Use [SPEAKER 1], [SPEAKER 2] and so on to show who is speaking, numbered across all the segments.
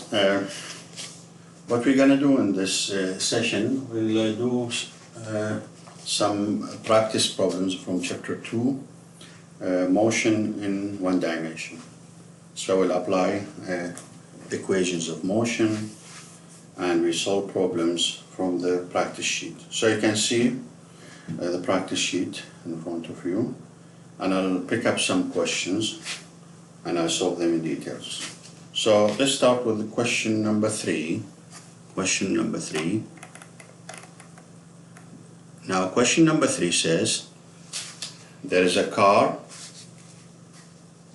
[SPEAKER 1] What we're going to do in this session, we'll do some practice problems from chapter 2, motion in one dimension. So we'll apply equations of motion and we solve problems from the practice sheet. So you can see the practice sheet in front of you, and I'll pick up some questions and I'll solve them in details. So let's start with question number 3. Question number 3. Now question number 3 says there is a car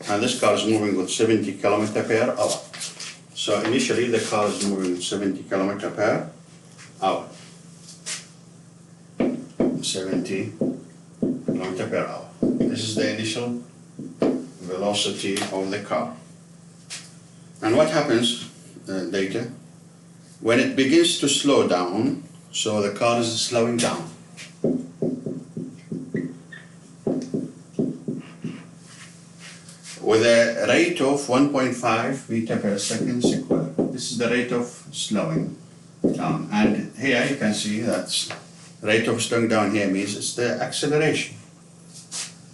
[SPEAKER 1] and this car is moving with 70 km per hour. So initially the car is moving with 70 km per hour. 70 km per hour. This is the initial velocity of the car. And what happens later? When it begins to slow down, so the car is slowing down. With a rate of 1.5 meter per second squared. This is the rate of slowing down. And here you can see that rate of slowing down here means it's the acceleration.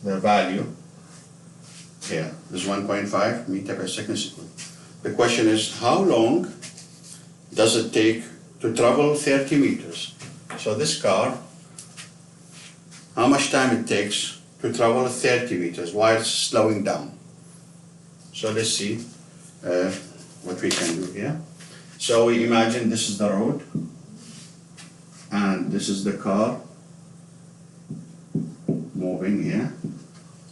[SPEAKER 1] The value here is 1.5 meter per second squared. The question is, how long does it take to travel 30 meters? So this car, how much time it takes to travel 30 meters while it's slowing down? So let's see what we can do here. So we imagine this is the road and this is the car moving here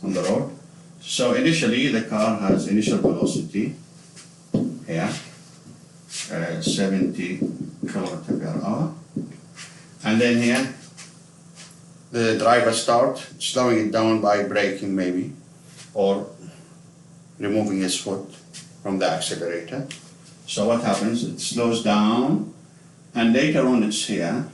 [SPEAKER 1] on the road. So initially the car has initial velocity here, 70 km per hour, and then here the driver starts slowing it down by braking maybe, or removing his foot from the accelerator. So what happens? It slows down and later on it's here.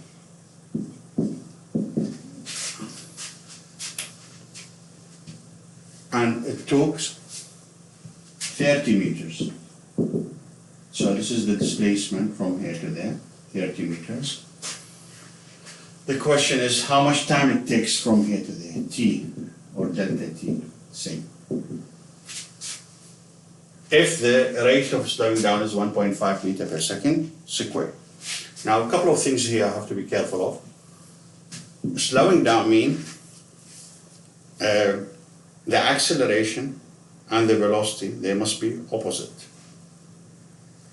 [SPEAKER 1] And it took 30 meters. So this is the displacement from here to there, 30 meters. The question is how much time it takes from here to there, t, or delta t, same. If the rate of slowing down is 1.5 meter per second squared. Now a couple of things here I have to be careful of. Slowing down means the acceleration and the velocity, they must be opposite.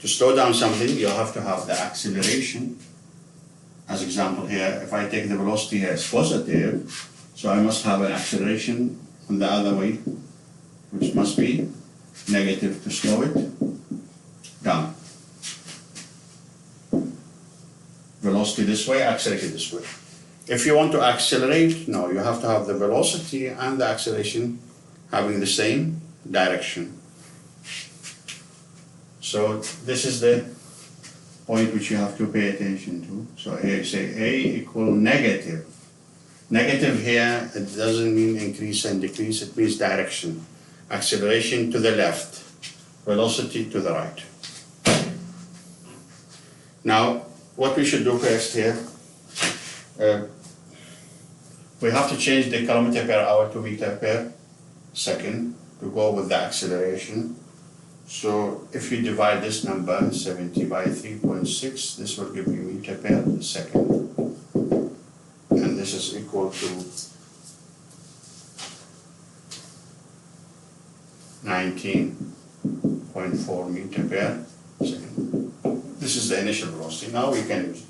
[SPEAKER 1] To slow down something, you have to have the acceleration. As example here, if I take the velocity here as positive, so I must have an acceleration on the other way, which must be negative to slow it down. Velocity this way, acceleration this way. If you want to accelerate, no, you have to have the velocity and the acceleration having the same direction. So this is the point which you have to pay attention to. So here you say A equal negative. Negative here, it doesn't mean increase and decrease, it means direction. Acceleration to the left, velocity to the right. Now, what we should do first here, we have to change the kilometer per hour to meter per second to go with the acceleration. So if you divide this number, 70 by 3.6, this will give you meter per second. And this is equal to 19.4 meter per second. This is the initial velocity. Now we can use it.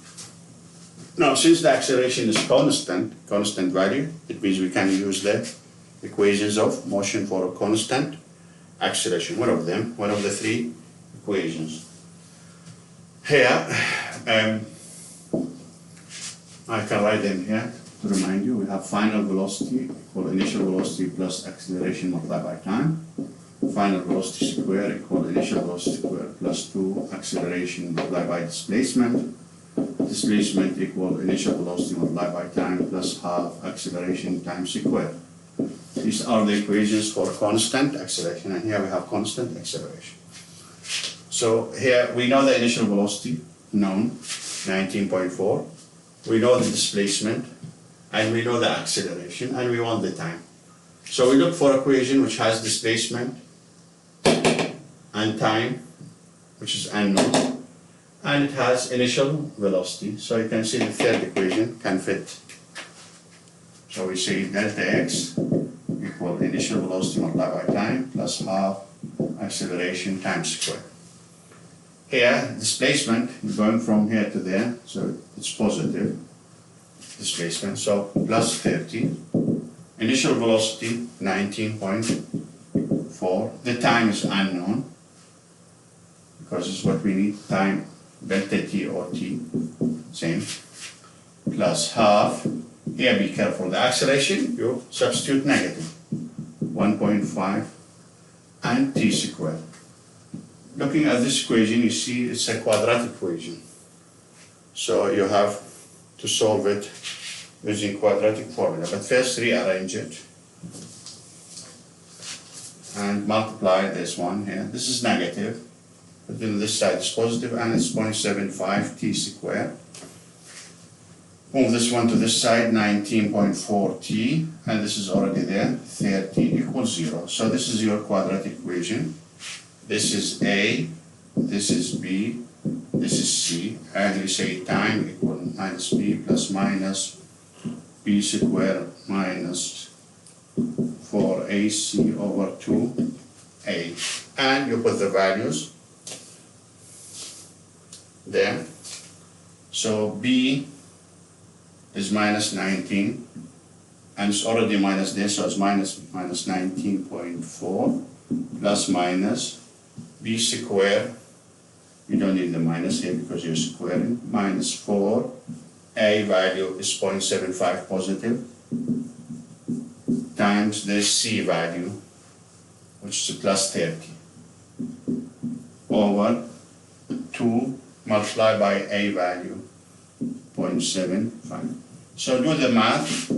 [SPEAKER 1] Now since the acceleration is constant value, it means we can use the equations of motion for a constant acceleration. One of the 3 equations. Here, I can write them here to remind you. We have final velocity equal initial velocity plus acceleration multiplied by time. Final velocity square equal initial velocity square plus 2 acceleration multiplied by displacement. Displacement equal initial velocity multiplied by time plus half acceleration times square. These are the equations for constant acceleration, and here we have constant acceleration. So here we know the initial velocity, known, 19.4. We know the displacement, and we know the acceleration, and we want the time. So we look for an equation which has displacement and time, which is unknown, and it has initial velocity. So you can see the third equation can fit. So we say delta x equal initial velocity multiplied by time plus half acceleration times square. Here, displacement is going from here to there, so it's positive displacement, so plus 30. Initial velocity 19.4. The time is unknown because it's what we need, time delta t or t, same, plus half. Here be careful, the acceleration you substitute negative, 1.5 and t squared. Looking at this equation, you see it's a quadratic equation. So you have to solve it using quadratic formula. But first rearrange it and multiply this one here. This is negative, but then this side is positive, and it's 0.75 t squared. Move this one to this side, 19.4 t, and this is already there, 30 equals 0. So this is your quadratic equation. This is A, this is B, this is C, and we say time equal minus B plus minus B squared minus 4AC over 2A. And you put the values there. So B is minus 19, and it's already minus there, so it's minus 19.4 plus minus B squared, you don't need the minus here because you're squaring, minus 4, A value is 0.75 positive, times the C value, which is plus 30, over 2 multiplied by A value, 0.75. So do the math,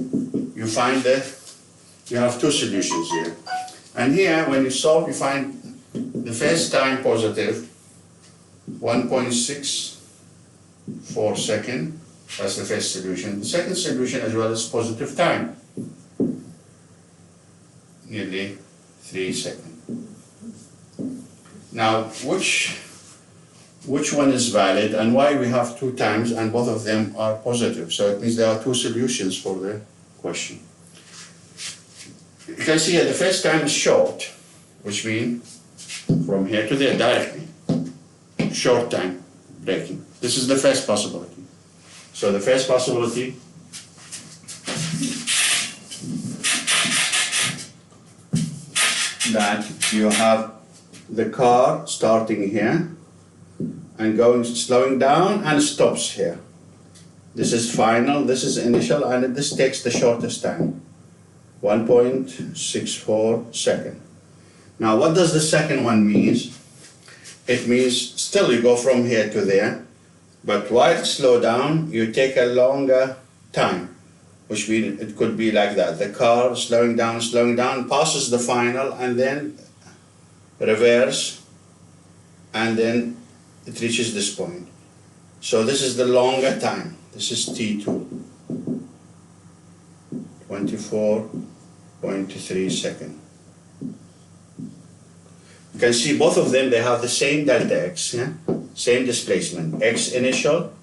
[SPEAKER 1] you find that you have two solutions here. And here, when you solve, you find the first time positive, 1.64 seconds, that's the first solution. The second solution as well is positive time, nearly 3 seconds. Now, which one is valid and why we have two times and both of them are positive? So it means there are two solutions for the question. You can see here the first time is short, which means from here to there directly. Short time breaking. This is the first possibility. So the first possibility that you have the car starting here and slowing down and stops here. This is final, this is initial, and this takes the shortest time, 1.64 seconds. Now what does the second one mean? It means still you go from here to there, but while it slow down, you take a longer time, which means it could be like that. The car slowing down, passes the final, and then reverse, and then it reaches this point. So this is the longer time. This is T2, 24.3 seconds. You can see both of them, they have the same delta x, yeah? Same displacement, x initial,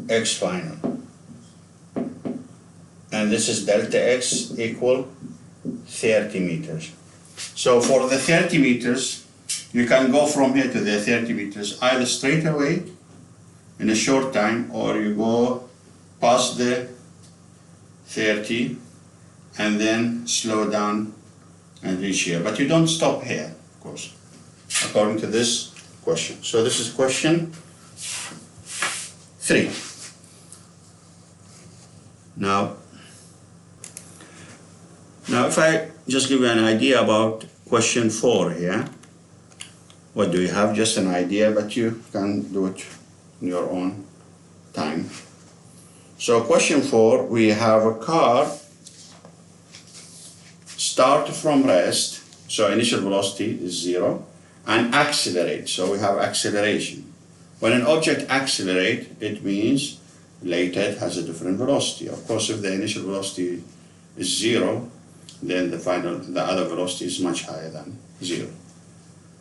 [SPEAKER 1] x final. And this is delta x equal 30 meters. So for the 30 meters, you can go from here to the 30 meters either straight away in a short time, or you go past the 30 and then slow down and reach here. But you don't stop here, of course, according to this question. So this is question 3. Now if I just give you an idea about question 4 here, what do you have? Just an idea, but you can do it in your own time. So question 4, we have a car start from rest, so initial velocity is 0, and accelerate. So we have acceleration. When an object accelerates, it means later it has a different velocity. Of course, if the initial velocity is 0, then the other velocity is much higher than 0.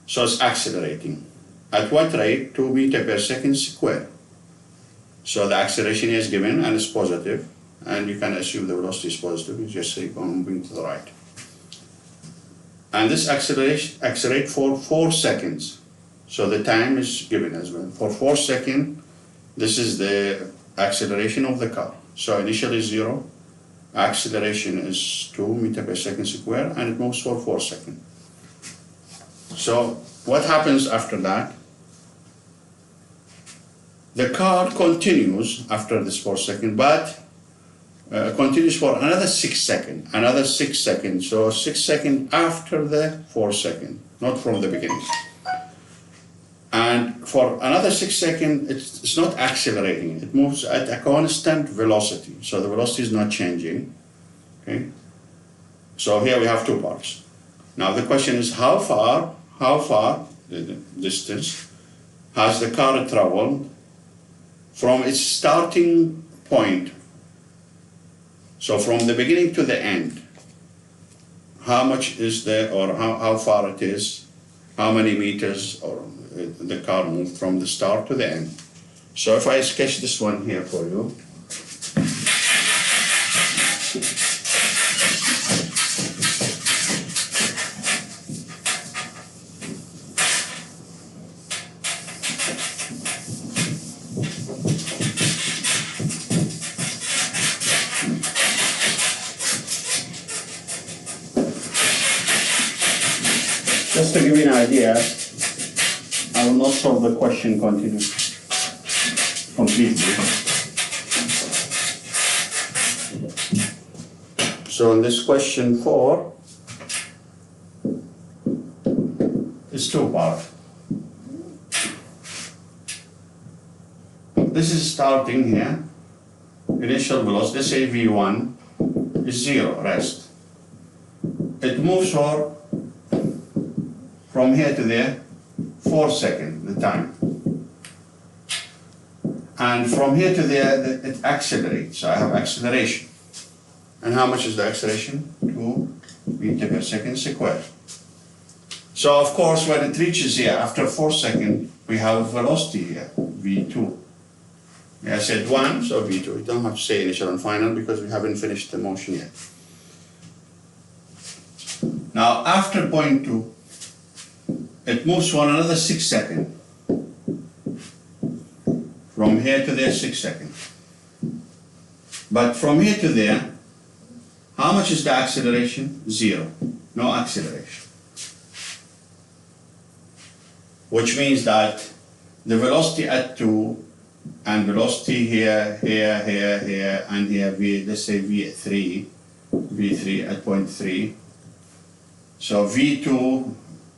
[SPEAKER 1] So it's accelerating. At what rate? 2 meters per second square. So the acceleration is given and it's positive, and you can assume the velocity is positive. You just keep on moving to the right. And this accelerate for 4 seconds. So the time is given as well. For 4 seconds, this is the acceleration of the car. So initially 0, acceleration is 2 meters per second square, and it moves for 4 seconds. So what happens after that? The car continues after this 4 seconds, but continues for another 6 seconds, So 6 seconds after the 4 seconds, not from the beginning. And for another 6 seconds, it's not accelerating. It moves at a constant velocity. So the velocity is not changing. Okay. So here we have 2 parts. Now the question is how far the distance has the car traveled from its starting point. So from the beginning to the end, how much is there, or how far it is, how many meters or the car moved from the start to the end. So if I sketch this one here for you. Just to give you an idea, I will not solve the question completely. So in this question 4, it's 2 parts. This is starting here, initial velocity, let's say V1 is 0, rest. It moves from here to there, 4 seconds, the time. And from here to there, it accelerates. So I have acceleration. And how much is the acceleration? 2 meters per second squared. So of course, when it reaches here, after 4 seconds, we have velocity here, V2. I said 1, so V2. You don't have to say initial and final because we haven't finished the motion yet. Now, after point 2, it moves for another 6 seconds. From here to there, 6 seconds. But from here to there, how much is the acceleration? 0. No acceleration. Which means that the velocity at 2 and velocity here, and here, let's say V3 at point 3. So V2,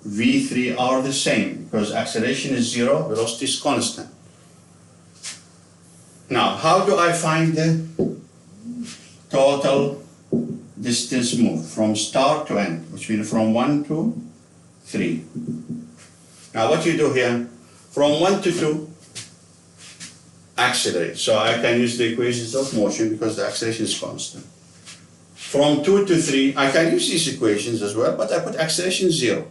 [SPEAKER 1] V3 are the same because acceleration is 0, velocity is constant. Now, how do I find the total distance moved from start to end, which means from 1 to 3? Now, what you do here, from 1 to 2, accelerate. So I can use the equations of motion because the acceleration is constant. From 2 to 3, I can use these equations as well, but I put acceleration 0.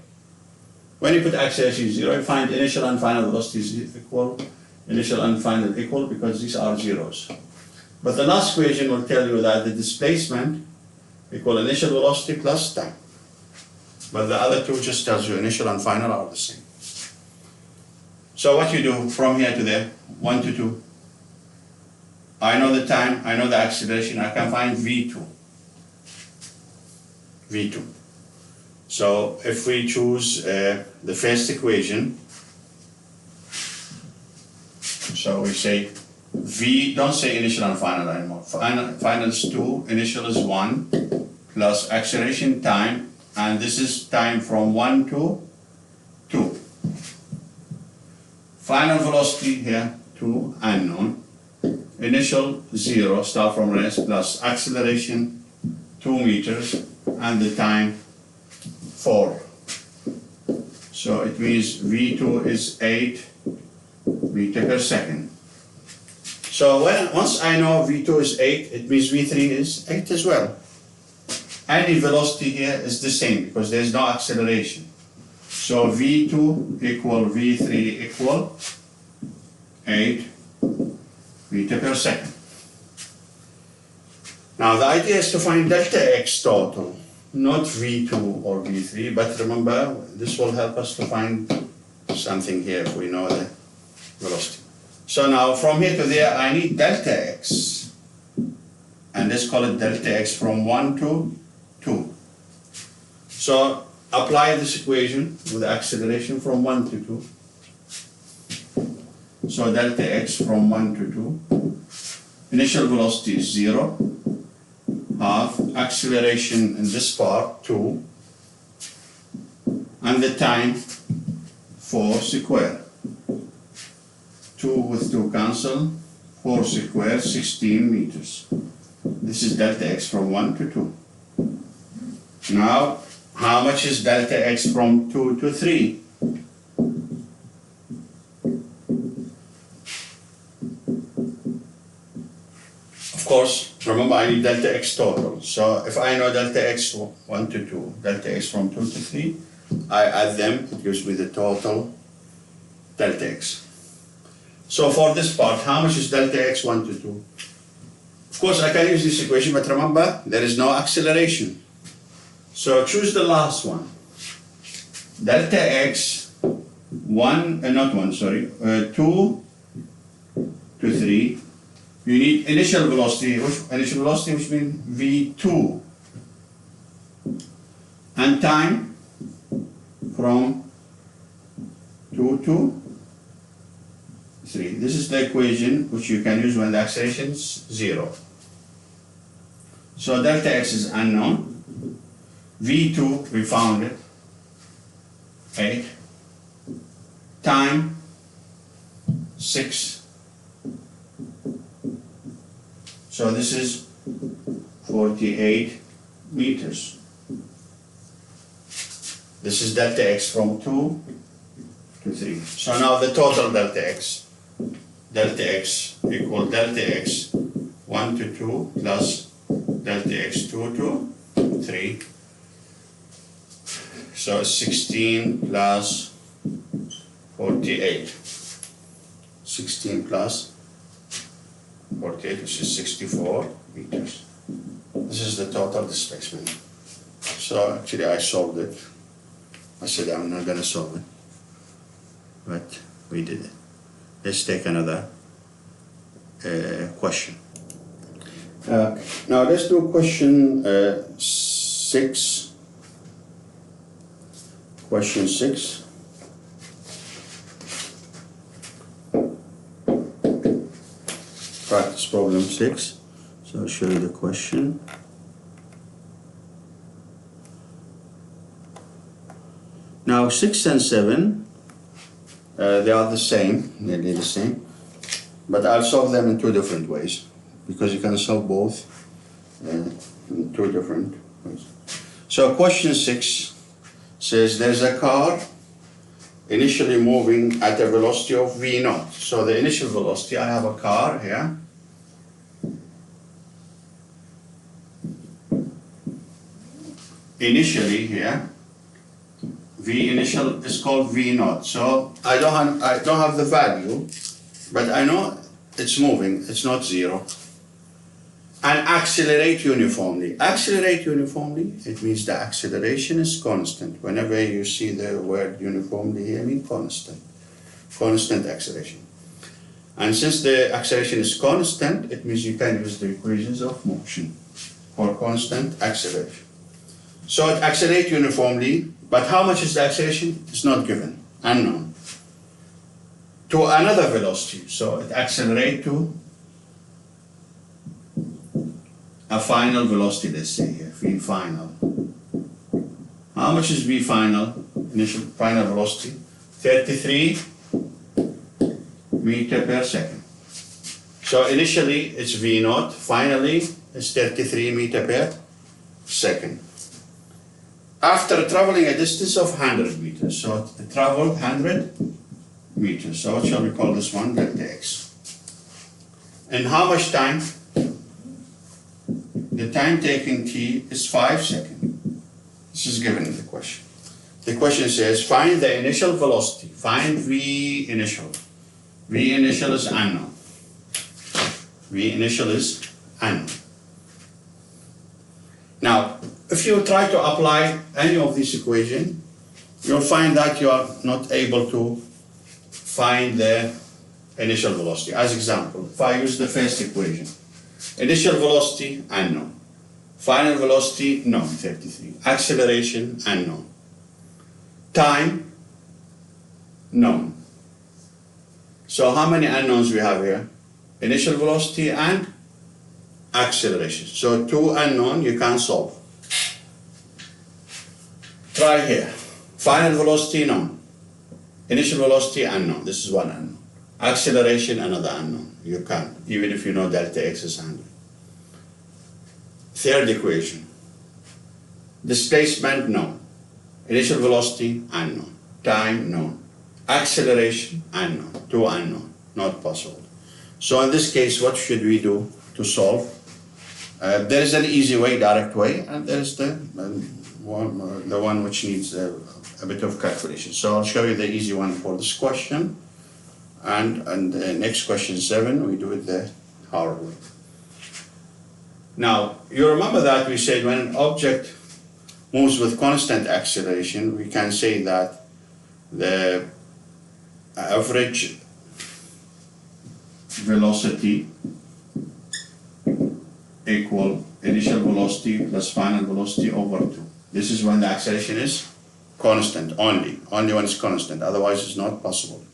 [SPEAKER 1] When you put acceleration 0, you find initial and final velocities equal, initial and final equal because these are zeros. But the last equation will tell you that the displacement equal initial velocity plus time. But the other two just tells you initial and final are the same. So what you do from here to there, 1 to 2, I know the time, I know the acceleration, I can find V2. So if we choose the first equation, so we say V, don't say initial and final anymore. Final is 2, initial is 1, plus acceleration time, and this is time from 1 to 2. Final velocity here, 2, unknown. Initial 0, start from rest, plus acceleration 2 meters, and the time 4. So it means V2 is 8 meter per second. So once I know V2 is 8, it means V3 is 8 as well. Any velocity here is the same because there's no acceleration. So V2 equal V3 equal 8 meter per second. Now the idea is to find delta x total, not V2 or V3, but remember this will help us to find something here if we know the velocity. So now from here to there I need delta x, and let's call it delta x from 1 to 2. So apply this equation with acceleration from 1 to 2. So delta x from 1 to 2. Initial velocity is 0, half, acceleration in this part 2, and the time 4 square. 2 with 2 cancel, 4 square, 16 meters. This is delta x from 1 to 2. Now, how much is delta x from 2 to 3? Of course, remember I need delta x total. So if I know delta x 1 to 2, delta x from 2 to 3, I add them, it gives me the total delta x. So for this part, how much is delta x 1 to 2? Of course, I can use this equation, but remember, there is no acceleration. So choose the last one. Delta x 2 to 3. You need initial velocity, which means V2. And time from 2 to 3. This is the equation which you can use when the acceleration is 0. So delta x is unknown. V2, we found it, 8. Time, 6. So this is 48 meters. This is delta x from 2 to 3. So now the total delta x equal delta x 1 to 2 plus delta x 2 to 3. So 16 plus 48. 16 plus 48, which is 64 meters. This is the total displacement. So actually I solved it. I said I'm not going to solve it, but we did it. Let's take another question. Now let's do question 6. Question 6. Practice problem 6. So I'll show you the question. Now 6 and 7, they are the same, nearly the same, but I'll solve them in 2 different ways, because you can solve both in 2 different ways. So question 6 says there's a car initially moving at a velocity of v0. So the initial velocity, I have a car here. Initially here, V initial is called V0. So I don't have the value, but I know it's moving, it's not 0. And accelerate uniformly. Accelerate uniformly, it means the acceleration is constant. Whenever you see the word uniformly here, it means constant. Constant acceleration. And since the acceleration is constant, it means you can use the equations of motion for constant acceleration. So it accelerates uniformly, but how much is the acceleration? It's not given, unknown. To another velocity, so it accelerates to a final velocity, let's say here, V final. How much is V final, initial final velocity? 33 meter per second. So initially it's V0, finally it's 33 meter per second. after traveling a distance of 100 meters. So it traveled 100 meters. So what shall we call this one? Delta x. And how much time? The time taking t is 5 seconds. This is given in the question. The question says, find the initial velocity. Find V initial. V initial is unknown. V initial is unknown. Now, if you try to apply any of these equations, you'll find that you are not able to find the initial velocity. As example, if I use the first equation, initial velocity unknown, final velocity known, 33, acceleration unknown, time known. So how many unknowns we have here? Initial velocity and acceleration. So two unknown you can't solve. Try here. Final velocity known. Initial velocity unknown. This is one unknown. Acceleration another unknown. You can't, even if you know delta x is 100. Third equation. Displacement known. Initial velocity unknown. Time known. Acceleration unknown. Two unknown. Not possible. So in this case, what should we do to solve? There is an easy way, direct way, and there is the one which needs a bit of calculation. So I'll show you the easy one for this question, and the next question 7 we do it the hard way. Now you remember that we said when an object moves with constant acceleration, we can say that the average velocity equal initial velocity plus final velocity over 2. This is when the acceleration is constant only when it's constant, otherwise it's not possible.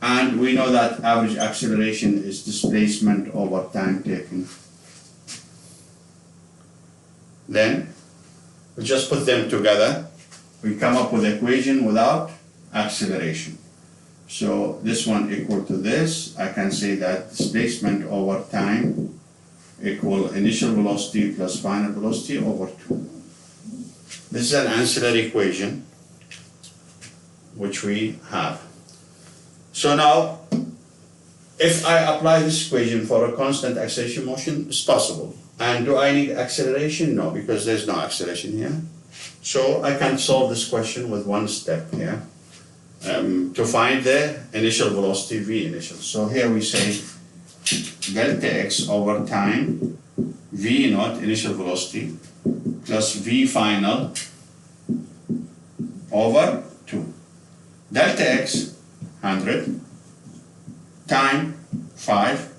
[SPEAKER 1] And we know that average acceleration is displacement over time taken. Then we just put them together, we come up with an equation without acceleration. So this one equal to this, I can say that displacement over time equal initial velocity plus final velocity over 2. This is an ancillary equation which we have. So now, if I apply this equation for a constant acceleration motion, it's possible. And do I need acceleration? No, because there's no acceleration here. So I can solve this question with one step here. To find the initial velocity, V initial. So here we say delta x over time, V naught initial velocity, plus V final over 2. Delta x, 100, time, 5,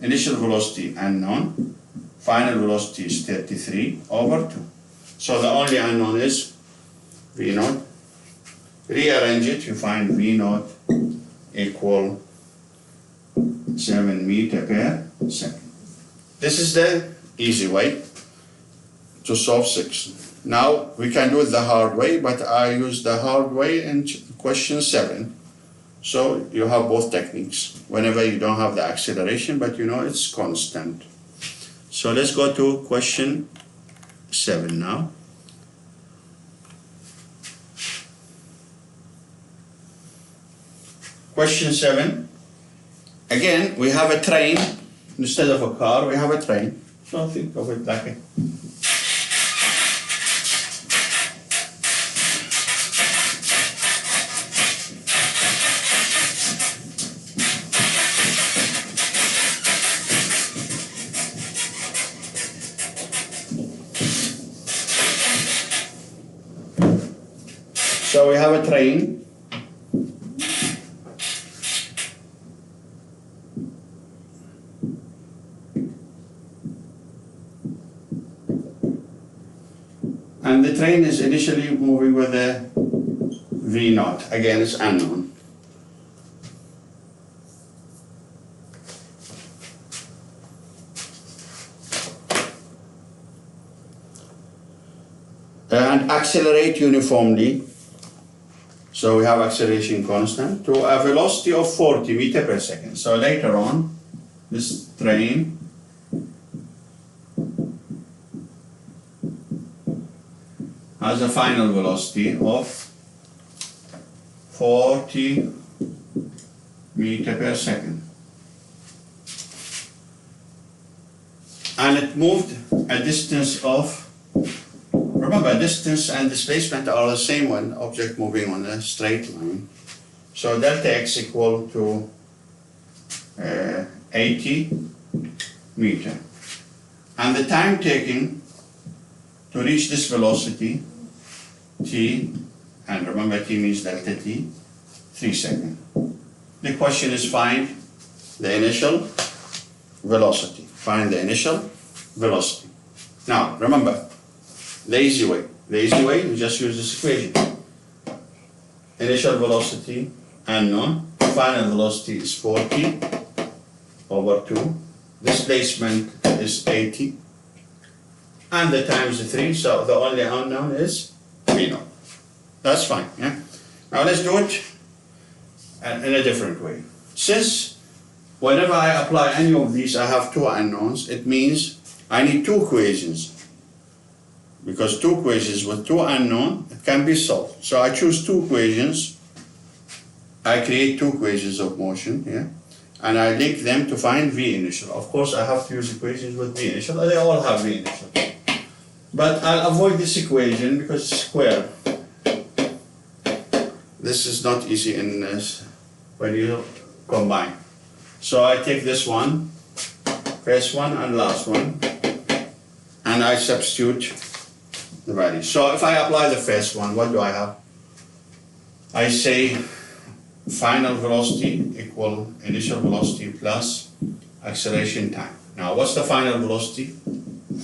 [SPEAKER 1] initial velocity unknown, final velocity is 33 over 2. So the only unknown is V naught. Rearrange it, you find V naught equal 7 meters per second. This is the easy way to solve 6. Now we can do it the hard way, but I use the hard way in question 7. So you have both techniques. Whenever you don't have the acceleration, but you know it's constant. So let's go to question 7 now. Question 7. Again, we have a train. Instead of a car, we have a train. So think of it like a So we have a train. And the train is initially moving with a V naught. Again, it's unknown. And accelerate uniformly. So we have acceleration constant to a velocity of 40 meters per second. So later on, this train has a final velocity of 40 meter per second. And it moved a distance of, remember, distance and displacement are the same when object moving on a straight line. So delta x equal to 80 meter. And the time taken to reach this velocity, t, and remember t means delta t, 3 seconds. The question is find the initial velocity. Find the initial velocity. Now, remember, lazy way. Lazy way, we just use this equation. Initial velocity unknown. Final velocity is 40 over 2. Displacement is 80. And the time is 3, so the only unknown is v naught. That's fine, yeah? Now let's do it in a different way. Since whenever I apply any of these, I have two unknowns, it means I need two equations. Because two equations with two unknown, it can be solved. So I choose two equations, I create two equations of motion, yeah? And I link them to find v initial. Of course, I have to use equations with v initial, they all have v initial. But I'll avoid this equation because it's square. This is not easy in when you combine. So I take this one, first one and last one, and I substitute the value. So if I apply the first one, what do I have? I say final velocity equal initial velocity plus acceleration time. Now what's the final velocity?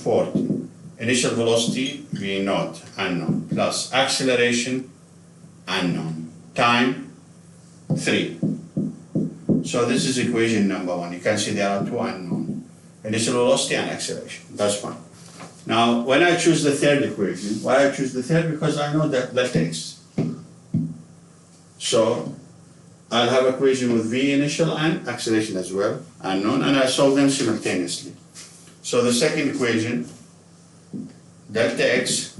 [SPEAKER 1] 40. Initial velocity, v naught, unknown, plus acceleration, unknown. Time, 3. So this is equation number 1. You can see there are two unknown. Initial velocity and acceleration. That's fine. Now, when I choose the third equation, why I choose the third? Because I know that delta x. So I'll have equation with v initial and acceleration as well, unknown, and I solve them simultaneously. So the second equation, delta x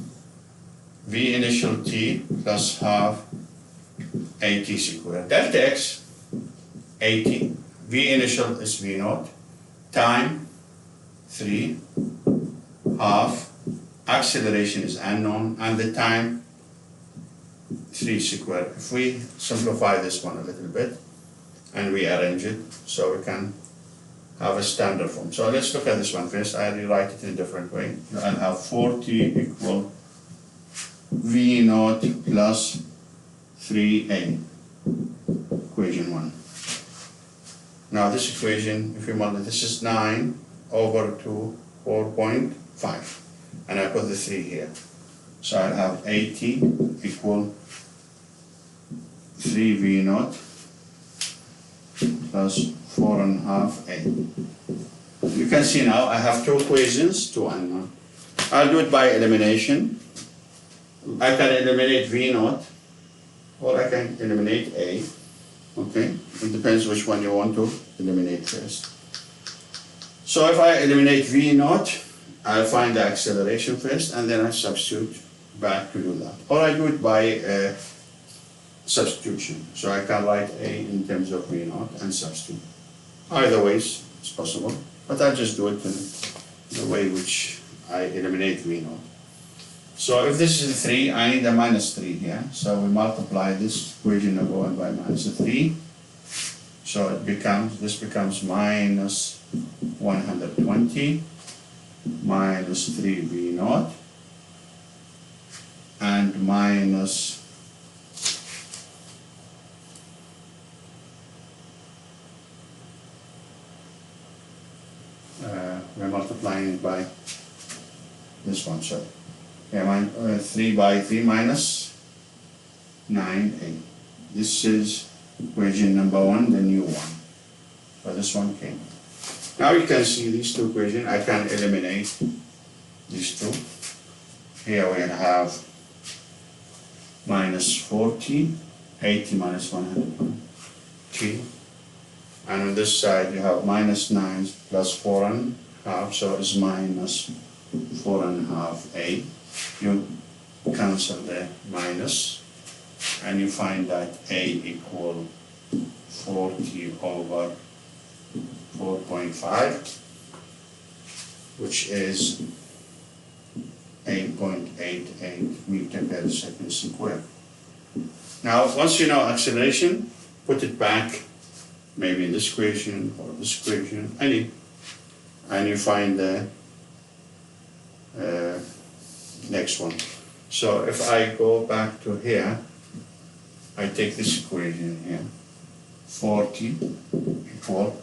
[SPEAKER 1] v initial t plus half at squared. Delta x 80, v initial is v naught, time 3, half, acceleration is unknown, and the time 3 squared. If we simplify this one a little bit and rearrange it so we can have a standard form. So let's look at this one first. I rewrite it in a different way. I'll have 40 equal v naught plus 3a, equation 1. Now this equation, if you multiply, this is 9 over 2, 4.5, and I put the 3 here. So I'll have 80 equal 3v naught plus 4.5a. You can see now I have two equations, two unknown. I'll do it by elimination. I can eliminate v naught, or I can eliminate a. Okay, it depends which one you want to eliminate first. So if I eliminate v naught, I'll find the acceleration first, and then I substitute back to do that. Or I do it by substitution. So I can write a in terms of v naught and substitute. Either ways it's possible, but I'll just do it in the way which I eliminate v naught. So if this is 3, I need a minus 3 here. So we multiply this equation number 1 by minus 3. So it becomes, this becomes minus 120 minus 3v naught and minus we're multiplying it by this one, so yeah, 3 by 3 minus 9a. This is equation number 1, the new one. So this one came. Now you can see these two equations. I can eliminate these two. Here we have minus 40, 80 minus 120. And on this side you have minus 9 plus 4.5, so it's minus 4.5a. You cancel the minus, and you find that A equal 40 over 4.5, which is 8.88 meter per second square. Now, once you know acceleration, put it back, maybe in this equation or this equation, any, and you find the next one. So if I go back to here, I take this equation here, 40 equal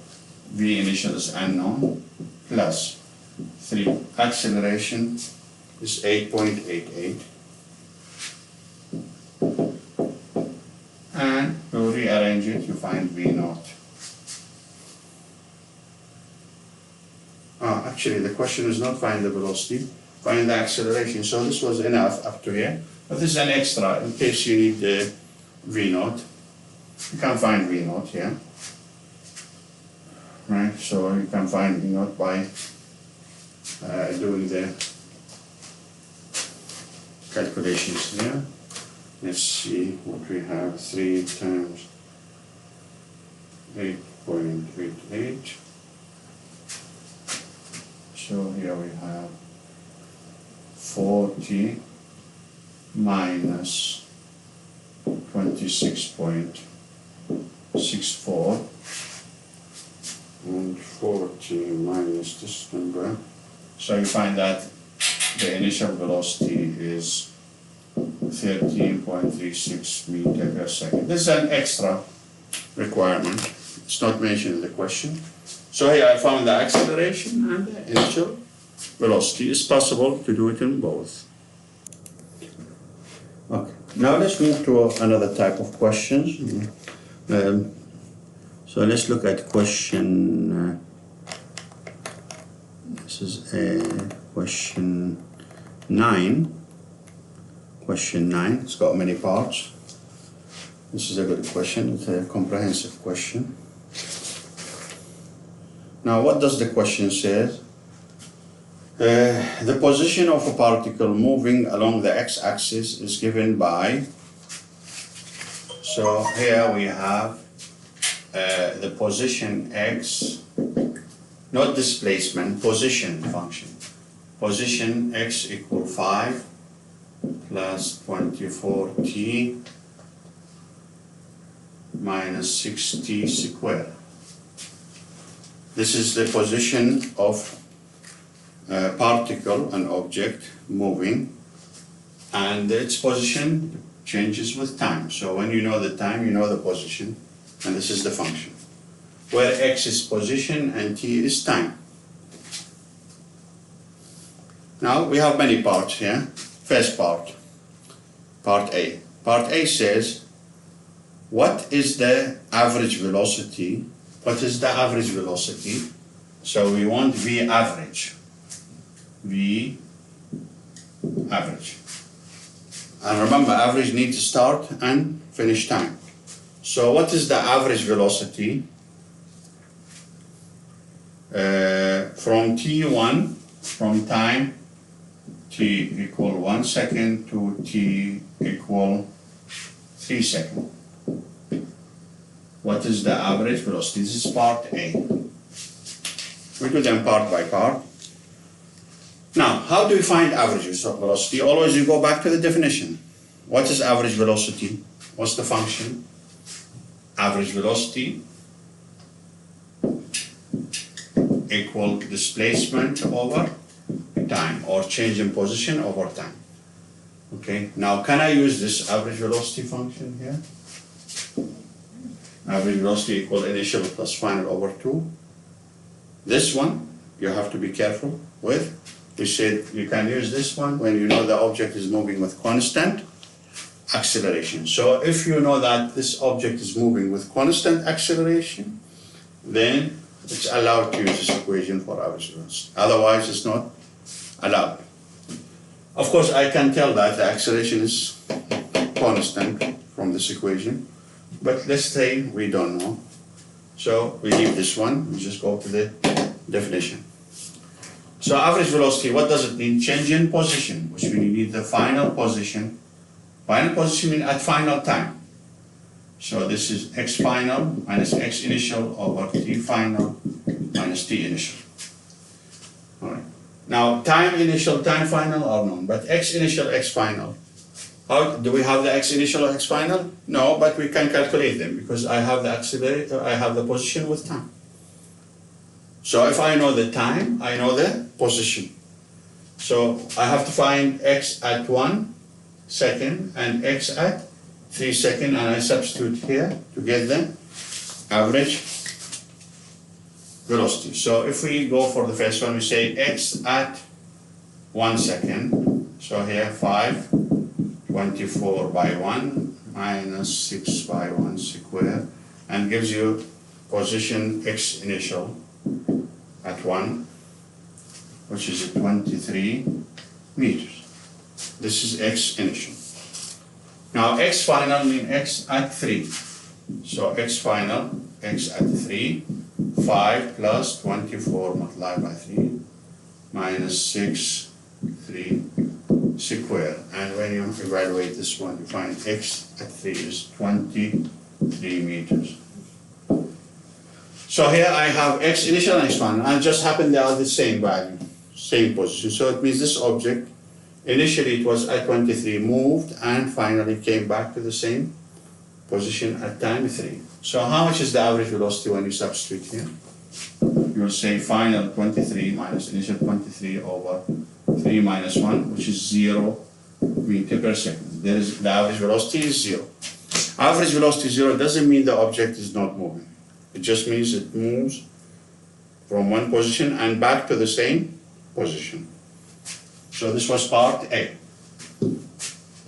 [SPEAKER 1] V initial is unknown plus 3 acceleration is 8.88, and to rearrange it you find V naught. Actually the question is not find the velocity, find the acceleration, so this was enough up to here, but this is an extra in case you need the V naught. You can find V naught here, right? So you can find V naught by doing the calculations here. Let's see what we have. 3 times 8.88. So here we have 40 minus 26.64 and 40 minus this number. So you find that the initial velocity is 13.36 meter per second. This is an extra requirement. It's not mentioned in the question. So here I found the acceleration and the initial velocity. It's possible to do it in both. Okay. Now let's move to another type of questions. So let's look at question. This is question 9. Question 9. It's got many parts. This is a good question. It's a comprehensive question. Now, what does the question say? The position of a particle moving along the x-axis is given by, so here we have the position x, not displacement, position function. Position x equal 5 plus 24t minus 6t squared. This is the position of a particle, an object moving, and its position changes with time. So when you know the time, you know the position, and this is the function, where x is position and t is time. Now we have many parts here. First part, part A. Part A says, what is the average velocity? What is the average velocity? So we want V average. V average. And remember, average needs start and finish time. So what is the average velocity from t1, from time t equal 1 second to t equal 3 seconds? What is the average velocity? This is part A. We do them part by part. Now, how do we find average velocity? Always you go back to the definition. What is average velocity? What's the function? Average velocity equal displacement over time, or change in position over time. Okay, now can I use this average velocity function here? Average velocity equal initial plus final over 2. This one you have to be careful with. We said you can use this one when you know the object is moving with constant acceleration. So if you know that this object is moving with constant acceleration, then it's allowed to use this equation for average velocity. Otherwise, it's not allowed. Of course, I can tell that the acceleration is constant from this equation, but let's say we don't know. So we leave this one, we just go to the definition. So average velocity, what does it mean? Change in position, which we need the final position. Final position means at final time. So this is x final minus x initial over t final minus t initial. All right. Now time initial, time final are known, but x initial, x final. How do we have the x initial or x final? No, but we can calculate them because I have the accelerator, I have the position with time. So if I know the time, I know the position. So I have to find x at 1 second and x at 3 seconds, and I substitute here to get the average velocity. So if we go for the first one, we say x at 1 second. So here 524 by 1 minus 6 by 1 square, and gives you position x initial at 1, which is 23 meters. This is x initial. Now x final means x at 3. So x final, x at 3, 5 plus 24 multiplied by 3 minus 6, 3 square. And when you evaluate this one, you find x at 3 is 23 meters. So here I have x initial and x final, and just happen they are the same value, same position. So it means this object, initially it was at 23, moved, and finally came back to the same position at time 3. So how much is the average velocity when you substitute here? You will say final 23 minus initial 23 over 3 minus 1, which is 0 meter per second. There is, the average velocity is 0. Average velocity 0 doesn't mean the object is not moving. It just means it moves from one position and back to the same position. So this was part A.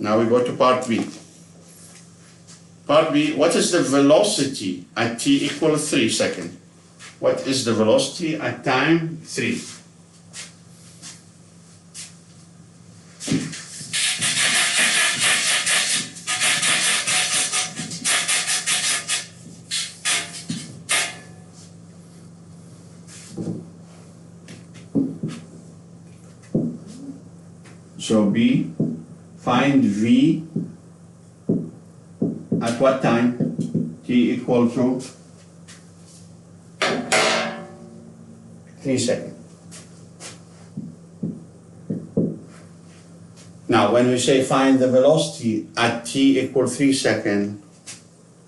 [SPEAKER 1] Now we go to part B. Part B, what is the velocity at t equals 3 seconds? What is the velocity at time 3? So B, find V at what time? T equal to 3 seconds. Now when we say find the velocity at t equal 3 seconds,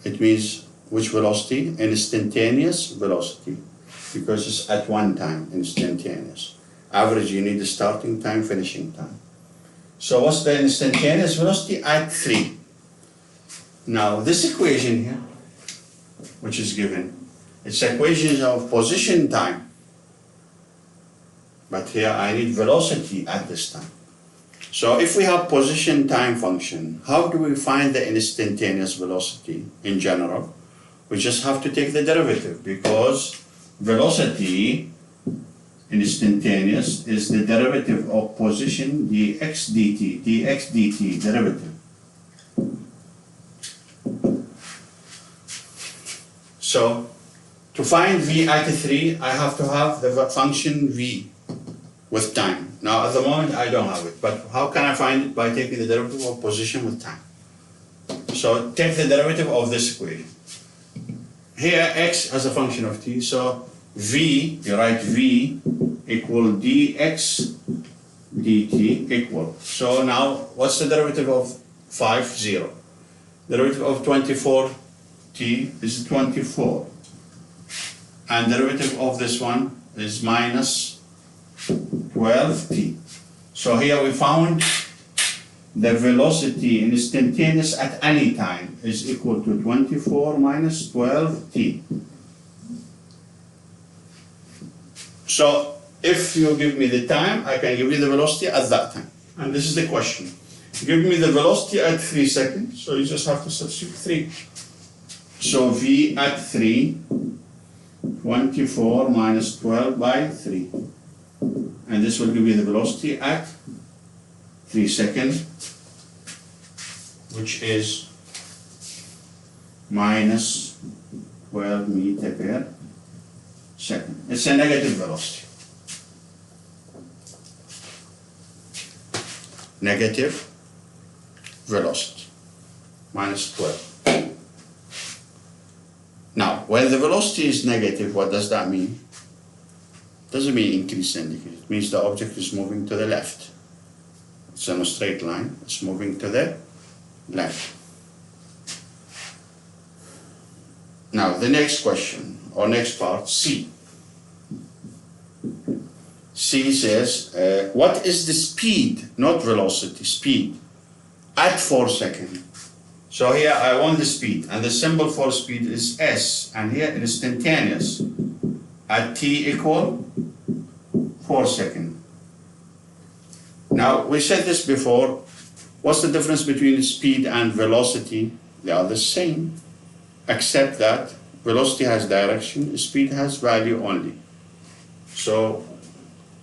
[SPEAKER 1] it means which velocity? Instantaneous velocity, because it's at one time, instantaneous. Average, you need the starting time, finishing time. So what's the instantaneous velocity? At 3. Now this equation here, which is given, it's equation of position time. But here I need velocity at this time. So if we have position time function, how do we find the instantaneous velocity in general? We just have to take the derivative, because velocity instantaneous is the derivative of position dx dt derivative. So to find v at 3, I have to have the function v with time. Now at the moment I don't have it, but how can I find it? By taking the derivative of position with time. So take the derivative of this equation. Here x as a function of t, so v, you write v equal dx dt equal. So now what's the derivative of 5? 0. Derivative of 24t is 24. And derivative of this one is minus 12t. So here we found the velocity instantaneous at any time is equal to 24 minus 12t. So if you give me the time, I can give you the velocity at that time. And this is the question. Give me the velocity at 3 seconds, so you just have to substitute 3. So v at 3, 24 minus 12 by 3. And this will give you the velocity at 3 seconds, which is minus 12 meter per second. It's a negative velocity. negative velocity, minus 12. Now, when the velocity is negative, what does that mean? It doesn't mean increase and decrease. It means the object is moving to the left. It's on a straight line. It's moving to the left. Now, the next question, or next part, C. C says, what is the speed, not velocity, speed, at 4 seconds? So here I want the speed, and the symbol for speed is S, and here instantaneous at t equal 4 seconds. Now, we said this before. What's the difference between speed and velocity? They are the same, except that velocity has direction, speed has value only. So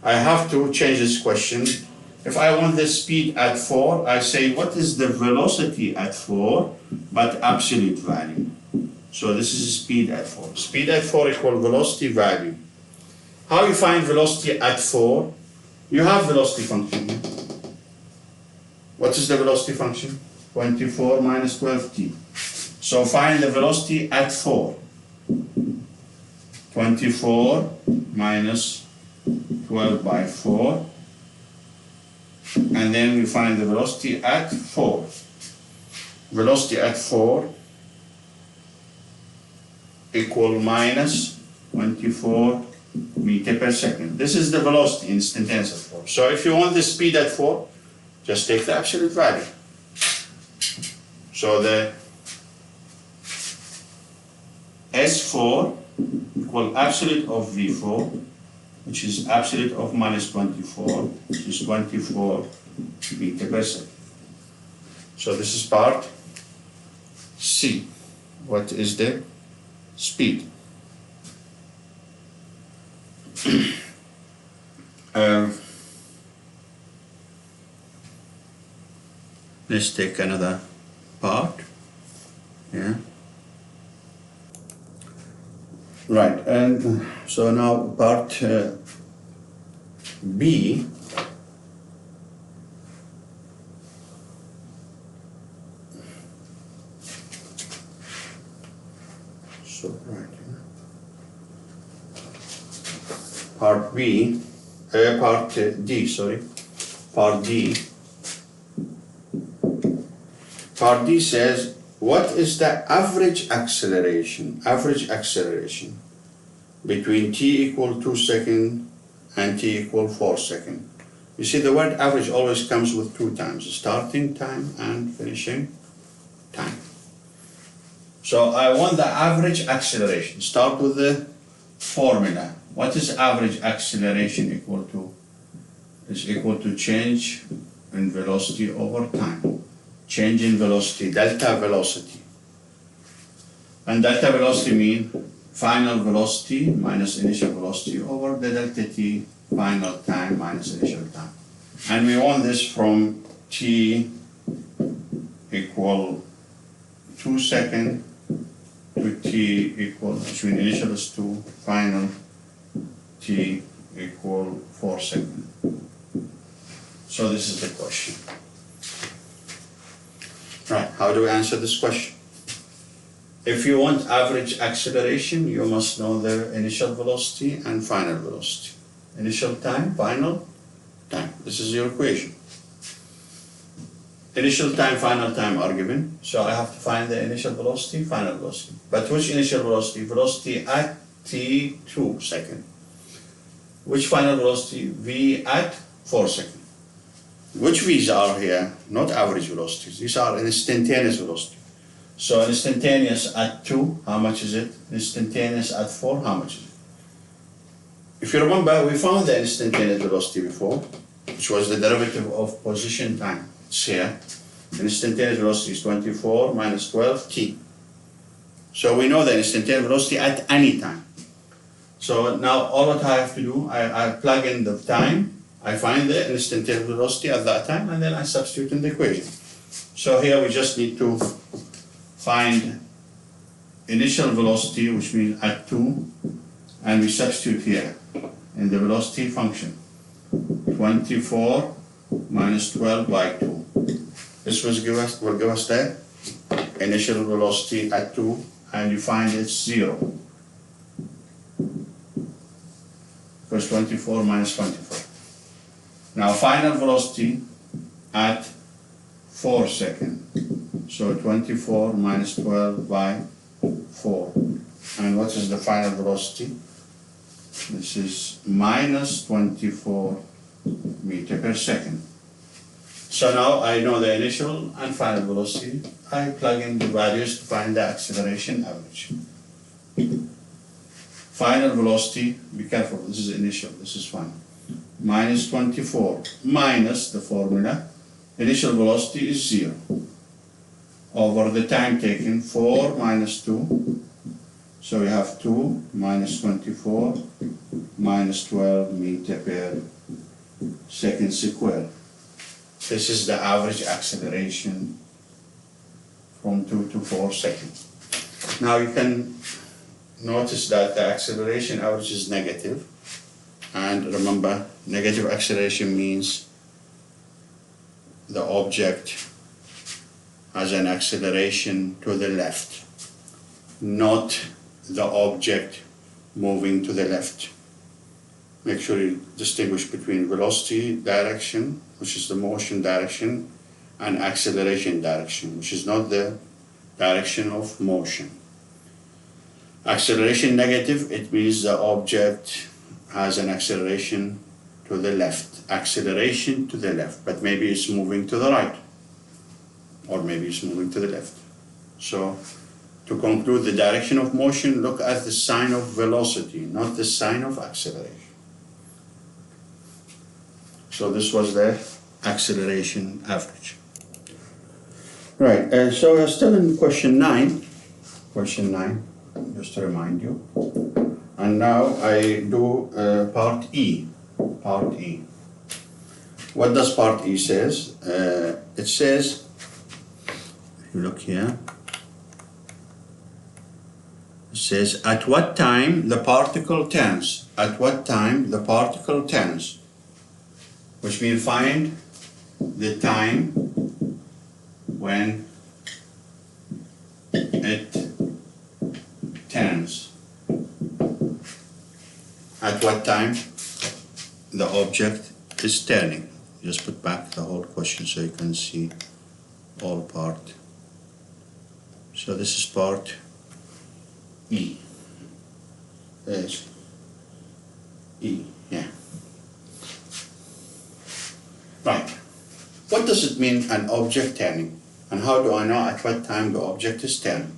[SPEAKER 1] I have to change this question. If I want the speed at 4, I say what is the velocity at 4, but absolute value. So this is speed at 4. Speed at 4 equal velocity value. How you find velocity at 4? You have velocity function here. What is the velocity function? 24 minus 12t. So find the velocity at 4. 24 minus 12 by 4. And then we find the velocity at 4. Velocity at 4 equal minus 24 meter per second. This is the velocity instantaneous at 4. So if you want the speed at 4, just take the absolute value. So the S4 equal absolute of V4, which is absolute of minus 24, which is 24 meter per second. So this is part C. What is the speed? Let's take another part. Yeah. Right, and so now part B. So right, part B, part D, sorry, part D. Part D says, what is the average acceleration between t equal 2 seconds and t equal 4 seconds? You see, the word average always comes with 2 times, starting time and finishing time. So I want the average acceleration. Start with the formula. What is average acceleration equal to? It's equal to change in velocity over time. Change in velocity, delta velocity. And delta velocity means final velocity minus initial velocity over the delta t final time minus initial time. And we want this from t equal 2 seconds to t equal, between initial is 2, final t equal 4 seconds. So this is the question. Right, how do we answer this question? If you want average acceleration, you must know the initial velocity and final velocity. Initial time, final time. This is your equation. Initial time, final time are given, so I have to find the initial velocity, final velocity. But which initial velocity? Velocity at t2 seconds. Which final velocity? V at 4 seconds. Which V's are here? Not average velocities. These are instantaneous velocity. So instantaneous at 2, how much is it? Instantaneous at 4, how much is it? If you remember, we found the instantaneous velocity before, which was the derivative of position time. It's here. Instantaneous velocity is 24 minus 12t. So we know the instantaneous velocity at any time. So now all what I have to do, I plug in the time, I find the instantaneous velocity at that time, and then I substitute in the equation. So here we just need to find initial velocity, which means at 2, and we substitute here in the velocity function. 24 minus 12 by 2. This will give us the initial velocity at 2, and you find it's 0. Because 24 minus 24. Now final velocity at 4 seconds. So 24 minus 12 by 4. And what is the final velocity? This is minus 24 meter per second. So now I know the initial and final velocity. I plug in the values to find the acceleration average. Final velocity, be careful, this is initial, this is final. Minus 24 minus the formula, initial velocity is 0. Over the time taken, 4 minus 2. So we have 2 minus 24 minus 12 meter per second square. This is the average acceleration from 2 to 4 seconds. Now you can notice that the acceleration average is negative. And remember, negative acceleration means the object has an acceleration to the left, not the object moving to the left. Make sure you distinguish between velocity direction, which is the motion direction, and acceleration direction, which is not the direction of motion. Acceleration negative, it means the object has an acceleration to the left, acceleration to the left, but maybe it's moving to the right, or maybe it's moving to the left. So to conclude the direction of motion, look at the sign of velocity, not the sign of acceleration. So this was the acceleration average. Right, so we're still in question 9, just to remind you. And now I do part E. What does part E says? It says, if you look here, it says, at what time the particle turns? At what time the particle turns? Which means find the time when it turns. At what time the object is turning. Just put back the whole question so you can see all part. So this is part E. There's E, yeah. Right. What does it mean an object turning? And how do I know at what time the object is turning?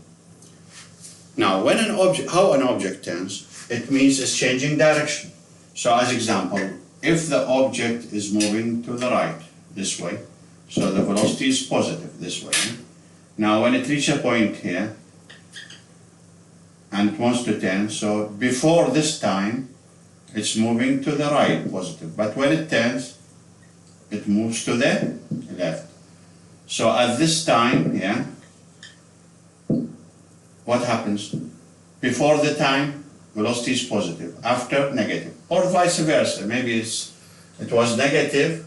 [SPEAKER 1] Now, when how an object turns, it means it's changing direction. So as example, if the object is moving to the right, this way, so the velocity is positive this way. Now when it reaches a point here, and it wants to turn, so before this time, it's moving to the right, positive. But when it turns, it moves to the left. So at this time here, what happens? Before the time, velocity is positive, after negative, or vice versa. Maybe it was negative,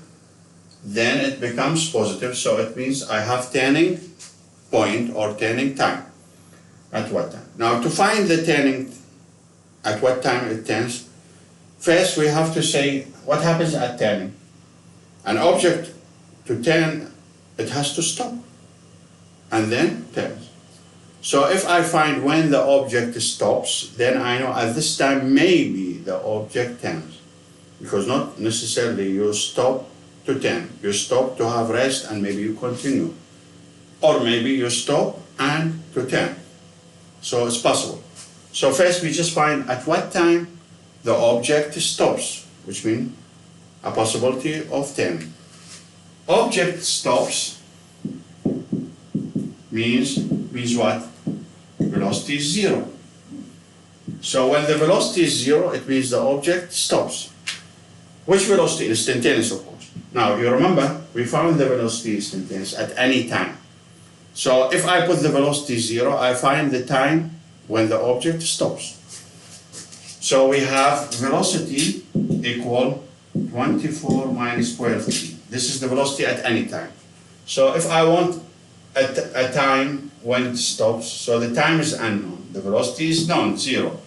[SPEAKER 1] then it becomes positive, so it means I have turning point or turning time. At what time? Now to find the turning, at what time it turns, first we have to say what happens at turning. An object to turn, it has to stop and then turns. So if I find when the object stops, then I know at this time maybe the object turns. Because not necessarily you stop to turn. You stop to have rest and maybe you continue. Or maybe you stop and to turn. So it's possible. So first we just find at what time the object stops, which means a possibility of turning. Object stops means what? Velocity is 0. So when the velocity is 0, it means the object stops. Which velocity? Instantaneous, of course. Now you remember, we found the velocity instantaneous at any time. So if I put the velocity 0, I find the time when the object stops. So we have velocity equal 24 minus 12t. This is the velocity at any time. So if I want a time when it stops, so the time is unknown, the velocity is known, 0.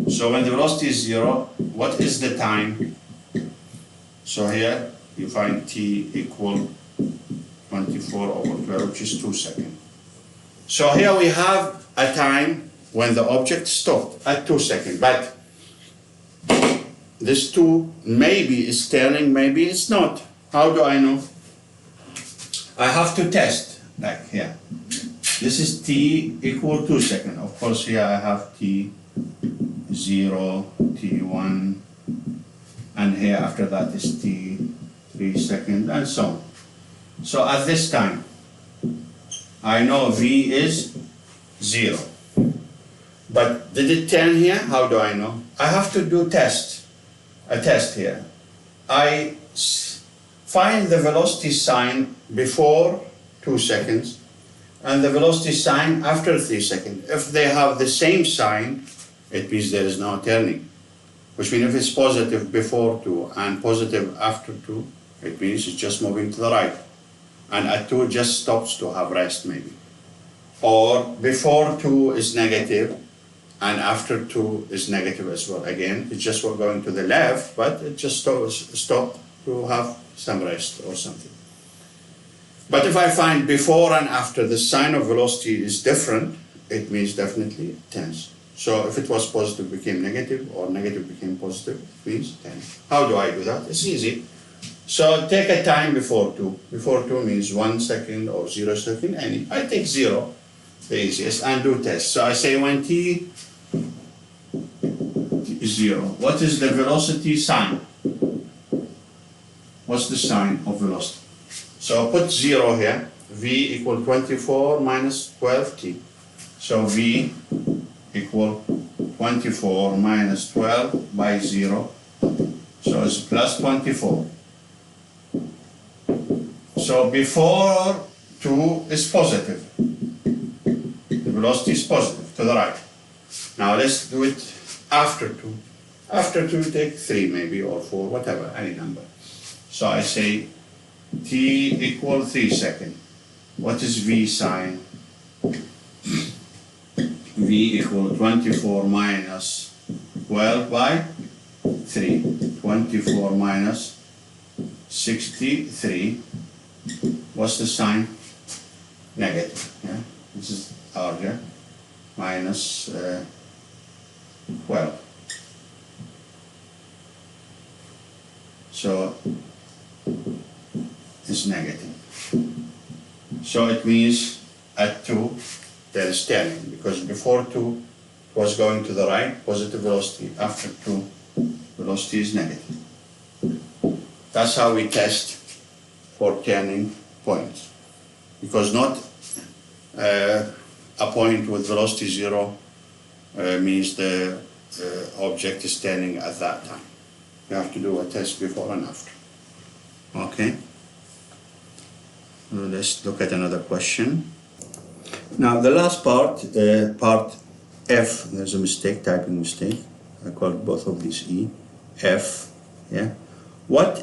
[SPEAKER 1] So when the velocity is 0, what is the time? So here you find t equal 24 over 12, which is 2 seconds. So here we have a time when the object stopped at 2 seconds, but this 2 maybe is turning, maybe it's not. How do I know? I have to test, like here. This is t equal 2 seconds. Of course, here I have t 0, t1, and here after that is t 3 seconds, and so on. So at this time, I know v is 0. But did it turn here? How do I know? I have to do a test here. I find the velocity sign before 2 seconds and the velocity sign after 3 seconds. If they have the same sign, it means there is no turning. Which means if it's positive before 2 and positive after 2, it means it's just moving to the right. And at 2 just stops to have rest maybe. Or before 2 is negative and after 2 is negative as well. Again, it's just going to the left, but it just stopped to have some rest or something. But if I find before and after the sign of velocity is different, it means definitely it turns. So if it was positive became negative or negative became positive, it means turn. How do I do that? It's easy. So take a time before 2. Before 2 means 1 second or 0 second, any. I take 0, the easiest, and do test. So I say when t is 0, what is the velocity sign? What's the sign of velocity? So put 0 here, v equal 24 minus 12t. So v equal 24 minus 12 by 0, so it's plus 24. So before 2 is positive, the velocity is positive to the right. Now let's do it after 2. After 2 take 3 maybe or 4, whatever, any number. So I say t equal 3 seconds. What is v sign? V equal 24 minus 12 by 3. 24 minus 63. What's the sign? Negative. Yeah? This is our yeah? Minus 12. So it's negative. So it means at 2 there is turning, because before 2 it was going to the right, positive velocity, after 2 velocity is negative. That's how we test for turning points, because not a point with velocity 0 means the object is turning at that time. You have to do a test before and after. Okay. Let's look at another question. Now the last part, part F, there's a mistake, typing mistake. I called both of these E. F, yeah. What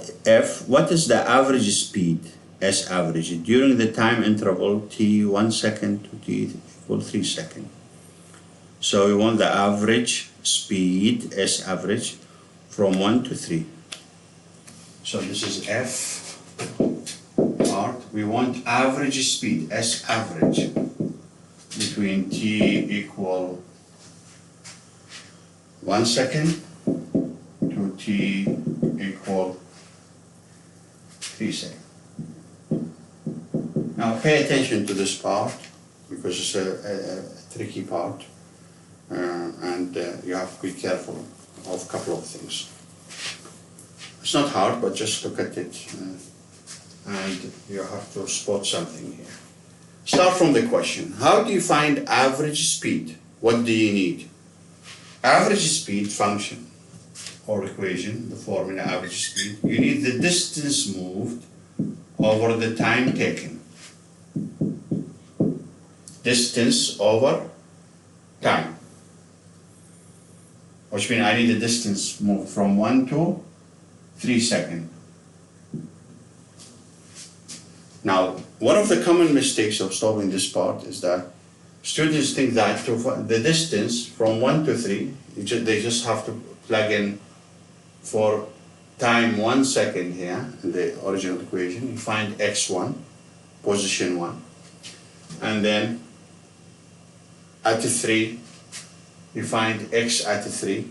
[SPEAKER 1] is the average speed, S average, during the time interval t 1 second to t equal 3 seconds? So we want the average speed, S average, from 1 to 3. So this is F part. We want average speed, S average, between t equal 1 second to t equal 3 seconds. Now pay attention to this part, because it's a tricky part, and you have to be careful of a couple of things. It's not hard, but just look at it and you have to spot something here. Start from the question. How do you find average speed? What do you need? Average speed function or equation, the formula average speed, you need the distance moved over the time taken. Distance over time. Which means I need the distance moved from 1 to 3 seconds. one of the common mistakes of solving this part is that students think that the distance from 1 to 3, they just have to plug in for time 1 second here in the original equation. You find x1, position 1, and then at 3, you find x at 3,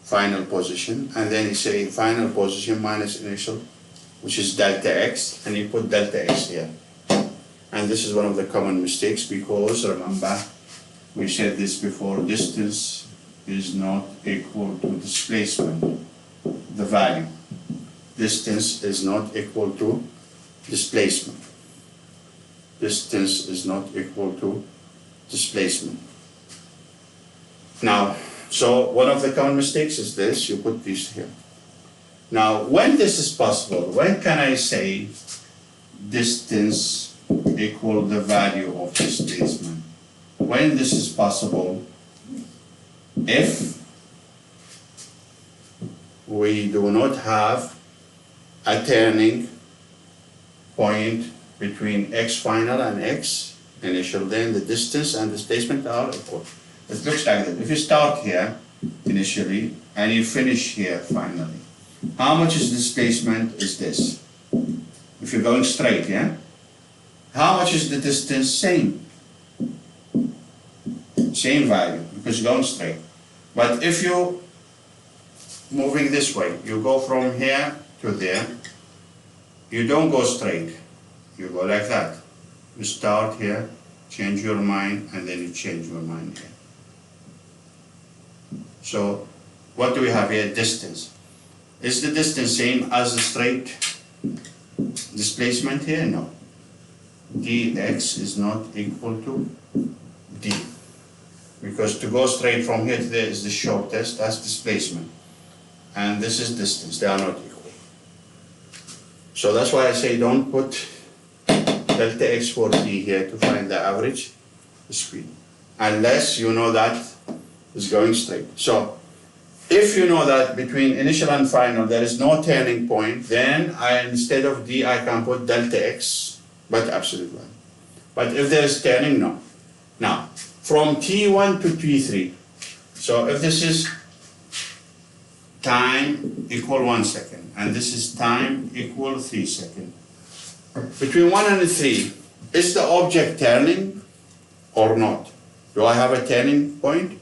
[SPEAKER 1] final position, and then you say final position minus initial, which is delta x, and you put delta x here. And this is one of the common mistakes, because remember, we said this before, distance is not equal to displacement, the value. Distance is not equal to displacement. Distance is not equal to displacement. Now, so one of the common mistakes is this, you put this here. Now, when this is possible, when can I say distance equal the value of displacement? When this is possible, if we do not have a turning point between x final and x initial, then the distance and displacement are equal. It looks like that. If you start here initially and you finish here finally, how much is displacement is this? If you're going straight, yeah? How much is the distance? Same. Same value, because you're going straight. But if you're moving this way, you go from here to there, you don't go straight. You go like that. You start here, change your mind, and then you change your mind here. So, what do we have here? Distance. Is the distance same as the straight displacement here? No. dx is not equal to d. Because to go straight from here to there is the shortest, that's displacement. And this is distance, they are not equal. So that's why I say don't put delta x for d here to find the average speed, unless you know that it's going straight. So if you know that between initial and final there is no turning point, then instead of d I can put delta x, but absolute value. But if there is turning, no. Now, from t1 to t3, so if this is time equal 1 second, and this is time equal 3 seconds, between 1 and 3, is the object turning or not? Do I have a turning point?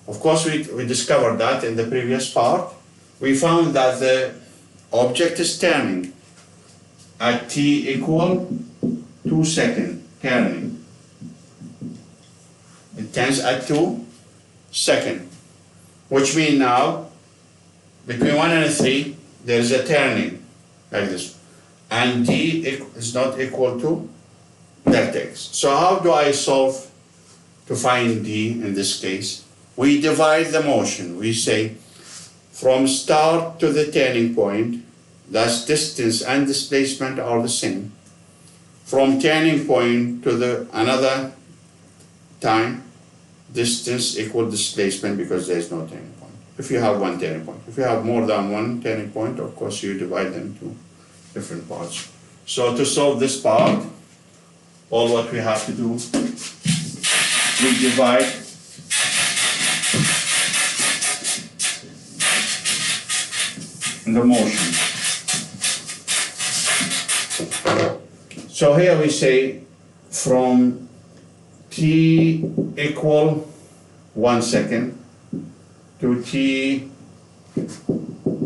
[SPEAKER 1] Of course, we discovered that in the previous part. We found that the object is turning at t equal 2 seconds, turning. It turns at 2 seconds, which means now, between 1 and 3, there is a turning, like this. And d is not equal to delta x. So how do I solve to find d in this case? We divide the motion. We say from start to the turning point, that's distance and displacement are the same. From turning point to the another time, distance equal displacement, because there is no turning point. If you have one turning point. If you have more than one turning point, of course you divide them to different parts. So to solve this part, all what we have to do, we divide the motion. So here we say from t equal 1 second to t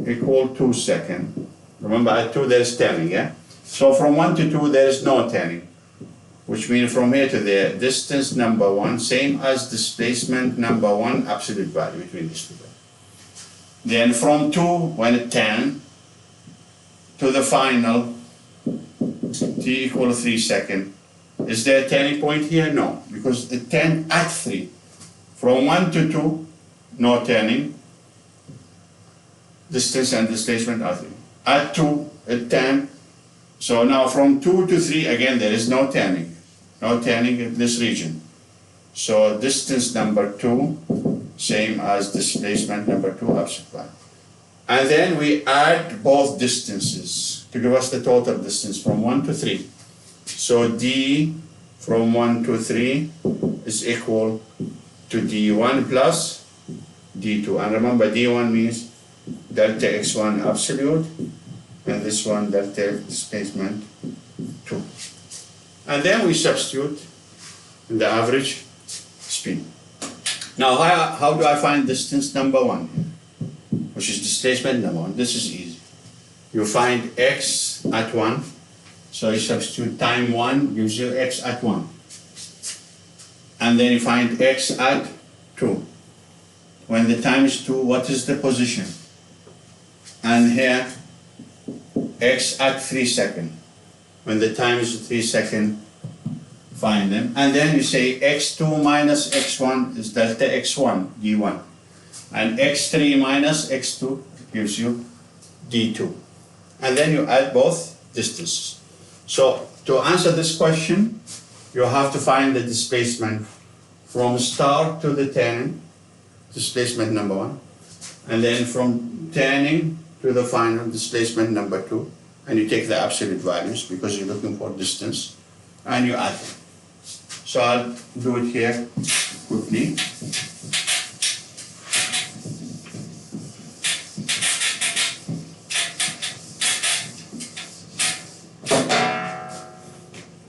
[SPEAKER 1] equal 2 seconds. Remember at 2 there is turning, yeah? So from 1 to 2 there is no turning, which means from here to there, distance number 1, same as displacement number 1, absolute value between these two. Then from 2, when it turns, to the final, t equal 3 seconds. Is there a turning point here? No, because it turned at 3. From 1 to 2, no turning. Distance and displacement are 3. At 2, it turned. So now from 2 to 3, again, there is no turning. No turning in this region. So distance number 2, same as displacement number 2, absolute value. And then we add both distances to give us the total distance from 1 to 3. So D from 1 to 3 is equal to D1 plus D2. And remember, D1 means delta x1 absolute, and this one delta displacement 2. And then we substitute the average speed. Now, how do I find distance number 1 here, which is displacement number 1? This is easy. You find x at 1, so you substitute time 1 gives you x at 1. And then you find x at 2. When the time is 2, what is the position? And here, x at 3 seconds. When the time is 3 seconds, find them. And then you say x2 minus x1 is delta x1, d1. And x3 minus x2 gives you d2. And then you add both distances. So to answer this question, you have to find the displacement from start to the turning, displacement number 1, and then from turning to the final, displacement number 2, and you take the absolute values because you're looking for distance, and you add them. So I'll do it here quickly.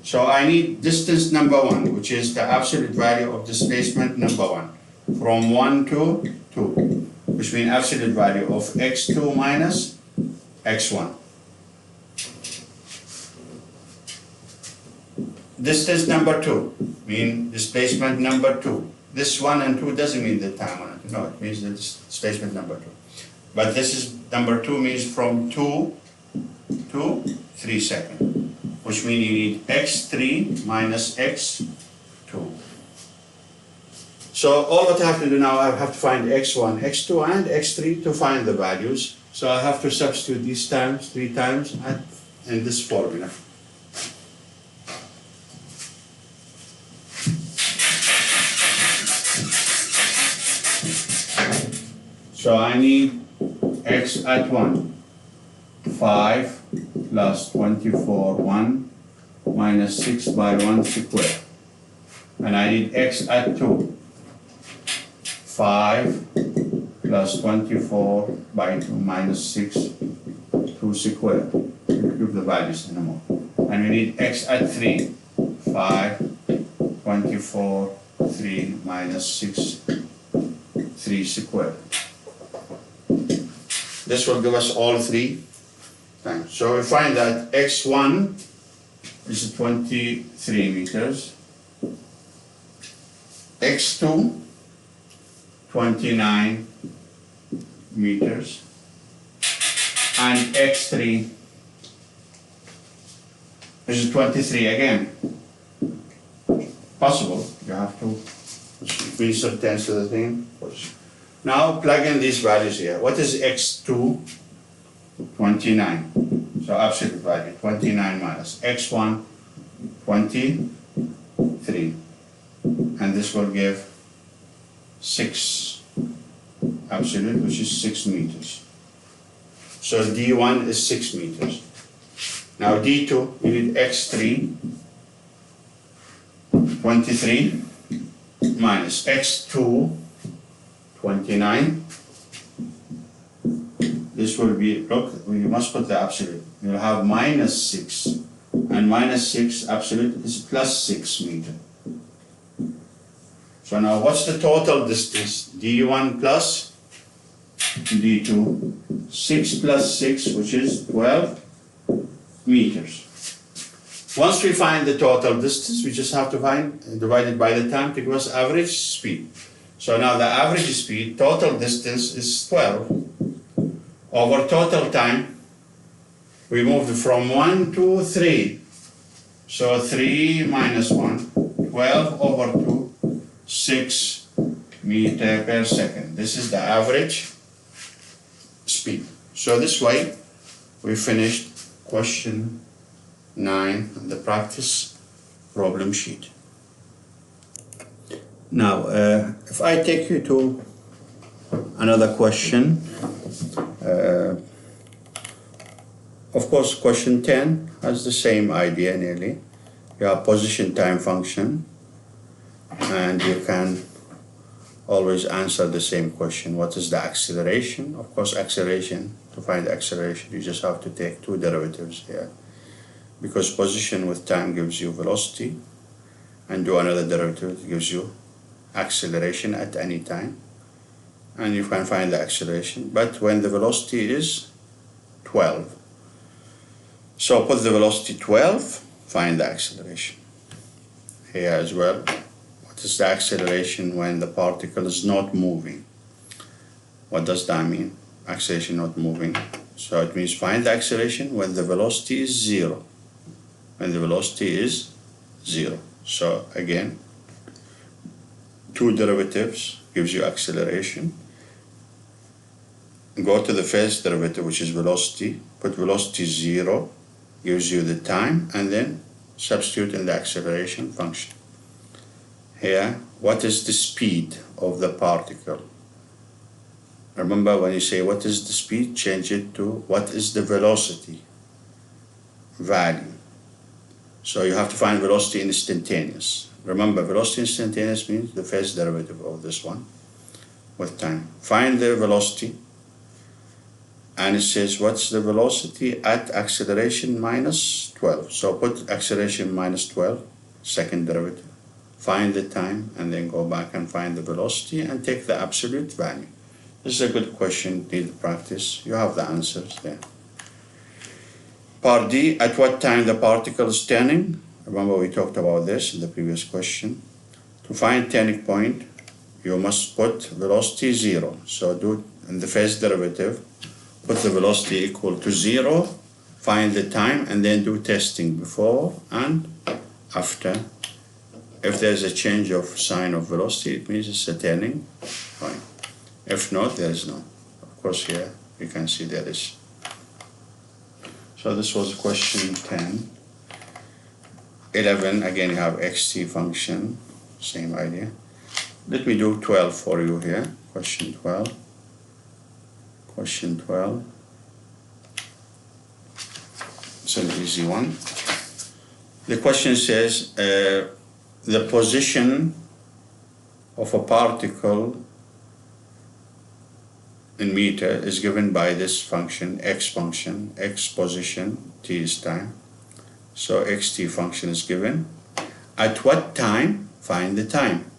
[SPEAKER 1] So I need distance number 1, which is the absolute value of displacement number 1, from 1 to 2, which means absolute value of x2 minus x1. Distance number 2 means displacement number 2. This 1 and 2 doesn't mean the time 1 and 2, no, it means the displacement number 2. But this is number 2 means from 2 to 3 seconds, which means you need x3 minus x2. So all what I have to do now, I have to find x1, x2, and x3 to find the values. So I have to substitute these times, 3 times, in this formula. So I need x at 1, 5 plus 24, 1 minus 6 by 1 squared. And I need x at 2, 5 plus 24 by 2 minus 6, 2 squared. We'll give the values in a moment. And we need x at 3, 5, 24, 3 minus 6, 3 squared. This will give us all 3 times. So we find that x1 is 23 meters, x2 29 meters, and x3 is 23 again. Possible, you have to be certain to the thing. Now plug in these values here. What is x2? 29. So absolute value, 29 minus x1, 23. And this will give 6 absolute, which is 6 meters. So D1 is 6 meters. Now D2, you need x3, 23, minus x2, 29. This will be, look, we must put the absolute. You'll have minus 6, and minus 6 absolute is plus 6 meter. So now what's the total distance? D1 plus D2, 6 plus 6, which is 12 meters. Once we find the total distance, we just have to find, divided by the time to give us average speed. So now the average speed, total distance is 12. Over total time, we moved from 1 to 3. So 3 minus 1, 12 over 2, 6 meter per second. This is the average speed. So this way, we finished question 9 on the practice problem sheet. Now, if I take you to another question, of course, question 10 has the same idea nearly. you have position time function, and you can always answer the same question. What is the acceleration? Of course, acceleration, to find the acceleration, you just have to take two derivatives here, because position with time gives you velocity, and do another derivative gives you acceleration at any time, and you can find the acceleration. But when the velocity is 12, so put the velocity 12, find the acceleration. Here as well, what is the acceleration when the particle is not moving? What does that mean? Acceleration not moving. So it means find the acceleration when the velocity is 0. When the velocity is 0. So again, two derivatives gives you acceleration. Go to the first derivative, which is velocity. Put velocity 0, gives you the time, and then substitute in the acceleration function. Here, what is the speed of the particle? Remember, when you say what is the speed, change it to what is the velocity value. So you have to find velocity instantaneous. Remember, velocity instantaneous means the first derivative of this one with time. Find the velocity, and it says what's the velocity at acceleration minus 12. So put acceleration minus 12, second derivative. Find the time, and then go back and find the velocity and take the absolute value. This is a good question, need practice. You have the answers there. Part D, at what time the particle is turning? Remember, we talked about this in the previous question. To find turning point, you must put velocity 0. So do in the first derivative, put the velocity equal to 0, find the time, and then do testing before and after. If there's a change of sign of velocity, it means it's a turning point. If not, there is not. Of course, here you can see there is. So this was question 10. 11, again you have xt function, same idea. Let me do 12 for you here, question 12. Question 12. It's an easy one. The question says, the position of a particle in meter is given by this function, x position, t is time. So xt function is given. At what time? Find the time.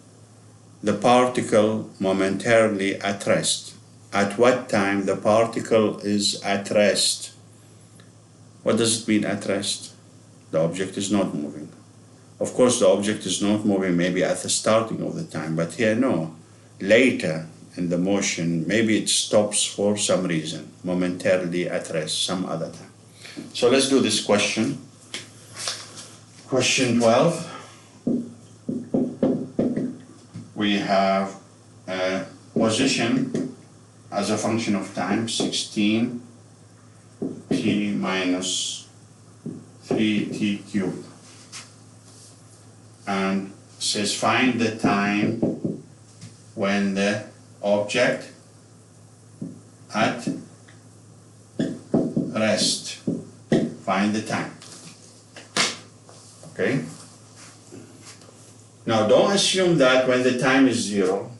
[SPEAKER 1] The particle momentarily at rest. At what time the particle is at rest? What does it mean at rest? The object is not moving. Of course, the object is not moving maybe at the starting of the time, but here no. Later in the motion, maybe it stops for some reason, momentarily at rest, some other time. So let's do this question. Question 12. We have position as a function of time, 16 t minus 3t cubed. And says find the time when the object at rest. Find the time. Okay? Now don't assume that when the time is 0,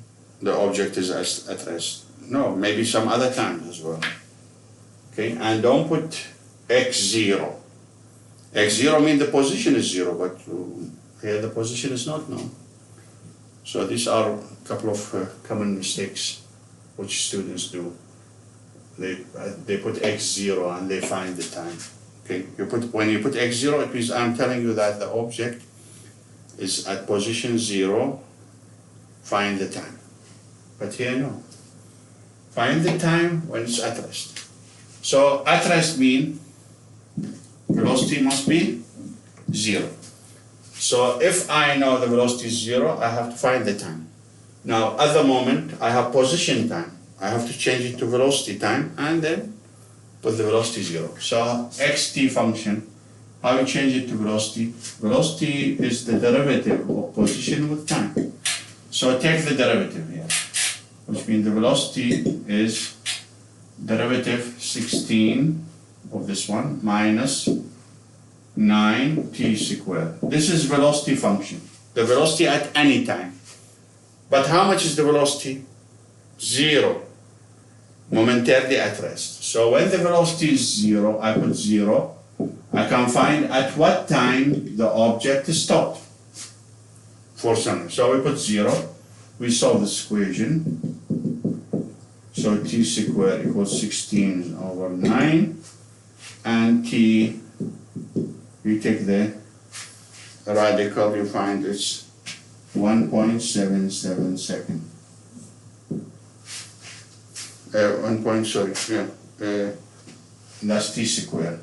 [SPEAKER 1] the object is at rest. No, maybe some other time as well. Okay? And don't put x0. x0 means the position is 0, but here the position is not known. So these are a couple of common mistakes which students do. They put x0 and they find the time. Okay, when you put x0, it means I'm telling you that the object is at position 0, find the time. But here no. Find the time when it's at rest. So at rest means velocity must be 0. So if I know the velocity is 0, I have to find the time. Now at the moment I have position time. I have to change it to velocity time and then put the velocity 0. So xt function, how you change it to velocity? Velocity is the derivative of position with time. So take the derivative here, which means the velocity is derivative 16 of this one minus 9t squared. This is velocity function, the velocity at any time. But how much is the velocity? 0, momentarily at rest. So when the velocity is 0, I put 0. I can find at what time the object is stopped for something. So we put 0. We solve this equation. So t squared equals 16 over 9. And t, you take the radical, you find it's 1.77 second. That's t squared.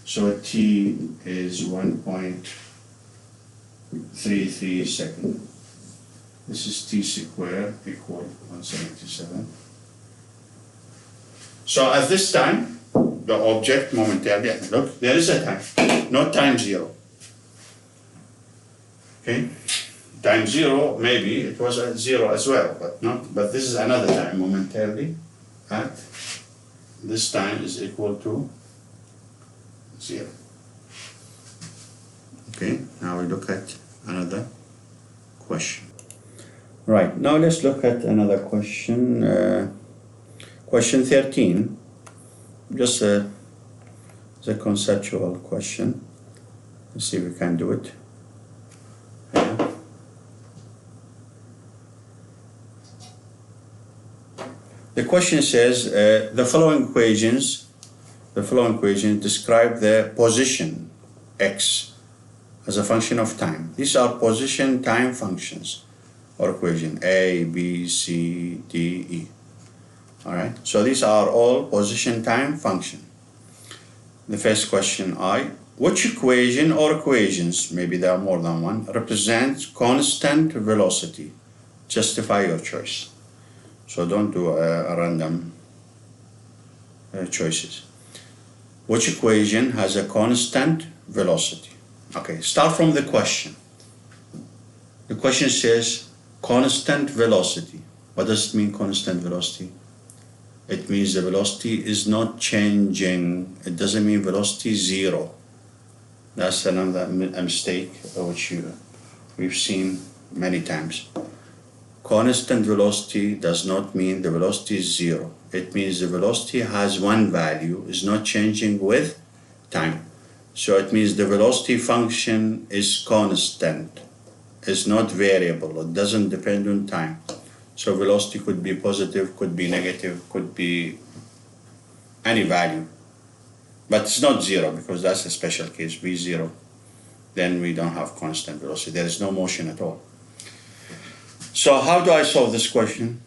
[SPEAKER 1] So t is 1.33 second. This is t squared equal 177. So at this time, the object momentarily, look, there is a time, not time 0. Okay, time 0, maybe it was at 0 as well, but this is another time momentarily at this time is equal to 0. Okay, now we look at another question. Right, now let's look at another question. Question 13, just a conceptual question. Let's see if we can do it. Yeah. The question says, the following equations describe the position x as a function of time. These are position time functions, or equation A, B, C, D, E. All right, so these are all position time function. The first question I, which equation or equations, maybe there are more than one, represents constant velocity? Justify your choice. So don't do a random choices. Which equation has a constant velocity? Okay, start from the question. The question says constant velocity. What does it mean, constant velocity? It means the velocity is not changing. It doesn't mean velocity 0. That's another mistake which we've seen many times. Constant velocity does not mean the velocity is 0. It means the velocity has one value, is not changing with time. So it means the velocity function is constant. It's not variable. It doesn't depend on time. So velocity could be positive, could be negative, could be any value. But it's not 0 because that's a special case, V0. Then we don't have constant velocity. There is no motion at all. So how do I solve this question?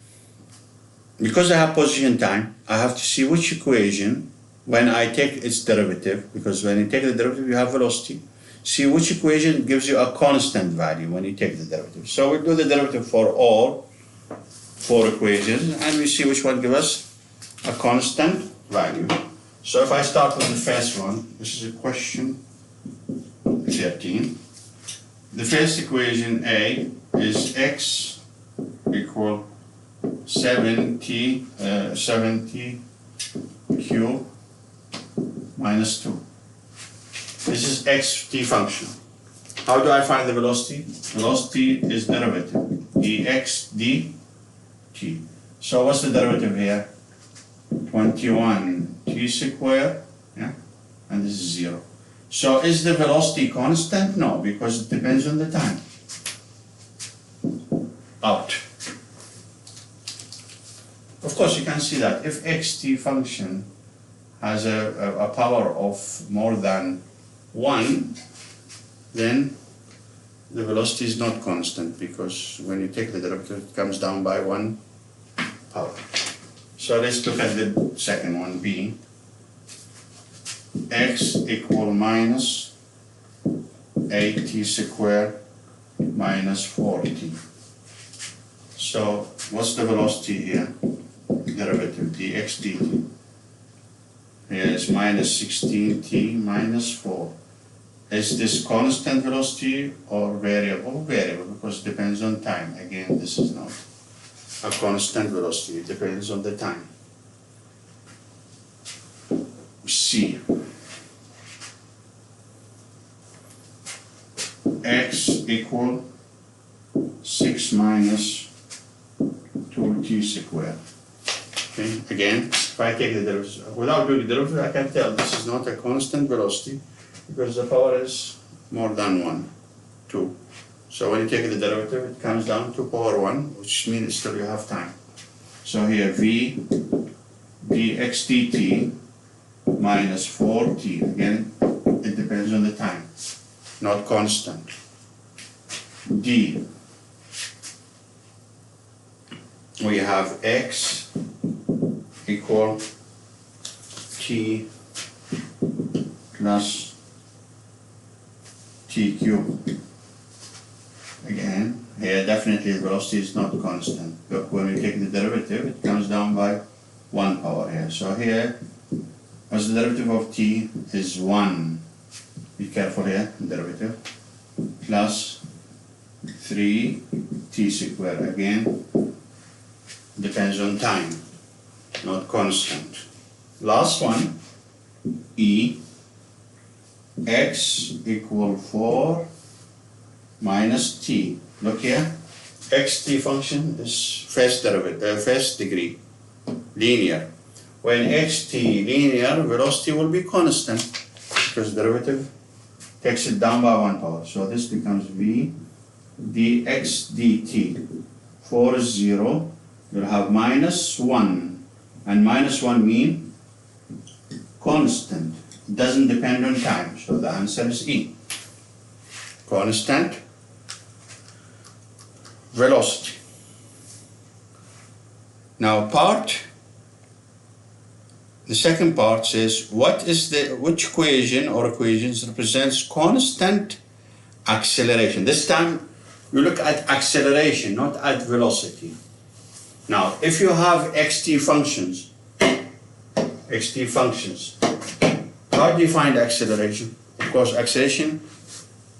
[SPEAKER 1] Because I have position time, I have to see which equation, when I take its derivative, because when you take the derivative you have velocity, see which equation gives you a constant value when you take the derivative. So we do the derivative for all 4 equations and we see which one gives us a constant value. So if I start with the first one, this is a question 13. The first equation A is x equal 70 cube minus 2. This is xt function. How do I find the velocity? Velocity is derivative, dx dt. So what's the derivative here? 21t squared, yeah? And this is 0. So is the velocity constant? No, because it depends on the time. Out. Of course, you can see that if xt function has a power of more than 1, then the velocity is not constant, because when you take the derivative, it comes down by 1 power. So let's look at the second one, B. X equal minus 8t squared minus 4t. So what's the velocity here? Derivative, dx dt. Here is minus 16t minus 4. Is this constant velocity or variable? Variable, because it depends on time. Again, this is not a constant velocity. It depends on the time. C. t squared. Okay, again, if I take the derivative, without doing the derivative, I can tell this is not a constant velocity because the power is more than 1, 2. So when you take the derivative, it comes down to power 1, which means still you have time. So here v dx dt minus 4t, again, it depends on the time, not constant. D, we have x equal t plus t cubed. Again, here definitely the velocity is not constant. But when we take the derivative, it comes down by 1 power here. So here, as the derivative of t is 1, be careful here, derivative, plus 3t squared. Again, depends on time, not constant. Last one, e, x equal 4 minus t. Look here, xt function is first derivative, first degree, linear. When xt linear, velocity will be constant because derivative takes it down by 1 power. So this becomes v dx dt. 4 is 0. You'll have minus 1, and minus 1 mean constant. It doesn't depend on time. So the answer is E. Constant velocity. Now the second part says which equation or equations represents constant acceleration. This time you look at acceleration, not at velocity. Now if you have xt functions, how do you find acceleration? Of course, acceleration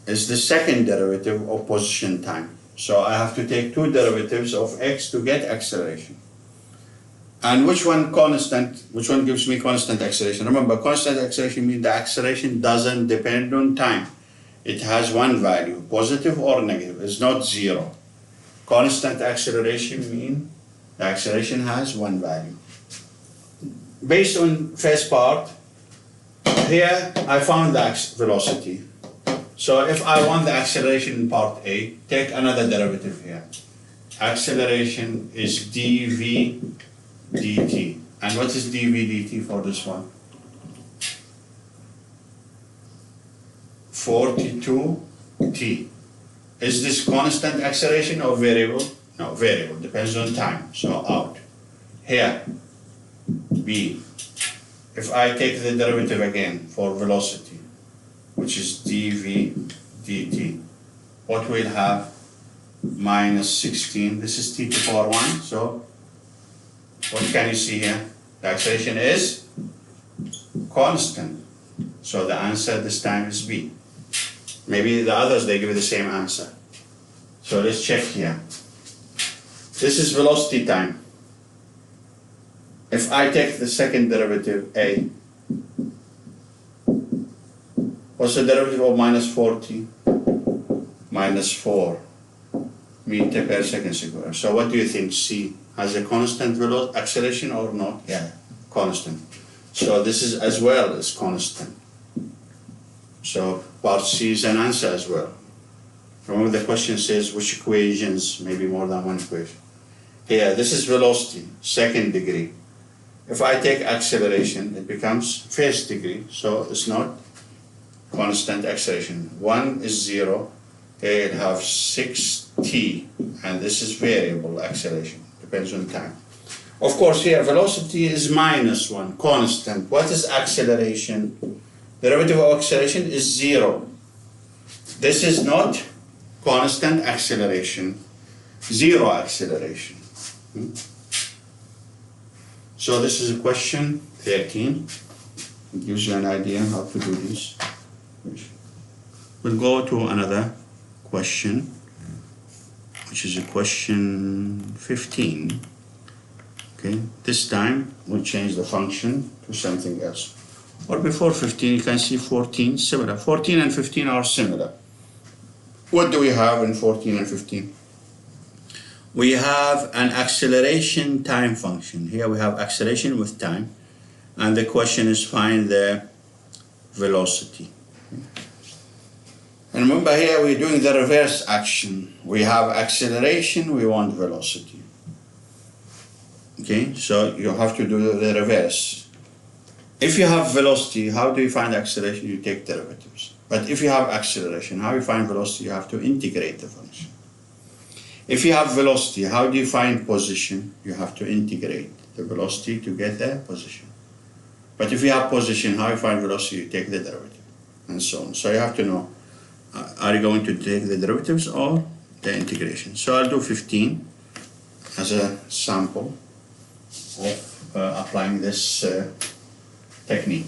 [SPEAKER 1] is the second derivative of position time. So I have to take 2 derivatives of x to get acceleration. And which one gives me constant acceleration? Remember, constant acceleration means the acceleration doesn't depend on time. It has one value, positive or negative. It's not 0. Constant acceleration means the acceleration has one value. Based on first part, here I found the velocity. So if I want the acceleration in part A, take another derivative here. Acceleration is dv dt. And what is dv dt for this one? 42t. Is this constant acceleration or variable? No, variable, depends on time, so out. Here, b. If I take the derivative again for velocity, which is dv dt, what we'll have? Minus 16, this is t to the power 1, so what can you see here? The acceleration is constant, so the answer this time is B. Maybe the others, they give you the same answer. So let's check here. This is velocity time. If I take the second derivative, A, what's the derivative of minus 40? Minus 4 meter per second square. So what do you think? C has a constant acceleration or not? Yeah, constant. So this is as well as constant. So part C is an answer as well. Remember the question says which equations, maybe more than one equation. Here, this is velocity, second degree. If I take acceleration, it becomes first degree, so it's not constant acceleration. 1 is 0, here it have 6t, and this is variable acceleration, depends on time. Of course, here velocity is minus 1, constant. What is acceleration? The derivative of acceleration is 0. This is not constant acceleration, 0 acceleration. So this is question 13. It gives you an idea how to do this. We'll go to another question, which is a question 15. Okay, this time we'll change the function to something else. Or before 15, you can see 14, similar. 14 and 15 are similar. What do we have in 14 and 15? we have an acceleration time function. Here we have acceleration with time, and the question is find the velocity. And remember, here we're doing the reverse action. We have acceleration, we want velocity. Okay, so you have to do the reverse. If you have velocity, how do you find acceleration? You take derivatives. But if you have acceleration, how you find velocity? You have to integrate the function. If you have velocity, how do you find position? You have to integrate the velocity to get the position. But if you have position, how you find velocity? You take the derivative, and so on. So you have to know, are you going to take the derivatives or the integration? So I'll do 15 as a sample of applying this technique.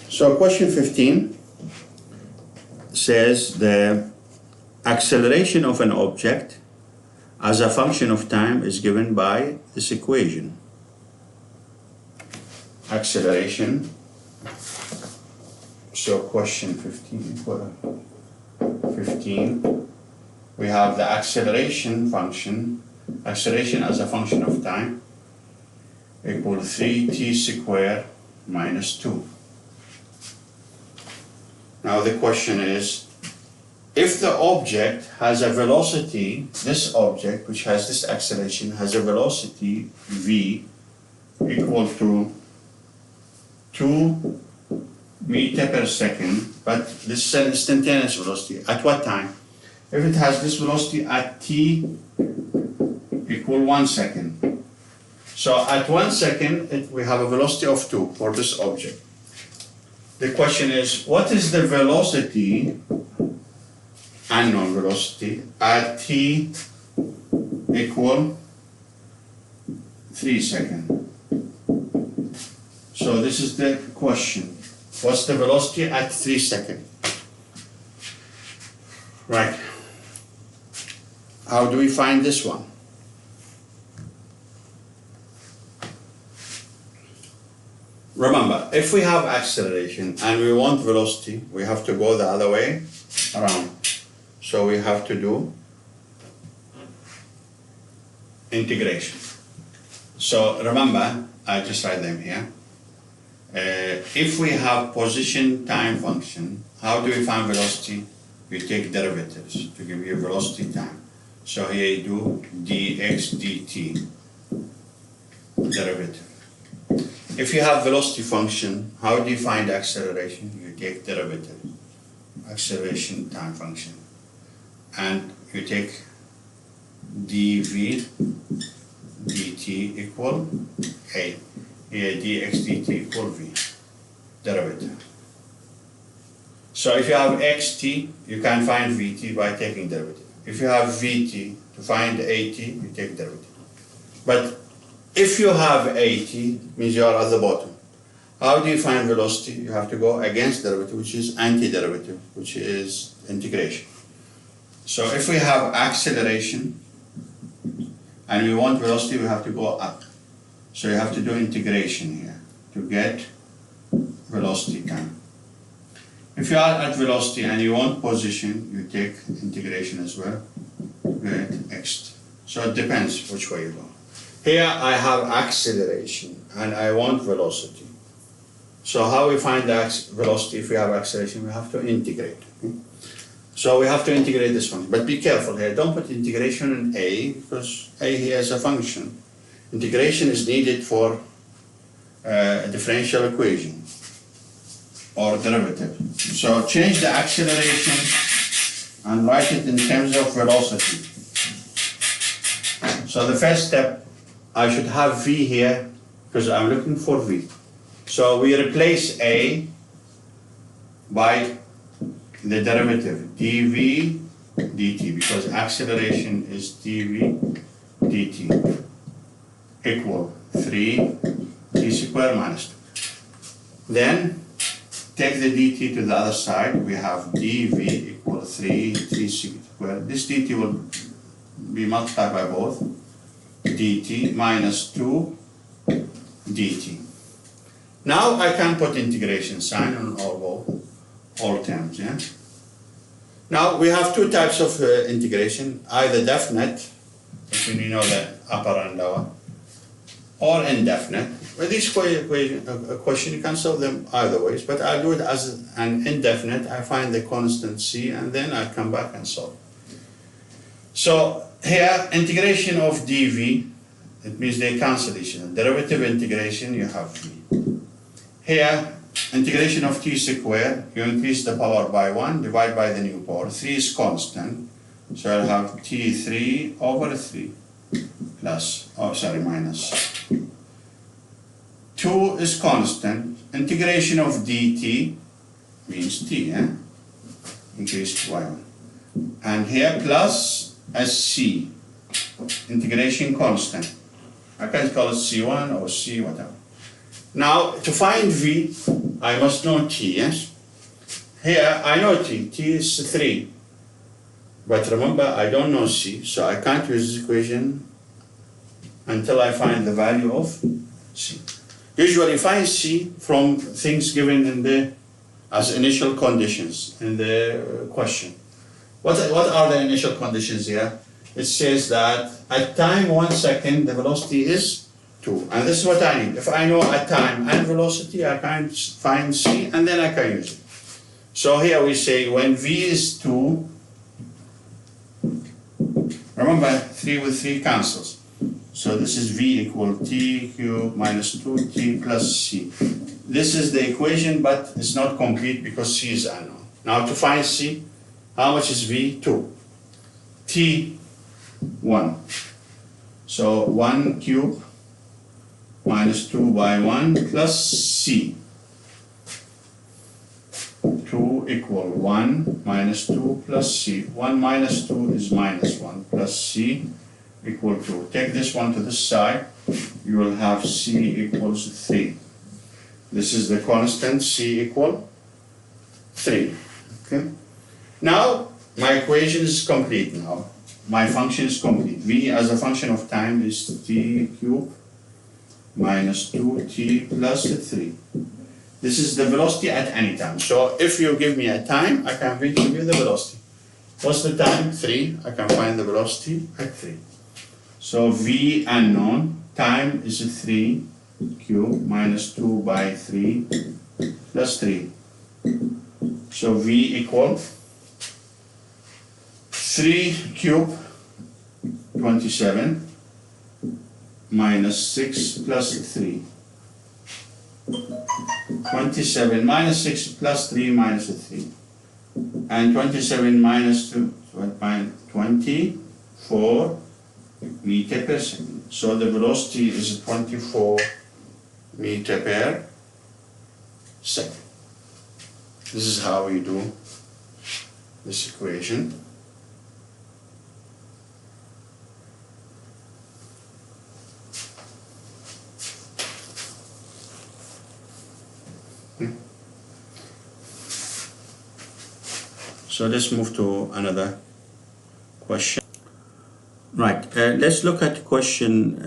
[SPEAKER 1] So question 15 says the acceleration of an object as a function of time is given by this equation. Acceleration. So question 15, we have the acceleration function, acceleration as a function of time, equal 3t squared minus 2. Now the question is, if the object has a velocity, this object which has this acceleration has a velocity v equal to 2 meter per second, but this is an instantaneous velocity. At what time? If it has this velocity at t equal 1 second. So at 1 second, we have a velocity of 2 for this object. The question is, what is the velocity, unknown velocity, at t equal 3 seconds? So this is the question. What's the velocity at 3 seconds? Right. How do we find this one? Remember, if we have acceleration and we want velocity, we have to go the other way around. So we have to do integration. So remember, I just write them here. If we have position time function, how do we find velocity? We take derivatives to give you velocity time. So here you do dx dt, derivative. If you have velocity function, how do you find acceleration? You take derivative, acceleration time function, and you take dv dt equal a. Here dx dt equal v, derivative. So if you have xt, you can find vt by taking derivative. If you have vt, to find at, you take derivative. But if you have at, it means you are at the bottom. How do you find velocity? You have to go against derivative, which is antiderivative, which is integration. So if we have acceleration and we want velocity, we have to go up. So you have to do integration here to get velocity time. If you are at velocity and you want position, you take integration as well, get x. So it depends which way you go. Here I have acceleration and I want velocity. So how we find the velocity if we have acceleration? We have to integrate. So we have to integrate this function. But be careful here, don't put integration in a, because a here is a function. Integration is needed for a differential equation or derivative. So change the acceleration and write it in terms of velocity. So the first step, I should have v here because I'm looking for v. So we replace a by the derivative dv dt, because acceleration is dv dt, equal 3 t squared minus 2. Then take the dt to the other side. We have dv equal 3 t squared. This dt will be multiplied by both, dt minus 2 dt. Now I can put integration sign on all terms. Yeah. Now we have two types of integration, either definite, if you know the upper and lower, or indefinite. With this question, you can solve them either ways, but I'll do it as an indefinite. I find the constant c, and then I come back and solve. So here, integration of dv, it means they cancel each other. Derivative integration, you have v. Here, integration of t squared, you increase the power by 1, divide by the new power. 3 is constant, so I'll have t3 over 3 plus, minus. 2 is constant. Integration of dt means t, increased by 1. And here plus sc, integration constant. I can call it c1 or c whatever. Now to find v, I must know t, yes? Here I know t is 3. But remember, I don't know c, so I can't use this equation until I find the value of c. Usually find c from things given in the as initial conditions in the question. What are the initial conditions here? It says that at time 1 second the velocity is 2, and this is what I need. If I know at time and velocity, I can find c and then I can use it. So here we say when v is 2, remember 3 with 3 cancels. So this is v equal t cubed minus 2t plus c. This is the equation, but it's not complete because c is unknown. Now to find c, how much is v? 2. T, 1. So 1 cubed minus 2 by 1 plus c. 2 equal 1 minus 2 plus c. 1 minus 2 is minus 1 plus c equal 2. Take this one to this side, you will have c equals 3. This is the constant, c equal 3. Okay. Now my equation is complete now. My function is complete. V as a function of time is t cubed minus 2t plus 3. This is the velocity at any time. So if you give me a time, I can give you the velocity. What's the time? 3. I can find the velocity at 3. So v unknown, time is 3 cubed minus 2 by 3 plus 3. So v equal 3 cubed 27 minus 6 plus 3. 27 minus 6 plus 3 minus 3. And 27 minus 2, 24 meter per second. So the velocity is 24 meter per second. This is how we do this equation. So let's move to another question. Right, let's look at question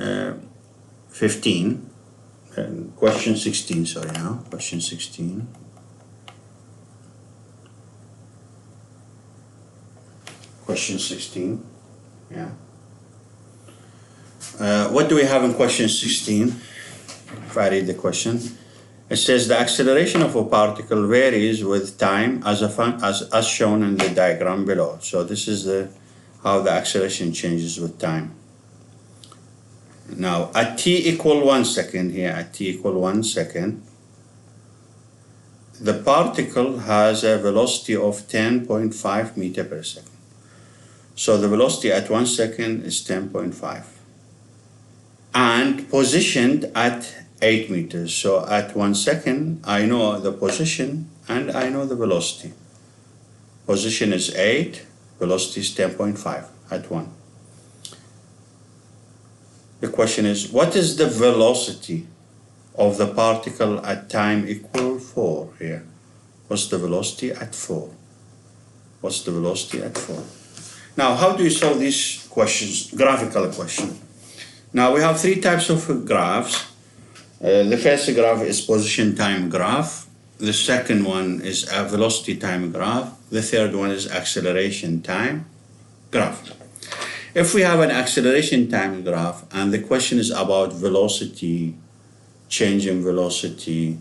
[SPEAKER 1] 15, question 16, sorry now, question 16. Question 16, yeah. What do we have in question 16? If I read the question. It says the acceleration of a particle varies with time as shown in the diagram below. So this is how the acceleration changes with time. Now at t equal 1 second here, at t equal 1 second, the particle has a velocity of 10.5 meter per second. So the velocity at 1 second is 10.5 and positioned at 8 meters. So at 1 second, I know the position and I know the velocity. Position is 8, velocity is 10.5 at 1. The question is, what is the velocity of the particle at time equal 4 here? What's the velocity at 4? What's the velocity at 4? Now, how do you solve these questions, graphical question? Now, we have 3 types of graphs. The first graph is position time graph. The second one is a velocity time graph. The third one is acceleration time graph. If we have an acceleration time graph and the question is about velocity, change in velocity,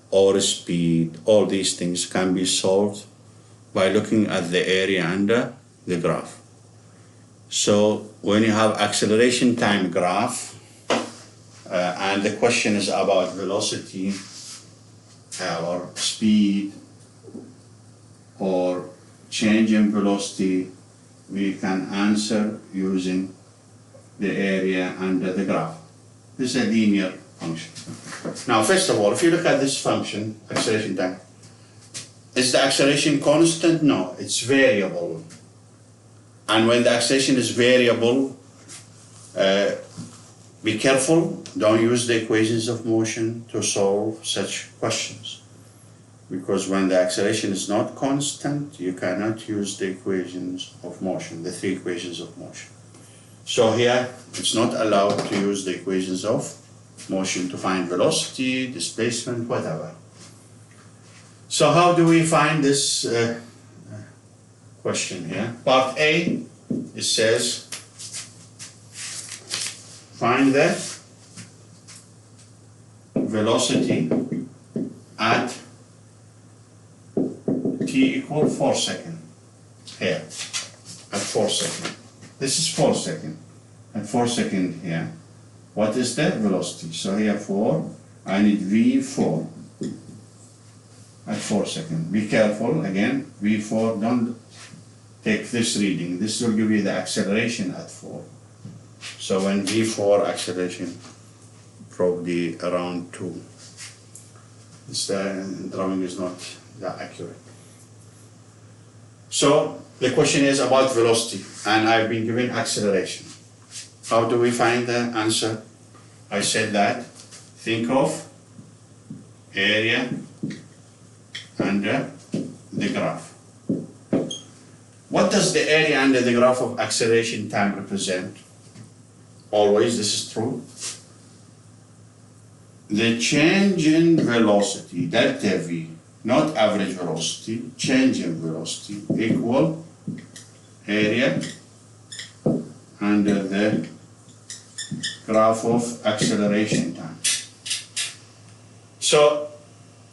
[SPEAKER 1] or speed, all these things can be solved by looking at the area under the graph. So when you have acceleration time graph and the question is about velocity or speed or change in velocity, we can answer using the area under the graph. This is a linear function. Now, first of all, if you look at this function, acceleration time, is the acceleration constant? No, it's variable. And when the acceleration is variable, be careful, don't use the equations of motion to solve such questions. Because when the acceleration is not constant, you cannot use the equations of motion, the 3 equations of motion. So here, it's not allowed to use the equations of motion to find velocity, displacement, whatever. So how do we find this question here? Part A, it says, find the velocity at t equal 4 seconds. Here, at 4 seconds. This is 4 seconds. At 4 seconds here. What is the velocity? So here 4, I need V4 at 4 seconds. Be careful, again, V4, don't take this reading. This will give you the acceleration at 4. So when V4 acceleration, probably around 2. This drawing is not that accurate. So the question is about velocity, and I've been given acceleration. How do we find the answer? I said that, think of area under the graph. What does the area under the graph of acceleration time represent? Always, this is true. The change in velocity, delta V, not average velocity, change in velocity, equal area under the graph of acceleration time. So,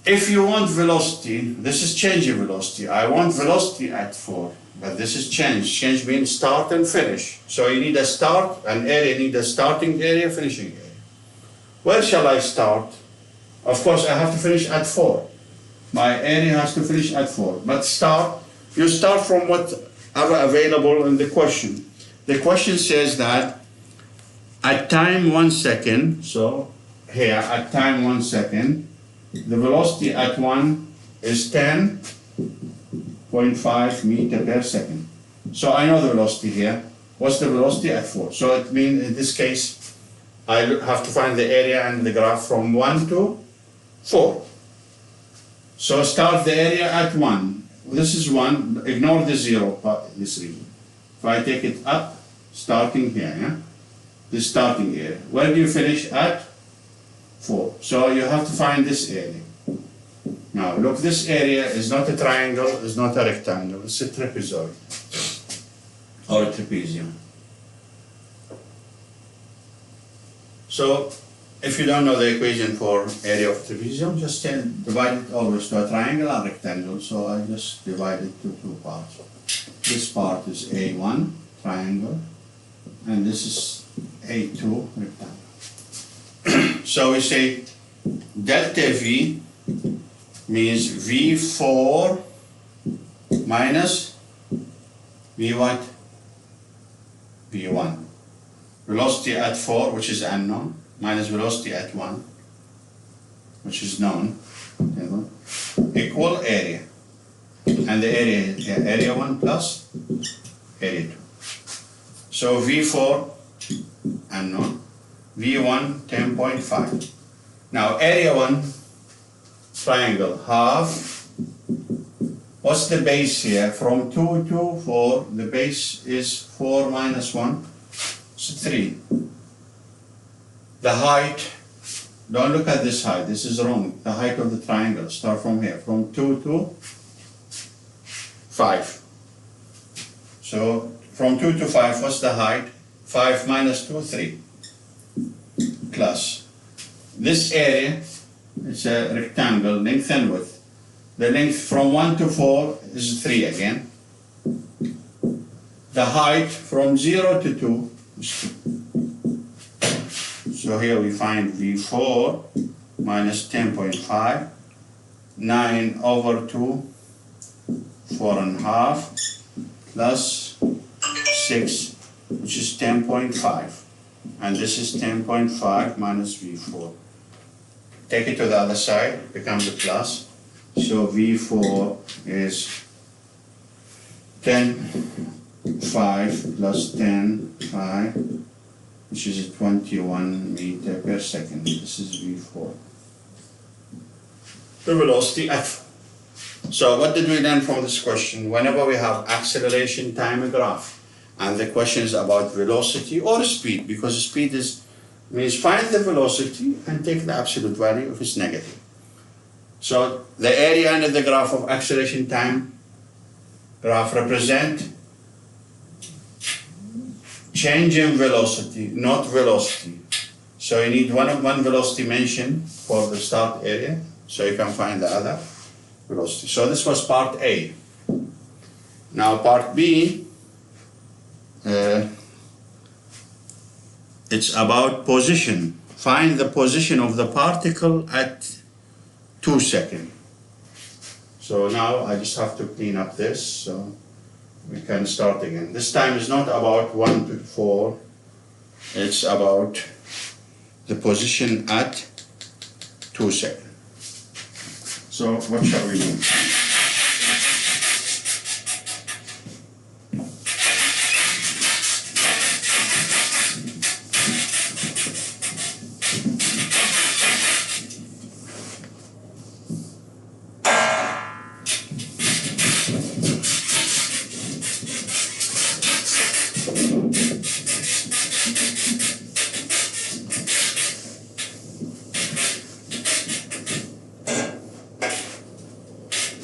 [SPEAKER 1] if you want velocity, this is change in velocity. I want velocity at 4, but this is change. Change means start and finish. So you need a start, an area need a starting area, finishing area. Where shall I start? Of course, I have to finish at 4. My area has to finish at 4. But you start from whatever available in the question. The question says that at time 1 second, so here, at time 1 second, the velocity at 1 is 10.5 meter per second. So I know the velocity here. What's the velocity at 4? So it means in this case, I have to find the area and the graph from 1 to 4. So start the area at 1. This is 1, ignore the 0 part, this region. If I take it up, starting here, yeah? The starting area. Where do you finish at? 4. So you have to find this area. Now look, this area is not a triangle, it's not a rectangle, it's a trapezoid or a trapezium. So if you don't know the equation for area of trapezium, just divide it always to a triangle and rectangle. So I just divide it to 2 parts. This part is A1 triangle and this is A2 rectangle. So we say delta V means V4 minus V what? V1. Velocity at 4, which is unknown, minus velocity at 1, which is known, equal area. and the area here, area 1 plus area 2. So V4 unknown, V1 10.5. Now area 1 triangle half. What's the base here? From 2 to 4, the base is 4 minus 1, so 3. The height, don't look at this height, this is wrong. The height of the triangle, start from here, from 2 to 5. So from 2 to 5, what's the height? 5 minus 2, 3. Plus. This area, it's a rectangle, length and width. The length from 1 to 4 is 3 again. The height from 0 to 2 is 2. So here we find V4 minus 10.5, 9 over 2, 4.5, plus 6, which is 10.5. And this is 10.5 minus V4. Take it to the other side, it becomes a plus. So V4 is 10.5 plus 10.5, which is 21 meter per second. This is V4. The velocity F. So what did we learn from this question? Whenever we have acceleration time graph, and the question is about velocity or speed, because speed means find the velocity and take the absolute value if it's negative. So the area under the graph of acceleration time graph represent change in velocity, not velocity. So you need one velocity mentioned for the start area, so you can find the other velocity. So this was part A. Now part B, it's about position. Find the position of the particle at 2 seconds. So now I just have to clean up this, so we can start again. This time is not about 1 to 4, it's about the position at 2 seconds. So what shall we do?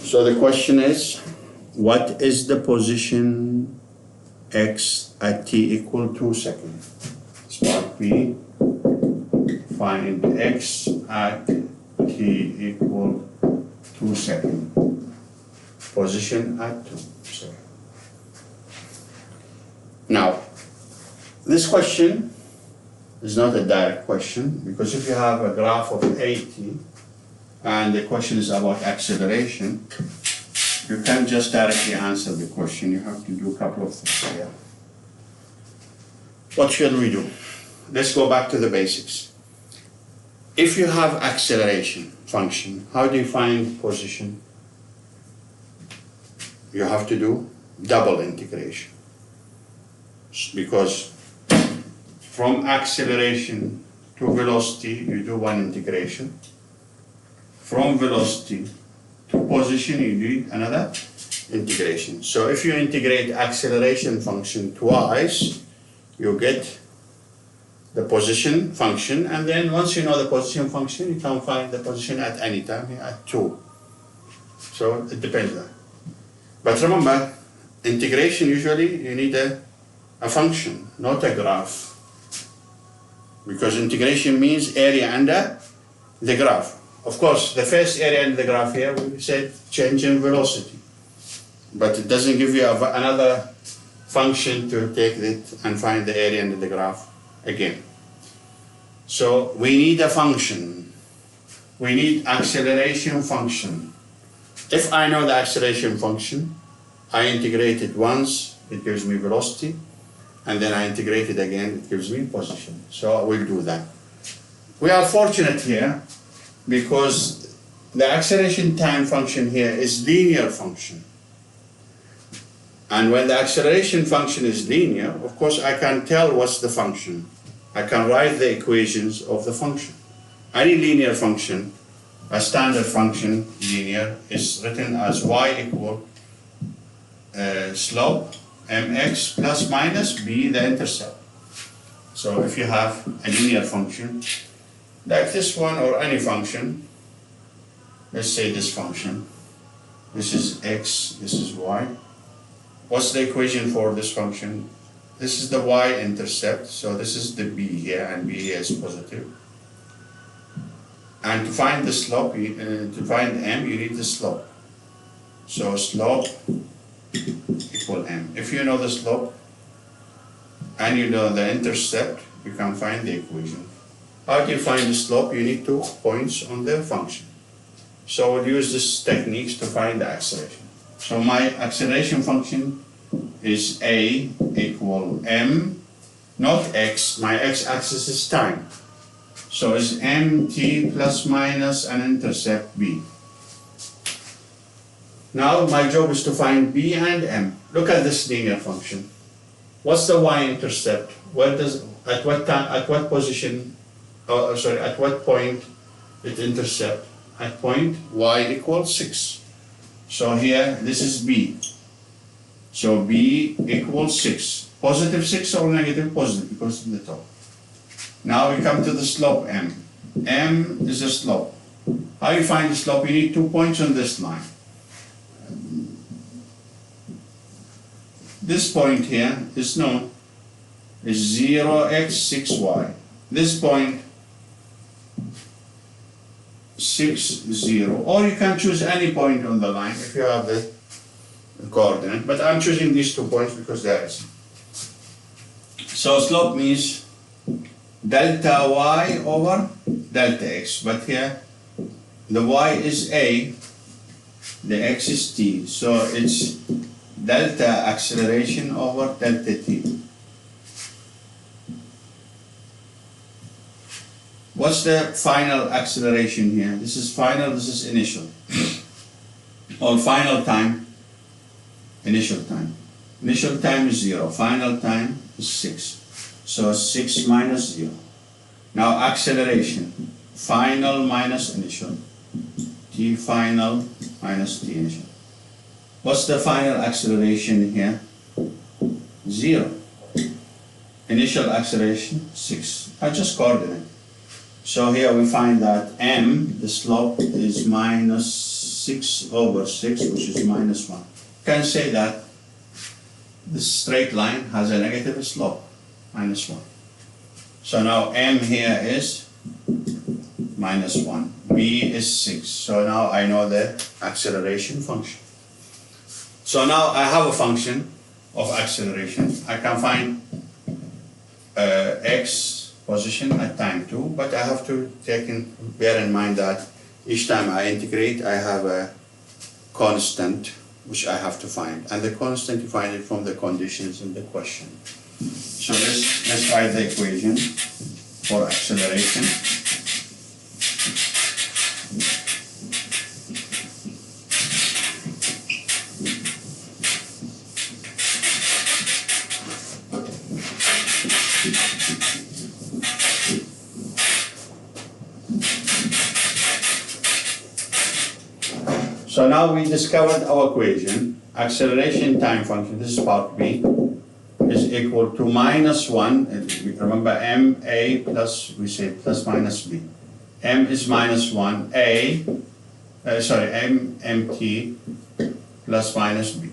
[SPEAKER 1] So the question is, what is the position x at t equal 2 seconds? Part B, find x at t equal 2 seconds. Position at 2 seconds. Now, this question is not a direct question, because if you have a graph of 80, and the question is about acceleration, you can't just directly answer the question. You have to do a couple of things here. What should we do? Let's go back to the basics. If you have acceleration function, how do you find position? You have to do double integration. Because from acceleration to velocity, you do one integration. From velocity to position, you do another integration. So if you integrate acceleration function twice, you get the position function, and then once you know the position function, you can find the position at any time here at 2. So it depends. But remember, integration usually you need a function, not a graph. Because integration means area under the graph. Of course, the first area in the graph here, we said change in velocity. But it doesn't give you another function to take it and find the area under the graph again. So we need a function. We need acceleration function. If I know the acceleration function, I integrate it once, it gives me velocity, and then I integrate it again, it gives me position. So I will do that. We are fortunate here, because the acceleration time function here is linear function. And when the acceleration function is linear, of course I can tell what's the function. I can write the equations of the function. Any linear function, a standard function, linear, is written as y equal slope mx plus minus b, the intercept. So if you have a linear function, like this one or any function, let's say this function, this is x, this is y. What's the equation for this function? This is the y-intercept, so this is the b here, and b here is positive. And to find the slope, to find m, you need the slope. So slope equal m. If you know the slope and you know the intercept, you can find the equation. How do you find the slope? You need 2 points on the function. So we'll use these techniques to find the acceleration. So my acceleration function is a equal m, not x. My x-axis is time. So it's mt plus minus an intercept b. Now my job is to find b and m. Look at this linear function. What's the y-intercept? Where does, at what time, at what position, at what point it intercept? At point y equals 6. So here, this is b. So b equals 6. Positive 6 or negative? Positive, because of the top. Now we come to the slope m. M is the slope. How you find the slope? You need 2 points on this line. This point here is known as 0x 6y. This point 6, 0, or you can choose any point on the line if you have the coordinate, but I'm choosing these 2 points because there is. So slope means delta y over delta x, but here the y is a, the x is t, so it's delta acceleration over delta t. What's the final acceleration here? This is final, this is initial. Or final time, initial time. Initial time is 0, final time is 6. So 6 minus 0. Now acceleration, final minus initial. T final minus T initial. What's the final acceleration here? 0. Initial acceleration, 6. I just coordinate. So here we find that m, the slope, is minus 6 over 6, which is minus 1. You can say that this straight line has a negative slope, minus 1. So now m here is minus 1. B is 6. So now I know the acceleration function. So now I have a function of acceleration. I can find x position at time 2, but I have to bear in mind that each time I integrate, I have a constant which I have to find, and the constant you find it from the conditions in the question. So let's write the equation for acceleration. So now we discovered our equation, acceleration time function, this is part B, is equal to minus 1, remember m, a plus, we say plus minus b. M is minus 1, m, mt plus minus b.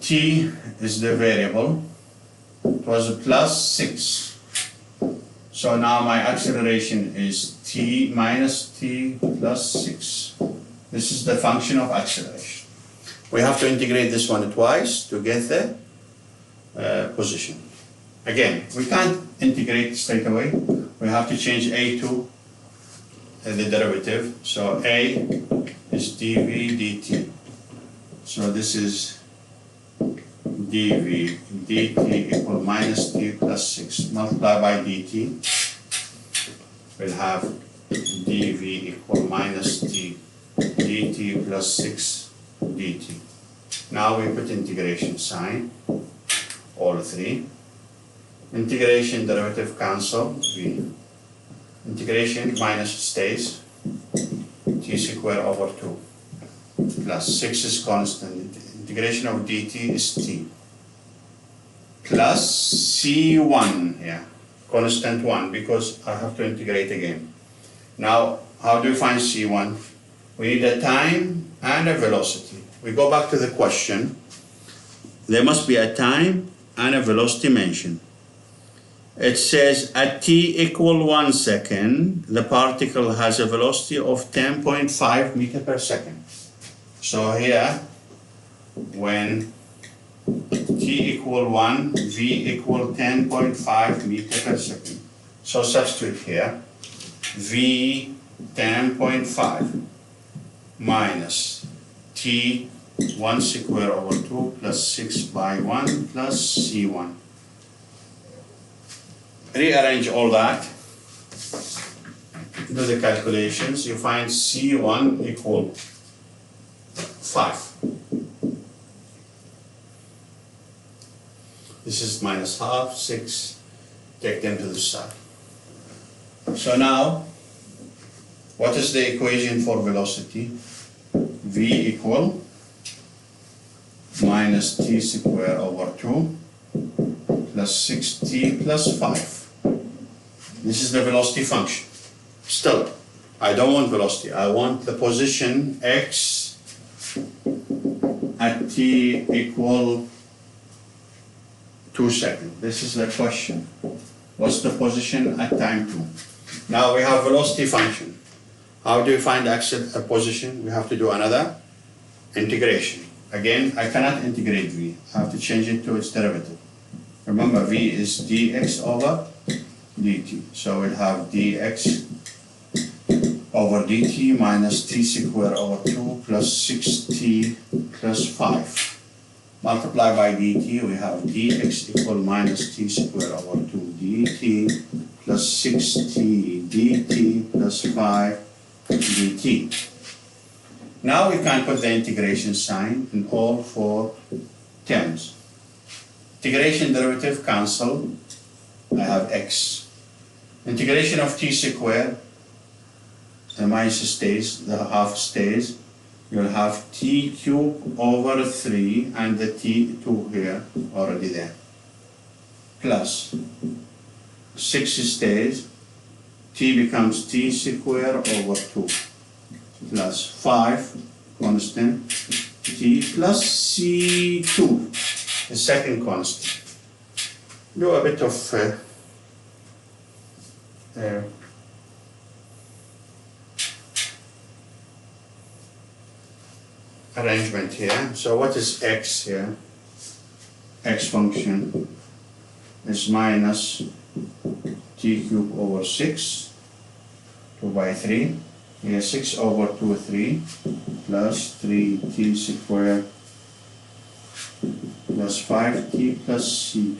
[SPEAKER 1] T is the variable, it was a plus 6. So now my acceleration is t minus t plus 6. This is the function of acceleration. We have to integrate this one twice to get the position. Again, we can't integrate straight away. We have to change a to the derivative. So a is dv dt. So this is dv dt equal minus t plus 6. Multiply by dt. We'll have dv equal minus t dt plus 6 dt. Now we put integration sign, all three. Integration derivative cancel, v. Integration minus stays, t square over 2. Plus 6 is constant. Integration of dt is t. Plus c1 here, constant 1, because I have to integrate again. Now, how do we find c1? We need a time and a velocity. We go back to the question. There must be a time and a velocity mentioned. It says at t equal 1 second, the particle has a velocity of 10.5 meter per second. So here, when t equal 1, v equal 10.5 meter per second. So substitute here, v 10.5 minus t 1 square over 2 plus 6 by 1 plus c1. Rearrange all that, do the calculations, you find c1 equal 5. This is minus half, 6, take them to the side. So now, what is the equation for velocity? V equal minus t square over 2 plus 6t plus 5. This is the velocity function. Still, I don't want velocity. I want the position x at t equal 2 seconds. This is the question. What's the position at time 2? Now we have velocity function. How do you find axis position? We have to do another integration. Again, I cannot integrate v. I have to change it to its derivative. Remember, v is dx over dt. So we'll have dx over dt minus t square over 2 plus 6t plus 5. Multiply by dt, we have dx equal minus t square over 2 dt plus 6t dt plus 5 dt. Now we can put the integration sign in all four terms. Integration derivative cancel, I have x. Integration of t square, the minus stays, the half stays. You'll have t cube over 3 and the t2 here already there. Plus 6 stays, t becomes t square over 2 plus 5 constant t plus c2, the second constant. Do a bit of arrangement here. So what is x here? X function is minus t cube over 6, 2 by 3. Here 6 over 2, 3, plus 3t square plus 5t plus c2.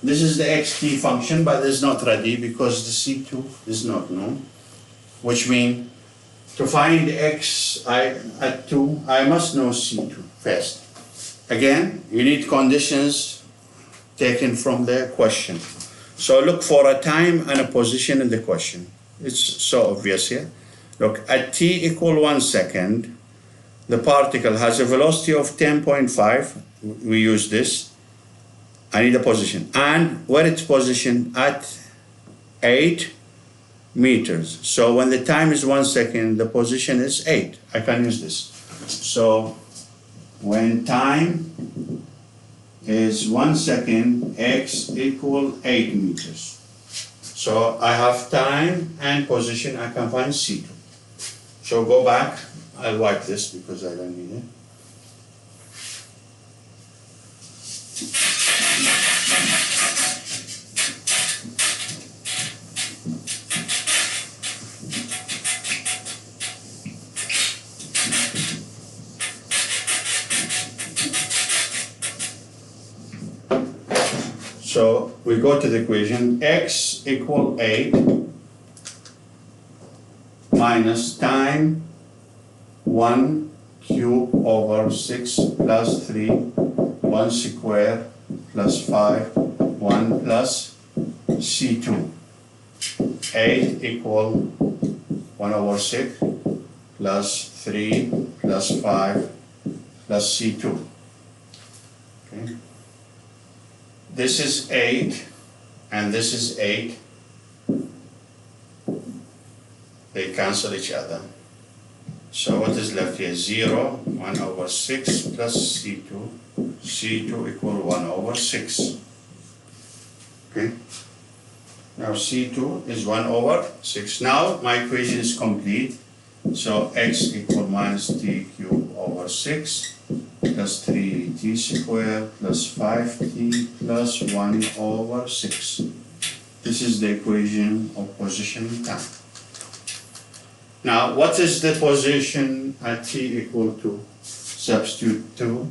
[SPEAKER 1] This is the xt function, but it's not ready because the c2 is not known, which means to find x at 2, I must know c2 first. Again, you need conditions taken from the question. So look for a time and a position in the question. It's so obvious here. Look, at t equal 1 second, the particle has a velocity of 10.5. We use this. I need a position. And where it's positioned at 8 meters. So when the time is 1 second, the position is 8. I can use this. So when time is 1 second, x equal 8 meters. So I have time and position, I can find c2. So go back, I'll wipe this because I don't need it. So we go to the equation, x equal 8 minus time 1 cube over 6 plus 3, 1 square plus 5, 1 plus C2. 8 equal 1 over 6 plus 3 plus 5 plus C2. Okay. This is 8 and this is 8. They cancel each other. So what is left here? 0, 1 over 6 plus C2. C2 equal 1 over 6. Okay. Now C2 is 1 over 6. Now my equation is complete. So x equal minus t cubed over 6 plus 3t squared plus 5t plus 1 over 6. This is the equation of position time. Now, what is the position at t equal to? Substitute to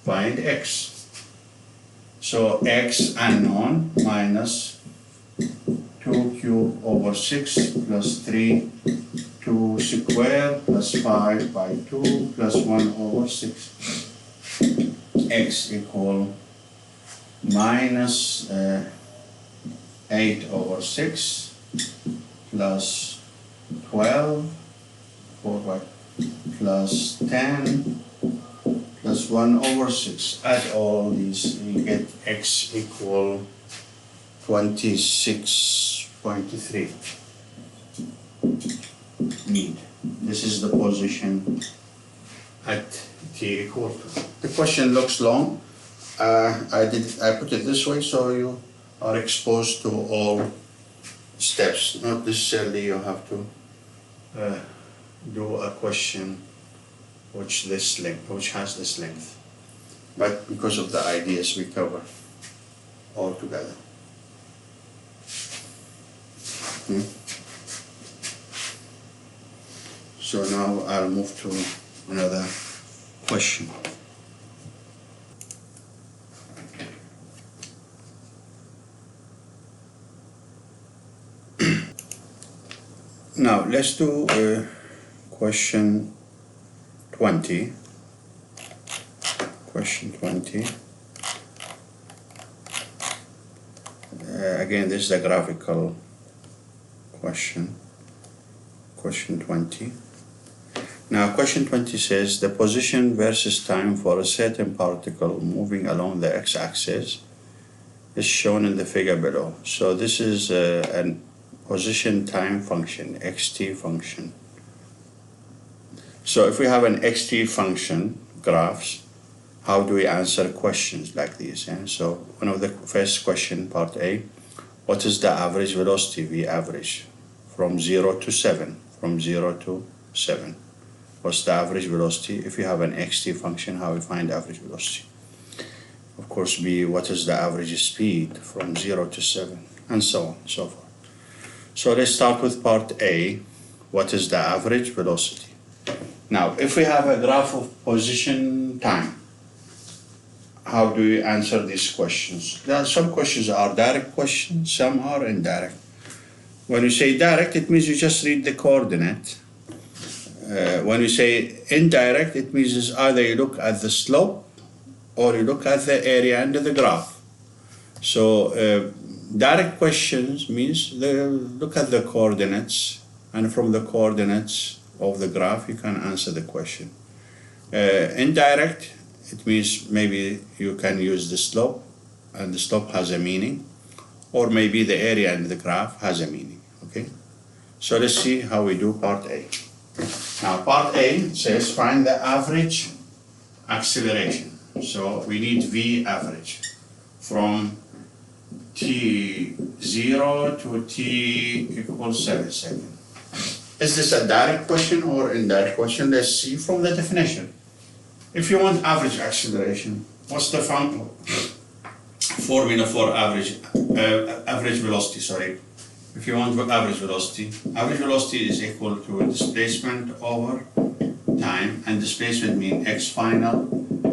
[SPEAKER 1] find x. So x unknown minus 2 cubed over 6 plus 3, 2 squared plus 5 by 2 plus 1 over 6. X equal minus 8 over 6 plus 12 plus 10 plus 1 over 6. Add all these, you get x equal 26.3. Need. This is the position at t equal to. The question looks long. I put it this way so you are exposed to all steps. Not necessarily you have to do a question which has this length, but because of the ideas we cover all together. So now I'll move to another question. Now let's do question 20. Question 20. Again, this is a graphical question. Question 20. Now, question 20 says the position versus time for a certain particle moving along the x-axis is shown in the figure below. So this is a position time function, xt function. So if we have an xt function graphs, how do we answer questions like these? And so one of the first question, part A, what is the average velocity, v average, from 0 to 7? From 0 to 7. What's the average velocity? If you have an xt function, how we find average velocity? Of course, B, what is the average speed from 0 to 7? And so on and so forth. So let's start with part A. What is the average velocity? Now, if we have a graph of position time, how do we answer these questions? There are some questions are direct questions, some are indirect. When you say direct, it means you just read the coordinate. When you say indirect, it means is either you look at the slope or you look at the area under the graph. So direct questions means look at the coordinates, and from the coordinates of the graph you can answer the question. Indirect, it means maybe you can use the slope, and the slope has a meaning, or maybe the area in the graph has a meaning. Okay, so let's see how we do part A. Now part A says find the average acceleration. So we need v average from t0 to t equals 7 seconds. Is this a direct question or indirect question? Let's see from the definition. If you want average acceleration, what's the formula for average velocity? Sorry. If you want average velocity is equal to displacement over time, and displacement means x final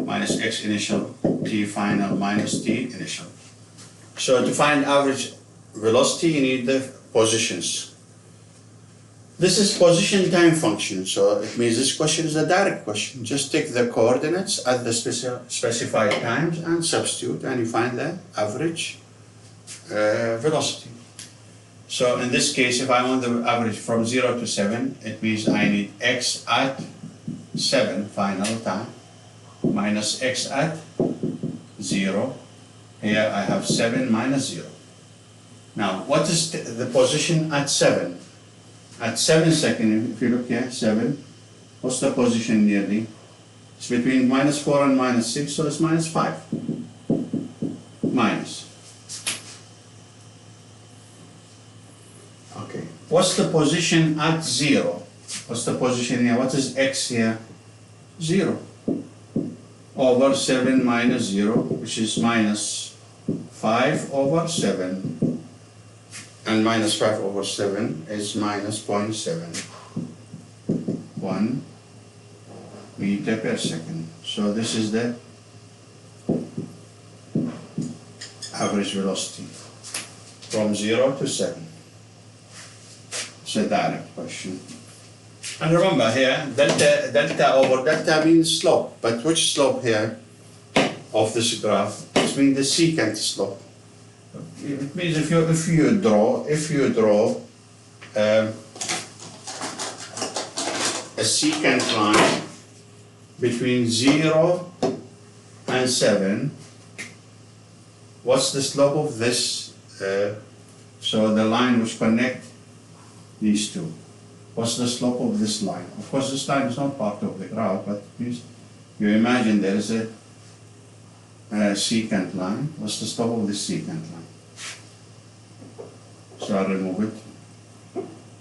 [SPEAKER 1] minus x initial, t final minus t initial. So to find average velocity, you need the positions. This is position time function, so it means this question is a direct question. Just take the coordinates at the specified times and substitute, and you find the average velocity. So in this case, if I want the average from 0 to 7, it means I need x at 7 final time minus x at 0. Here I have 7 minus 0. Now, what is the position at 7? At 7 seconds, if you look here, 7, what's the position nearly? It's between minus 4 and minus 6, so it's minus 5. Minus. Okay. What's the position at 0? What's the position here? What is x here? 0. Over 7 minus 0, which is minus 5 over 7. And minus 5 over 7 is minus 0.71 meter per second. So this is the average velocity from 0 to 7. It's a direct question. And remember here, delta over delta means slope. But which slope here of this graph? It means the secant slope. It means if you draw a secant line between 0 and 7, what's the slope of this? So the line which connect these two. What's the slope of this line? Of course, this line is not part of the graph, but you imagine there is a secant line. What's the slope of this secant line? So I'll remove it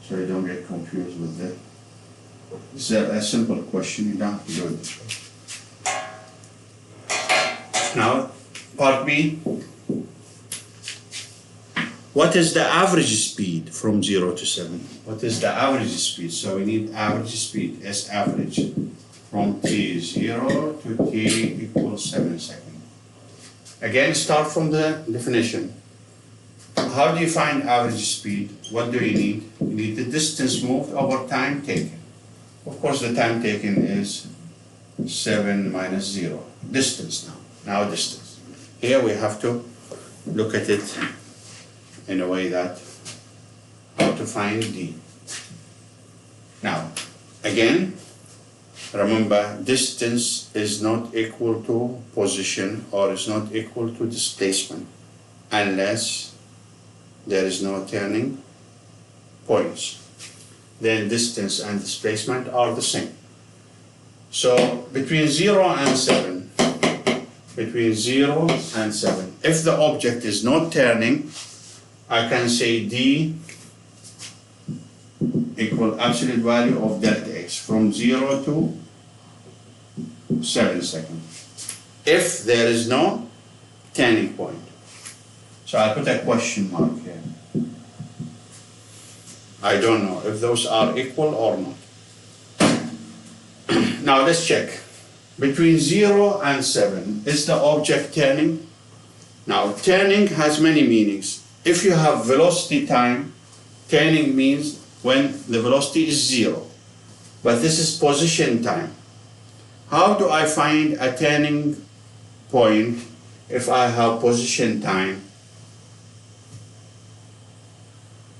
[SPEAKER 1] so you don't get confused with that. It's a simple question, you don't have to do it this way. Now, part B. What is the average speed from 0 to 7? What is the average speed? So we need average speed, S average, from t0 to t equals 7 seconds. Again, start from the definition. How do you find average speed? What do you need? You need the distance moved over time taken. Of course, the time taken is 7 minus 0. Distance now. Now distance. Here we have to look at it in a way that how to find d. Now, again, remember, distance is not equal to position or is not equal to displacement unless there is no turning points. Then distance and displacement are the same. So between 0 and 7, if the object is not turning, I can say d equal absolute value of delta x from 0 to 7 seconds. If there is no turning point. So I put a question mark here. I don't know if those are equal or not. Now let's check. Between 0 and 7, is the object turning? Now turning has many meanings. If you have velocity time, turning means when the velocity is 0. But this is position time. How do I find a turning point if I have position time?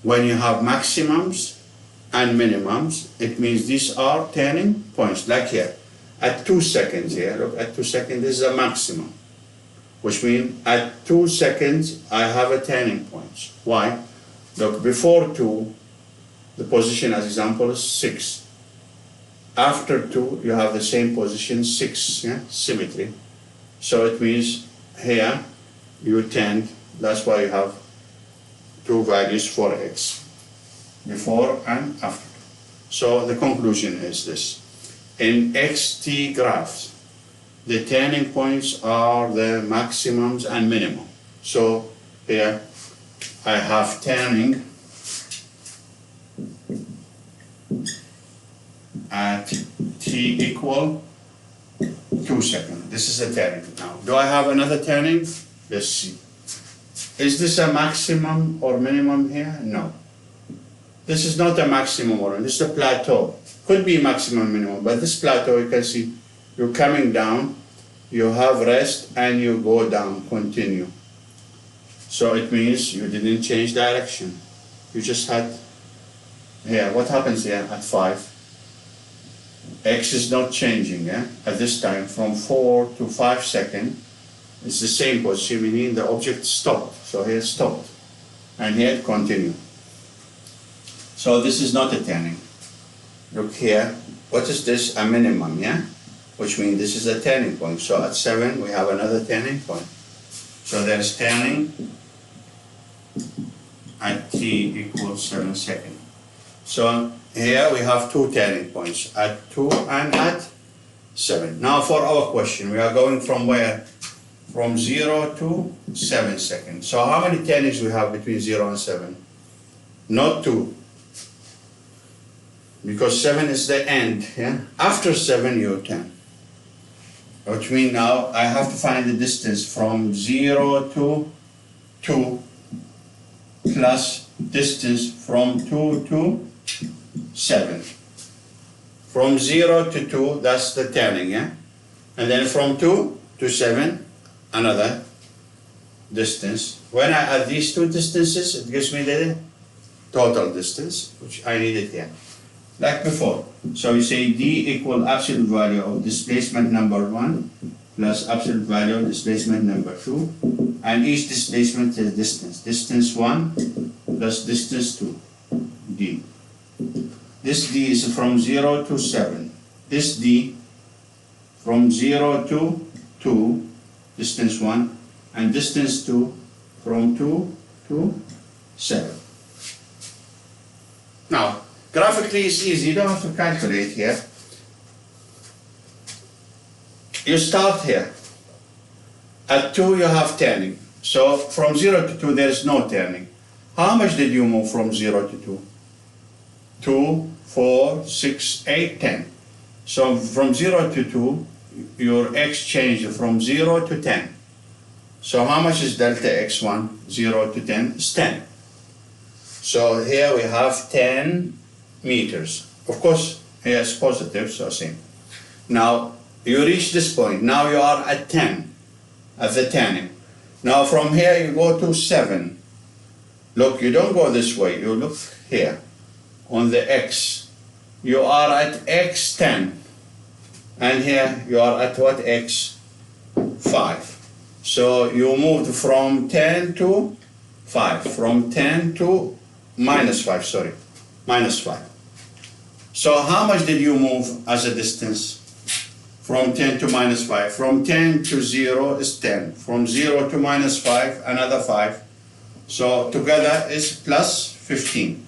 [SPEAKER 1] When you have maximums and minimums, it means these are turning points. Like here, at 2 seconds here, look, at 2 seconds, this is a maximum. Which means at 2 seconds, I have a turning point. Why? Look, before 2, the position as example is 6. After 2, you have the same position, 6, yeah? Symmetry. So it means here, you tend, that's why you have 2 values for x, before and after. So the conclusion is this. In xt graphs, the turning points are the maximums and minimum. So here I have turning at t equal 2 seconds. This is a turning. Now, do I have another turning? Let's see. Is this a maximum or minimum here? No. This is not a maximum or this is a plateau. Could be maximum, minimum, but this plateau, you can see you're coming down, you have rest, and you go down, continue. So it means you didn't change direction. You just had, here, what happens here at 5? X is not changing, yeah? At this time, from 4 to 5 seconds, it's the same position, meaning the object stopped. So here it stopped, and here it continued. So this is not a turning. Look here, what is this? A minimum, yeah? Which means this is a turning point. So at 7, we have another turning point. So there's turning at t equals 7 seconds. So here we have 2 turning points, at 2 and at 7. Now for our question, we are going from where? From 0 to 7 seconds. So how many turnings we have between 0 and 7? Not 2. Because 7 is the end, yeah? After 7 you turn. Which means now I have to find the distance from 0 to 2 plus distance from 2 to 7. From 0 to 2, that's the turning, yeah? And then from 2 to 7, another distance. When I add these two distances, it gives me the total distance, which I needed here. Like before. So you say D equal absolute value of displacement number 1 plus absolute value of displacement number 2, and each displacement is distance. Distance 1 plus distance 2, D. This D is from 0 to 7. This D from 0 to 2, distance 1, and distance 2 from 2 to 7. Now, graphically it's easy, you don't have to calculate here. You start here. At 2 you have turning. So from 0 to 2 there is no turning. How much did you move from 0 to 2? 2, 4, 6, 8, 10. So from 0 to 2, your x changed from 0 to 10. So how much is delta x1? 0 to 10 is 10. So here we have 10 meters. Of course, here it's positive, so same. Now, you reach this point. Now you are at 10, at the turning. Now from here you go to 7. Look, you don't go this way. You look here on the x. You are at x10. And here you are at what? x5. So you moved from 10 to 5. From 10 to minus 5, sorry. Minus 5. So how much did you move as a distance? From 10 to minus 5. From 10 to 0 is 10. From 0 to minus 5, another 5. So together is plus 15.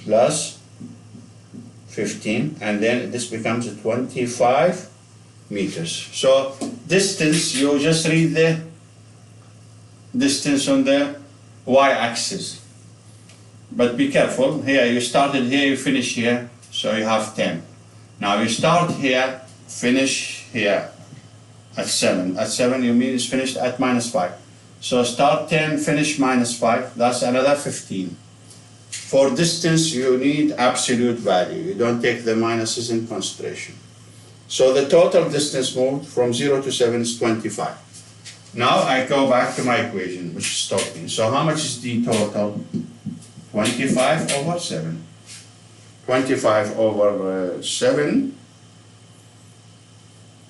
[SPEAKER 1] Plus 15. And then this becomes 25 meters. So distance, you just read the distance on the y-axis. But be careful, here you started here, you finish here, so you have 10. Now you start here, finish here at 7. At 7 you mean it's finished at minus 5. So start 10, finish minus 5, that's another 15. For distance you need absolute value, you don't take the minuses in consideration. So the total distance moved from 0 to 7 is 25. Now I go back to my equation, which is talking. So how much is the total? 25 over 7. 25 over 7.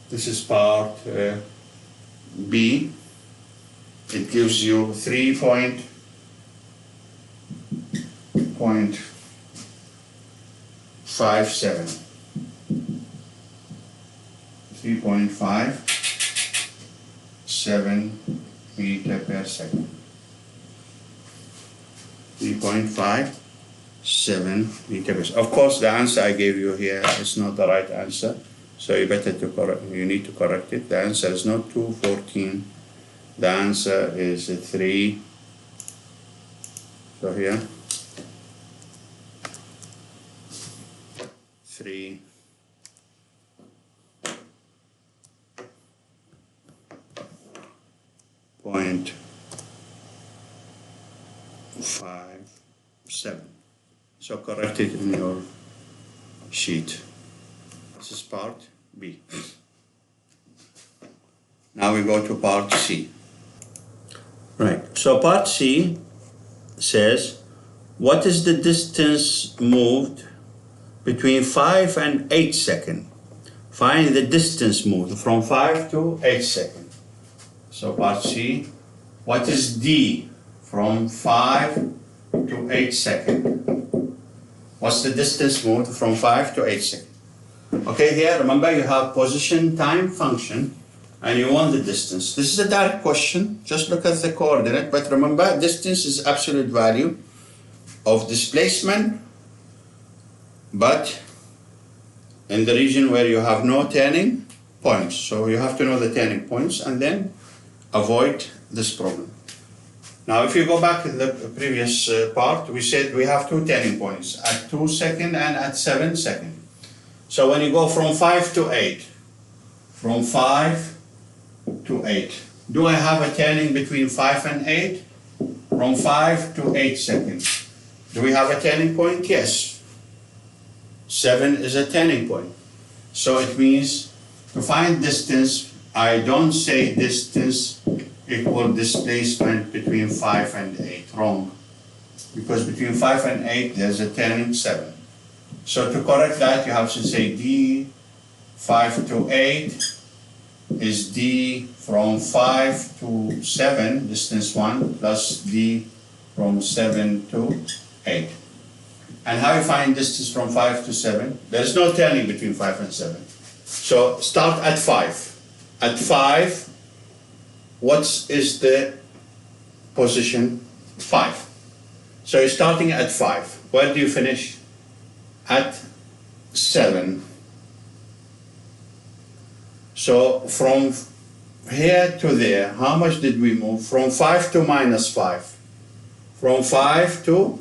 [SPEAKER 1] This is part B. It gives you 3.57. 3.57 meter per second. 3.57 meter per second. Of course, the answer I gave you here is not the right answer, so you need to correct it. The answer is not 214. The answer is 3. So here, 3.57. So correct it in your sheet. This is part B. Now we go to part C. Right, so part C says, what is the distance moved between 5 and 8 seconds? Find the distance moved from 5 to 8 seconds. So part C, what is D from 5 to 8 seconds? What's the distance moved from 5 to 8 seconds? Okay, here remember you have position time function and you want the distance. This is a direct question, just look at the coordinate, but remember distance is absolute value of displacement, but in the region where you have no turning points. So you have to know the turning points and then avoid this problem. Now if you go back in the previous part, we said we have two turning points at 2 seconds and at 7 seconds. So when you go from 5 to 8, from 5 to 8, do I have a turning between 5 and 8? From 5 to 8 seconds. Do we have a turning point? Yes. 7 is a turning point. So it means to find distance, I don't say distance equal displacement between 5 and 8. Wrong. Because between 5 and 8 there's a turning 7. So to correct that you have to say D 5 to 8 is D from 5 to 7, distance 1, plus D from 7 to 8. And how you find distance from 5 to 7? There's no turning between 5 and 7. So start at 5. At 5, what is the position? 5. So you're starting at 5. Where do you finish? At 7. So from here to there, how much did we move? From 5 to minus 5. From 5 to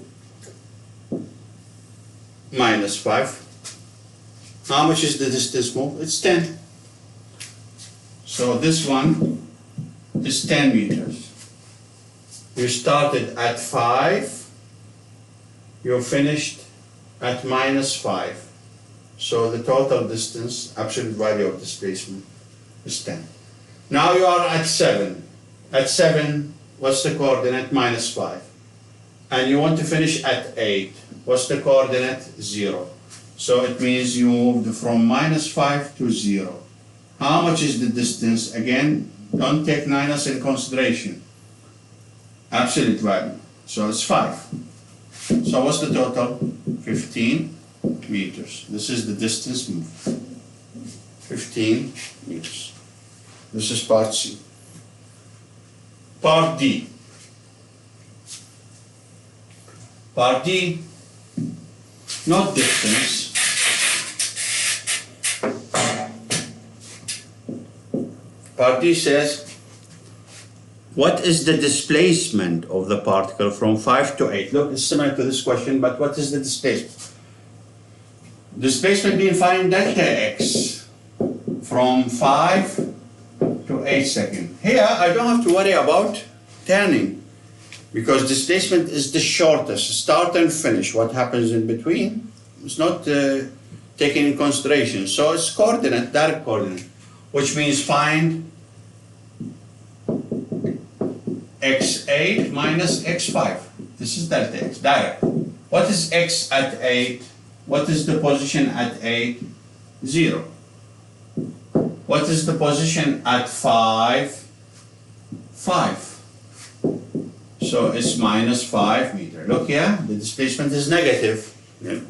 [SPEAKER 1] minus 5. How much is the distance moved? It's 10. So this one is 10 meters. You started at 5, you finished at minus 5. So the total distance, absolute value of displacement, is 10. Now you are at 7. At 7, what's the coordinate? Minus 5. And you want to finish at 8. What's the coordinate? 0. So it means you moved from minus 5 to 0. How much is the distance? Again, don't take minus in consideration. Absolute value. So it's 5. So what's the total? 15 meters. This is the distance moved. 15 meters. This is part C. Part D. Part D, not distance. Part D says, what is the displacement of the particle from 5 to 8? Look, it's similar to this question, but what is the displacement? Displacement being find delta x from 5 to 8 seconds. Here, I don't have to worry about turning, because displacement is the shortest, start and finish. What happens in between is not taken in consideration. So it's coordinate, direct coordinate, which means find x8 minus x5. This is delta x, direct. What is x at 8? What is the position at 8? 0. What is the position at 5? 5. So it's minus 5 meters. Look here, the displacement is negative,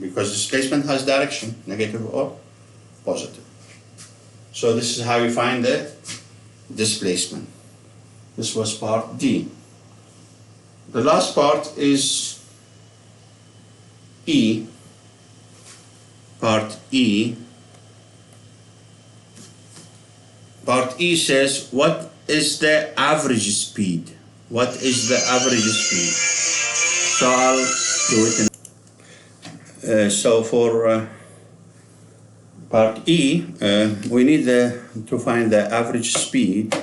[SPEAKER 1] because displacement has direction, negative or positive. So this is how you find the displacement. This was part D. The last part is E. Part E. Part E says, what is the average speed? What is the average speed? So I'll do it. So for part E, we need to find the average speed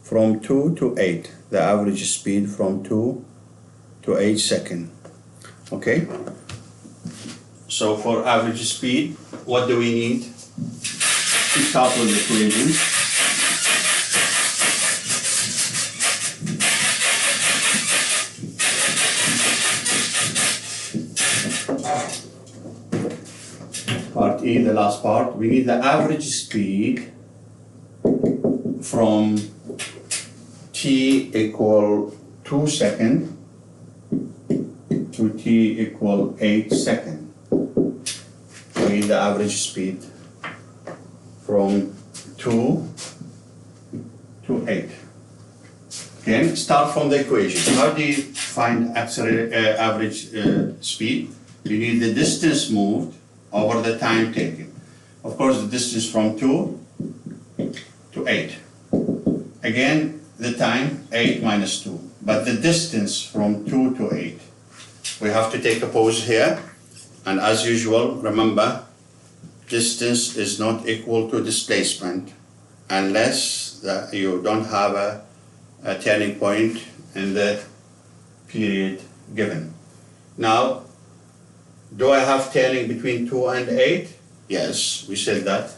[SPEAKER 1] from 2 to 8. The average speed from 2 to 8 seconds. Okay? So for average speed, what do we need? To start with the equation. Part E, the last part, we need the average speed from t equal 2 seconds to t equal 8 seconds. We need the average speed from 2 to 8. Again, start from the equation. How do you find average speed? You need the distance moved over the time taken. Of course, the distance from 2 to 8. Again, the time 8 minus 2. But the distance from 2 to 8. We have to take a pause here. And as usual, remember, distance is not equal to displacement unless you don't have a turning point in the period given. Now, do I have turning between 2 and 8? Yes, we said that.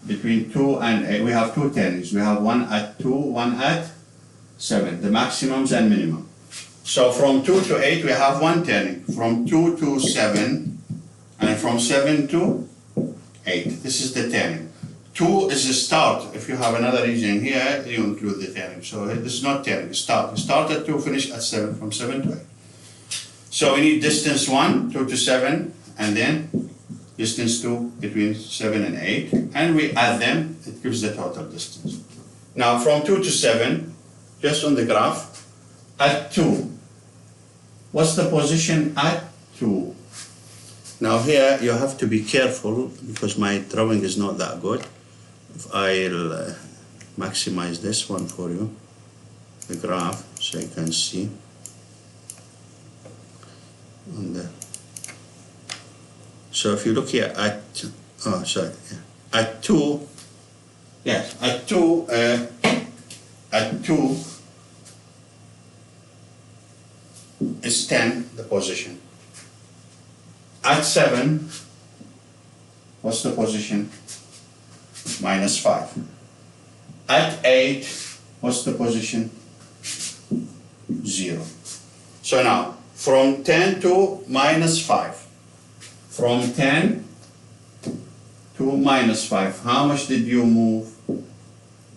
[SPEAKER 1] Between 2 and 8, we have two turnings. We have one at 2, one at 7, the maximums and minimum. So from 2 to 8, we have one turning. From 2 to 7, and from 7 to 8. This is the turning. 2 is the start. If you have another region here, you include the turning. So this is not turning, start. Start at 2, finish at 7, from 7 to 8. So we need distance 1, 2 to 7, and then distance 2 between 7 and 8, and we add them, it gives the total distance. Now from 2 to 7, just on the graph, at 2, what's the position at 2? Now here you have to be careful because my drawing is not that good. If I'll maximize this one for you, the graph, so you can see. So if you look here at, at 2, yes, at 2 is 10, the position. At 7, what's the position? Minus 5. At 8, what's the position? 0. So now, from 10 to minus 5. From 10 to minus 5, how much did you move?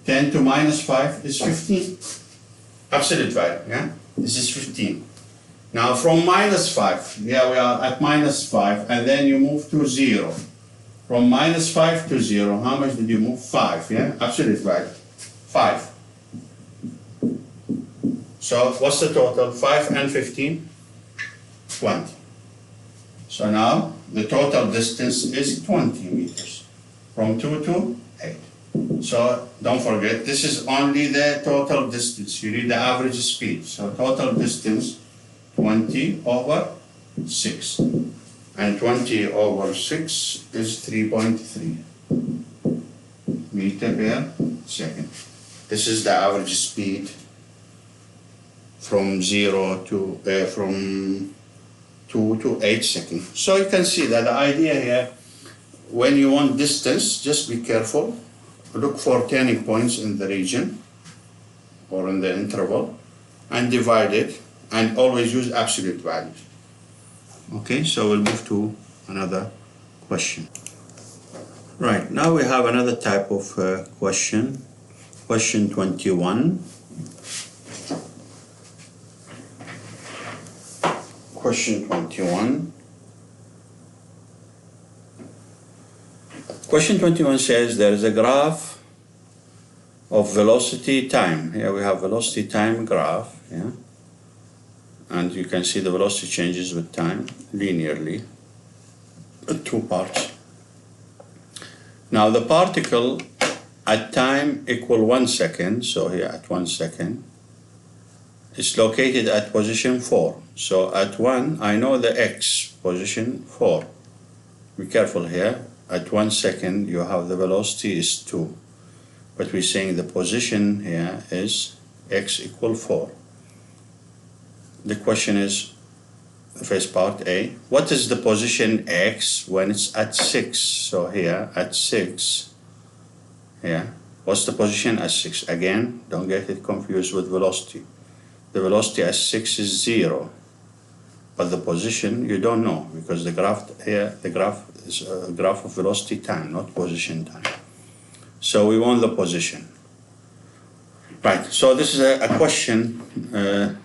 [SPEAKER 1] 10 to minus 5 is 15. Absolute value, yeah? This is 15. Now from minus 5, yeah, we are at minus 5, and then you move to 0. From minus 5 to 0, how much did you move? 5, yeah? Absolute value, 5. So what's the total? 5 and 15? 20. So now the total distance is 20 meters from 2 to 8. So don't forget, this is only the total distance. You need the average speed. So total distance 20 over 6. And 20 over 6 is 3.3 meter per second. This is the average speed from 0 to from 2 to 8 seconds. So you can see that the idea here, when you want distance, just be careful. Look for turning points in the region or in the interval and divide it, and always use absolute values. Okay, so we'll move to another question. Right, now we have another type of question. Question 21. Question 21. Question 21 says there is a graph of velocity time. Here we have velocity time graph, yeah? And you can see the velocity changes with time linearly in two parts. Now the particle at time equal 1 second, so here at 1 second, is located at position 4. So at 1, I know the x, position 4. Be careful here. At 1 second, you have the velocity is 2. But we're saying the position here is x equal 4. The question is, the first part A. What is the position x when it's at 6? So here at 6, here, what's the position at 6? Again, don't get it confused with velocity. The velocity at 6 is 0, but the position you don't know, because the graph here, the graph is a graph of velocity time, not position time. So we want the position. Right, so this is a question, a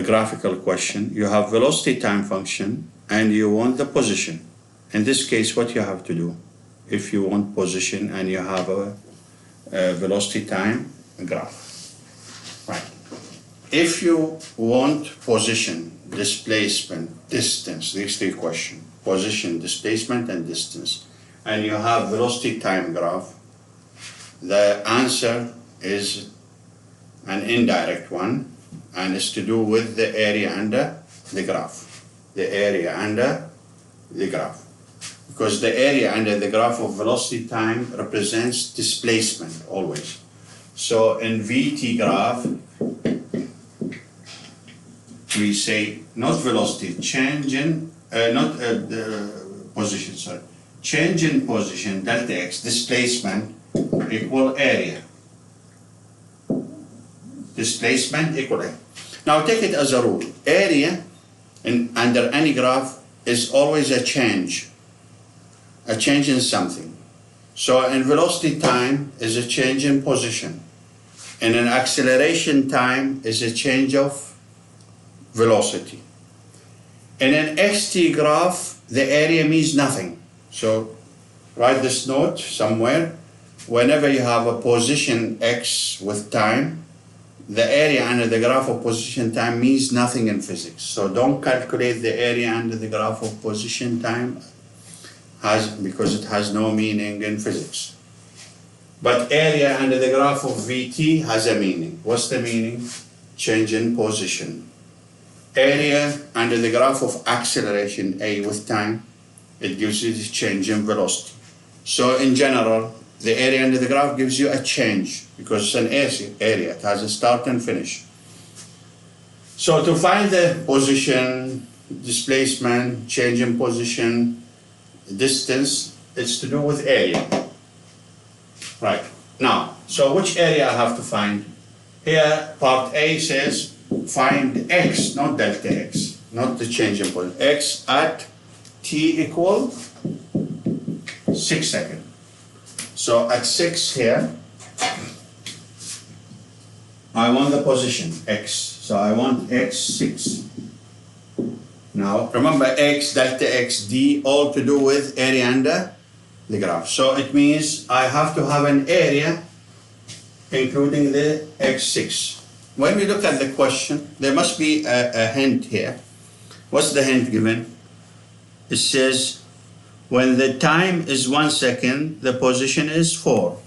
[SPEAKER 1] graphical question. You have velocity time function and you want the position. In this case, what you have to do, if you want position and you have a velocity time graph. Right. If you want position, displacement, distance, these three questions, position, displacement, and distance, and you have velocity time graph, the answer is an indirect one, and it's to do with the area under the graph. The area under the graph. Because the area under the graph of velocity time represents displacement always. So in VT graph, we say not velocity, change in, position, sorry. Change in position, delta x, displacement equal area. Displacement equal area. Now take it as a rule. Area under any graph is always a change in something. So in velocity time is a change in position. And an acceleration time is a change of velocity. In an xt graph, the area means nothing. So write this note somewhere. Whenever you have a position x with time, the area under the graph of position time means nothing in physics. So don't calculate the area under the graph of position time because it has no meaning in physics. But area under the graph of VT has a meaning. What's the meaning? Change in position. Area under the graph of acceleration A with time, it gives you this change in velocity. So in general, the area under the graph gives you a change because it's an area. It has a start and finish. So to find the position, displacement, change in position, distance, it's to do with area. Right. Now, so which area I have to find? Here, part A says find x, not delta x, not the change in position. X at t equal 6 seconds. So at 6 here, I want the position, x. So I want x6. Now, remember x, delta x, d, all to do with area under the graph. So it means I have to have an area including the x6. When we look at the question, there must be a hint here. What's the hint given? It says, when the time is 1 second, the position is 4.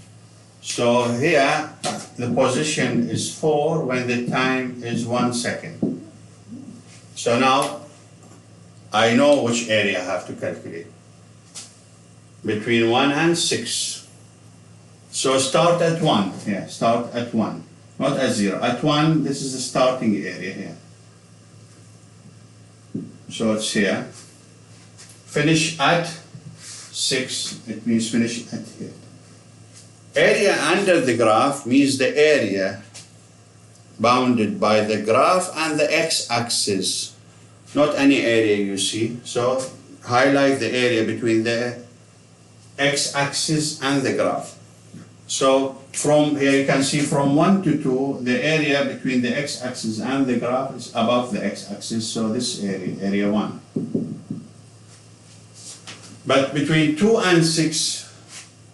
[SPEAKER 1] So here, the position is 4 when the time is 1 second. So now, I know which area I have to calculate. Between 1 and 6. So start at 1. Yeah, start at 1. Not at 0. At 1, this is the starting area here. So it's here. Finish at 6, it means finish at here. Area under the graph means the area bounded by the graph and the x-axis, not any area you see. So highlight the area between the x-axis and the graph. So from here you can see from 1 to 2, the area between the x-axis and the graph is above the x-axis, so this area, area 1. But between 2 and 6,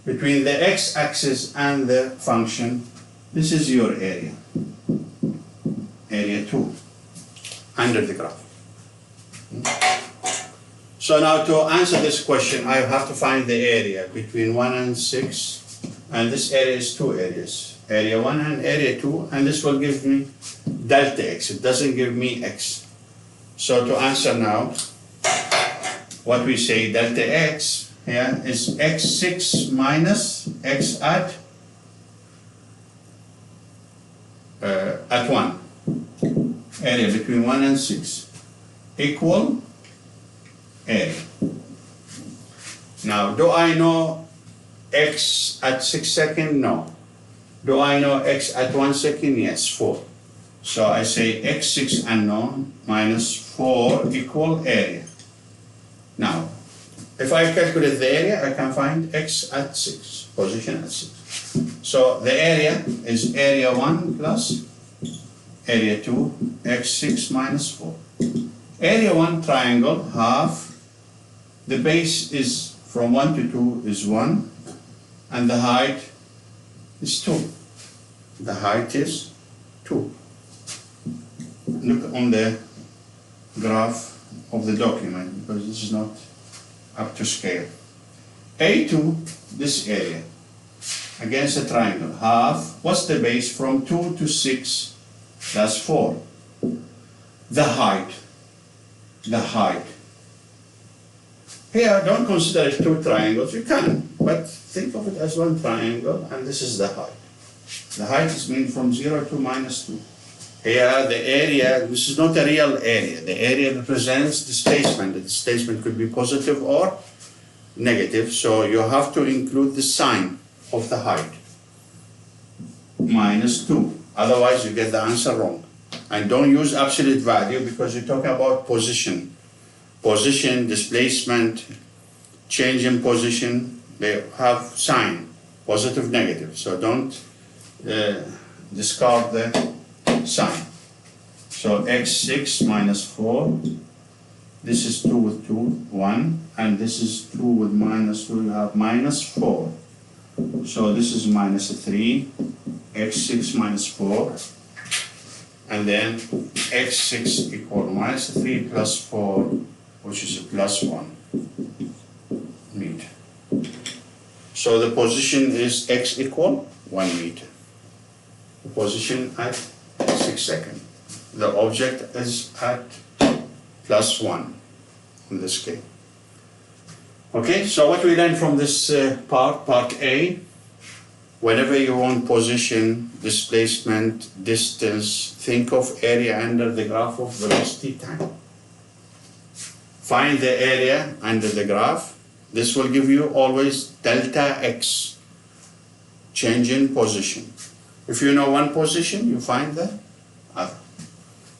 [SPEAKER 1] between the x-axis and the function, this is your area. Area 2, under the graph. So now to answer this question, I have to find the area between 1 and 6, and this area is 2 areas. Area 1 and area 2, and this will give me delta x. It doesn't give me x. So to answer now, what we say, delta x here is x6 minus x at 1. Area between 1 and 6. equal area. Now, do I know x at 6 seconds? No. Do I know x at 1 second? Yes, 4. So I say x6 unknown minus 4 equal area. Now, if I calculate the area, I can find x at 6, position at 6. So the area is area 1 plus area 2, x6 minus 4. Area 1 triangle, half. The base is from 1 to 2 is 1, and the height is 2. The height is 2. Look on the graph of the document, because this is not up to scale. A2, this area, against a triangle, half. What's the base? From 2 to 6, that's 4. The height. Here, don't consider it two triangles. You can, but think of it as one triangle, and this is the height. The height is mean from 0 to minus 2. Here, the area, this is not a real area. The area represents displacement. The displacement could be positive or negative, so you have to include the sign of the height. Minus 2. Otherwise, you get the answer wrong. And don't use absolute value, because you talk about position. Position, displacement, change in position, they have sign, positive, negative. So don't discard the sign. So x6 minus 4, this is 2 with 2, 1, and this is 2 with minus 2, you have minus 4. So this is minus 3, x6 minus 4, and then x6 equal minus 3 plus 4, which is a plus 1 meter. So the position is x equal 1 meter. The position at 6 seconds. The object is at plus 1 on the scale. Okay, so what we learned from this part A, whenever you want position, displacement, distance, think of area under the graph of velocity time. Find the area under the graph. This will give you always delta x, change in position. If you know one position, you find the other.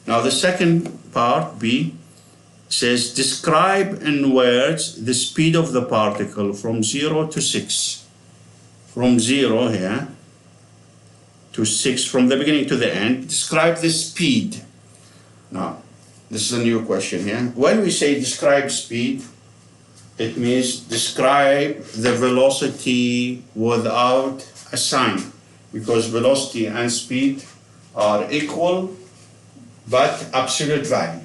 [SPEAKER 1] Now the second part, B, says describe in words the speed of the particle from 0 to 6. From 0 here to 6, from the beginning to the end. Describe the speed. Now, this is a new question here. When we say describe speed, it means describe the velocity without a sign, because velocity and speed are equal but absolute value.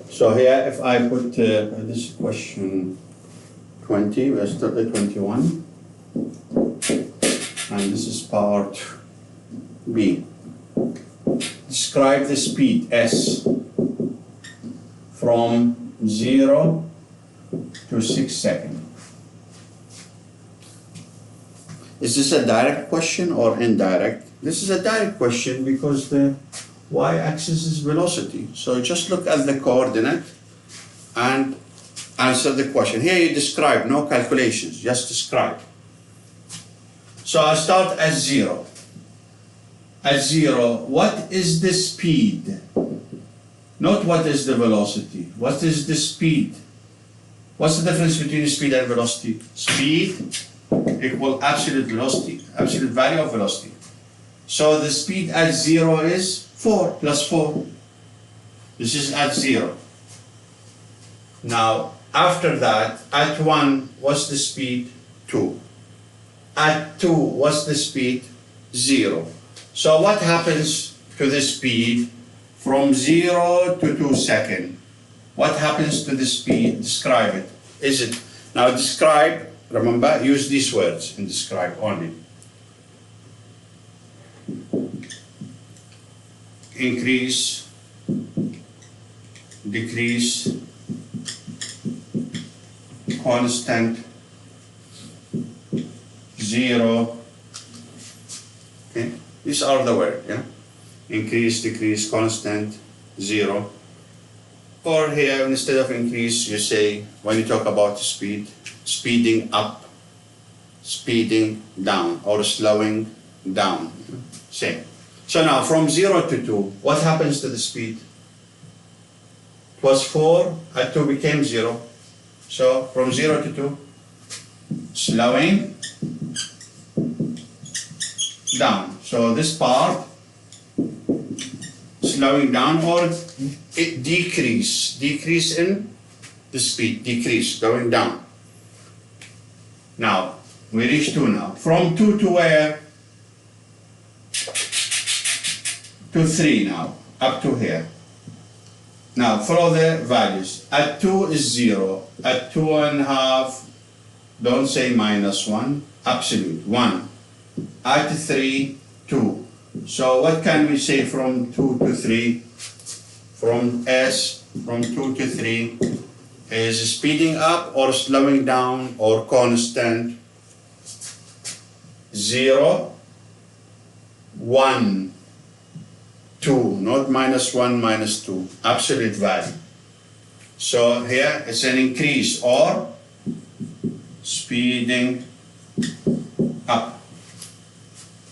[SPEAKER 1] So here, if I put this question 20, we're still at 21, and this is part B. Describe the speed S from 0 to 6 seconds. Is this a direct question or indirect? This is a direct question because the y-axis is velocity. So just look at the coordinate and answer the question. Here you describe, no calculations, just describe. So I start at 0. At 0, what is the speed? Not what is the velocity. What is the speed? What's the difference between speed and velocity? Speed equal absolute velocity, absolute value of velocity. So the speed at 0 is 4 plus 4. This is at 0. Now, after that, at 1, what's the speed? 2. At 2, what's the speed? 0. So what happens to the speed from 0 to 2 seconds? What happens to the speed? Describe it. Is it? Now describe, remember, use these words and describe only. Increase decrease, constant, 0. Okay, these are the words, yeah? Increase, decrease, constant, 0. Or here, instead of increase, you say, when you talk about speed, speeding up, speeding down, or slowing down. Same. So now, from 0 to 2, what happens to the speed? It was 4, at 2 became 0. So, from 0 to 2, slowing down. So, this part, slowing down, or it decrease in the speed, decrease, going down. Now, we reach 2 now. From 2 to where? To 3 now, up to here. Now, follow the values. At 2 is 0. At 2.5, don't say -1, absolute, 1. At 3, 2. So what can we say from 2 to 3? From 2 to 3 is speeding up or slowing down or constant. 0, 1, 2, not -1, -2, absolute value. So here it's an increase or speeding up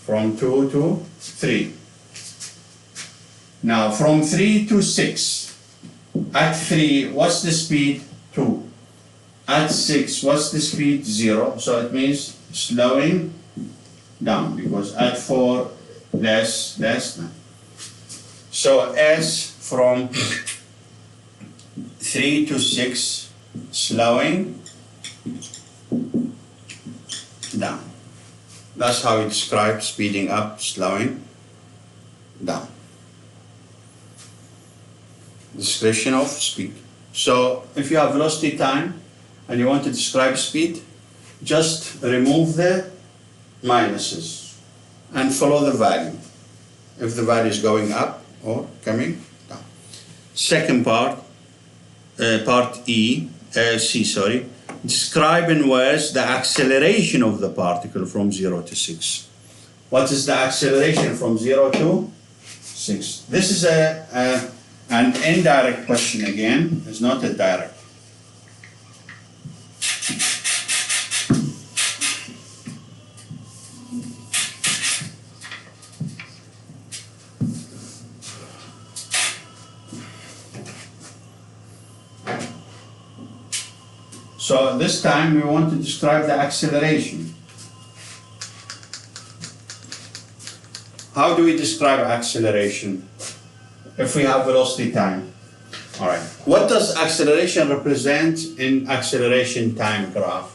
[SPEAKER 1] from 2 to 3. Now from 3 to 6. At 3, what's the speed? 2. At 6, what's the speed? 0. So it means slowing down, because at 4, less than. So S from 3 to 6, slowing down. That's how we describe speeding up, slowing down. Description of speed. So if you have velocity time and you want to describe speed, just remove the minuses and follow the value. If the value is going up or coming down. Second part, part C, sorry. Describe in words the acceleration of the particle from 0 to 6. What is the acceleration from 0 to 6? This is an indirect question again. It's not a direct. So this time we want to describe the acceleration. How do we describe acceleration if we have velocity time? All right. What does acceleration represent in acceleration time graph?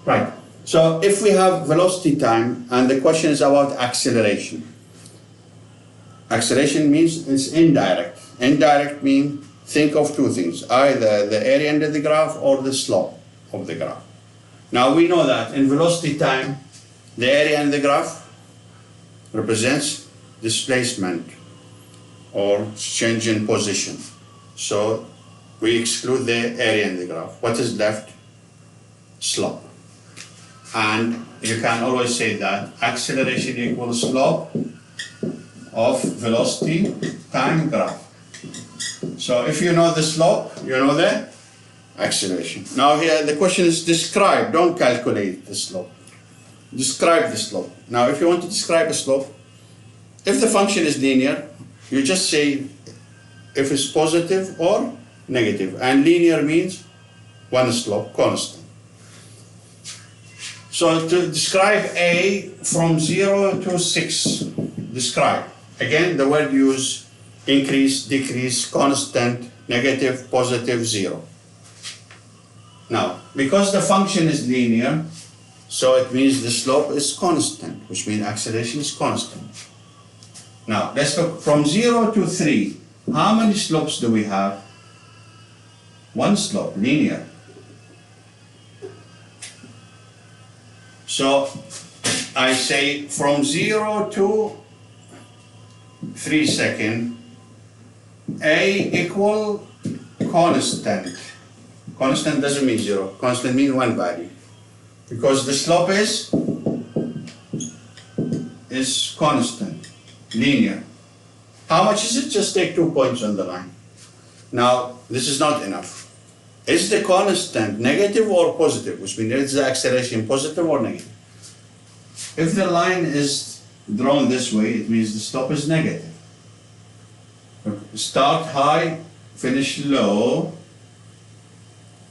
[SPEAKER 1] Right. So if we have velocity time and the question is about acceleration. Acceleration means it's indirect. Indirect means think of two things, either the area under the graph or the slope of the graph. Now we know that in velocity time, the area under the graph represents displacement or change in position. So we exclude the area in the graph. What is left? Slope. And you can always say that acceleration equals slope of velocity time graph. So if you know the slope, you know the acceleration. Now here the question is describe, don't calculate the slope. Describe the slope. Now if you want to describe a slope, if the function is linear, you just say if it's positive or negative. And linear means one slope, constant. So to describe A from 0 to 6, describe. Again, the word use increase, decrease, constant, negative, positive, 0. Now, because the function is linear, so it means the slope is constant, which means acceleration is constant. Now, let's look from 0 to 3. How many slopes do we have? One slope, linear. So I say from 0 to 3 seconds, A equal constant. Constant doesn't mean 0. Constant means one value. Because the slope is constant, linear. How much is it? Just take 2 points on the line. Now, this is not enough. Is the constant negative or positive? Which means is the acceleration positive or negative? If the line is drawn this way, it means the slope is negative. Start high, finish low,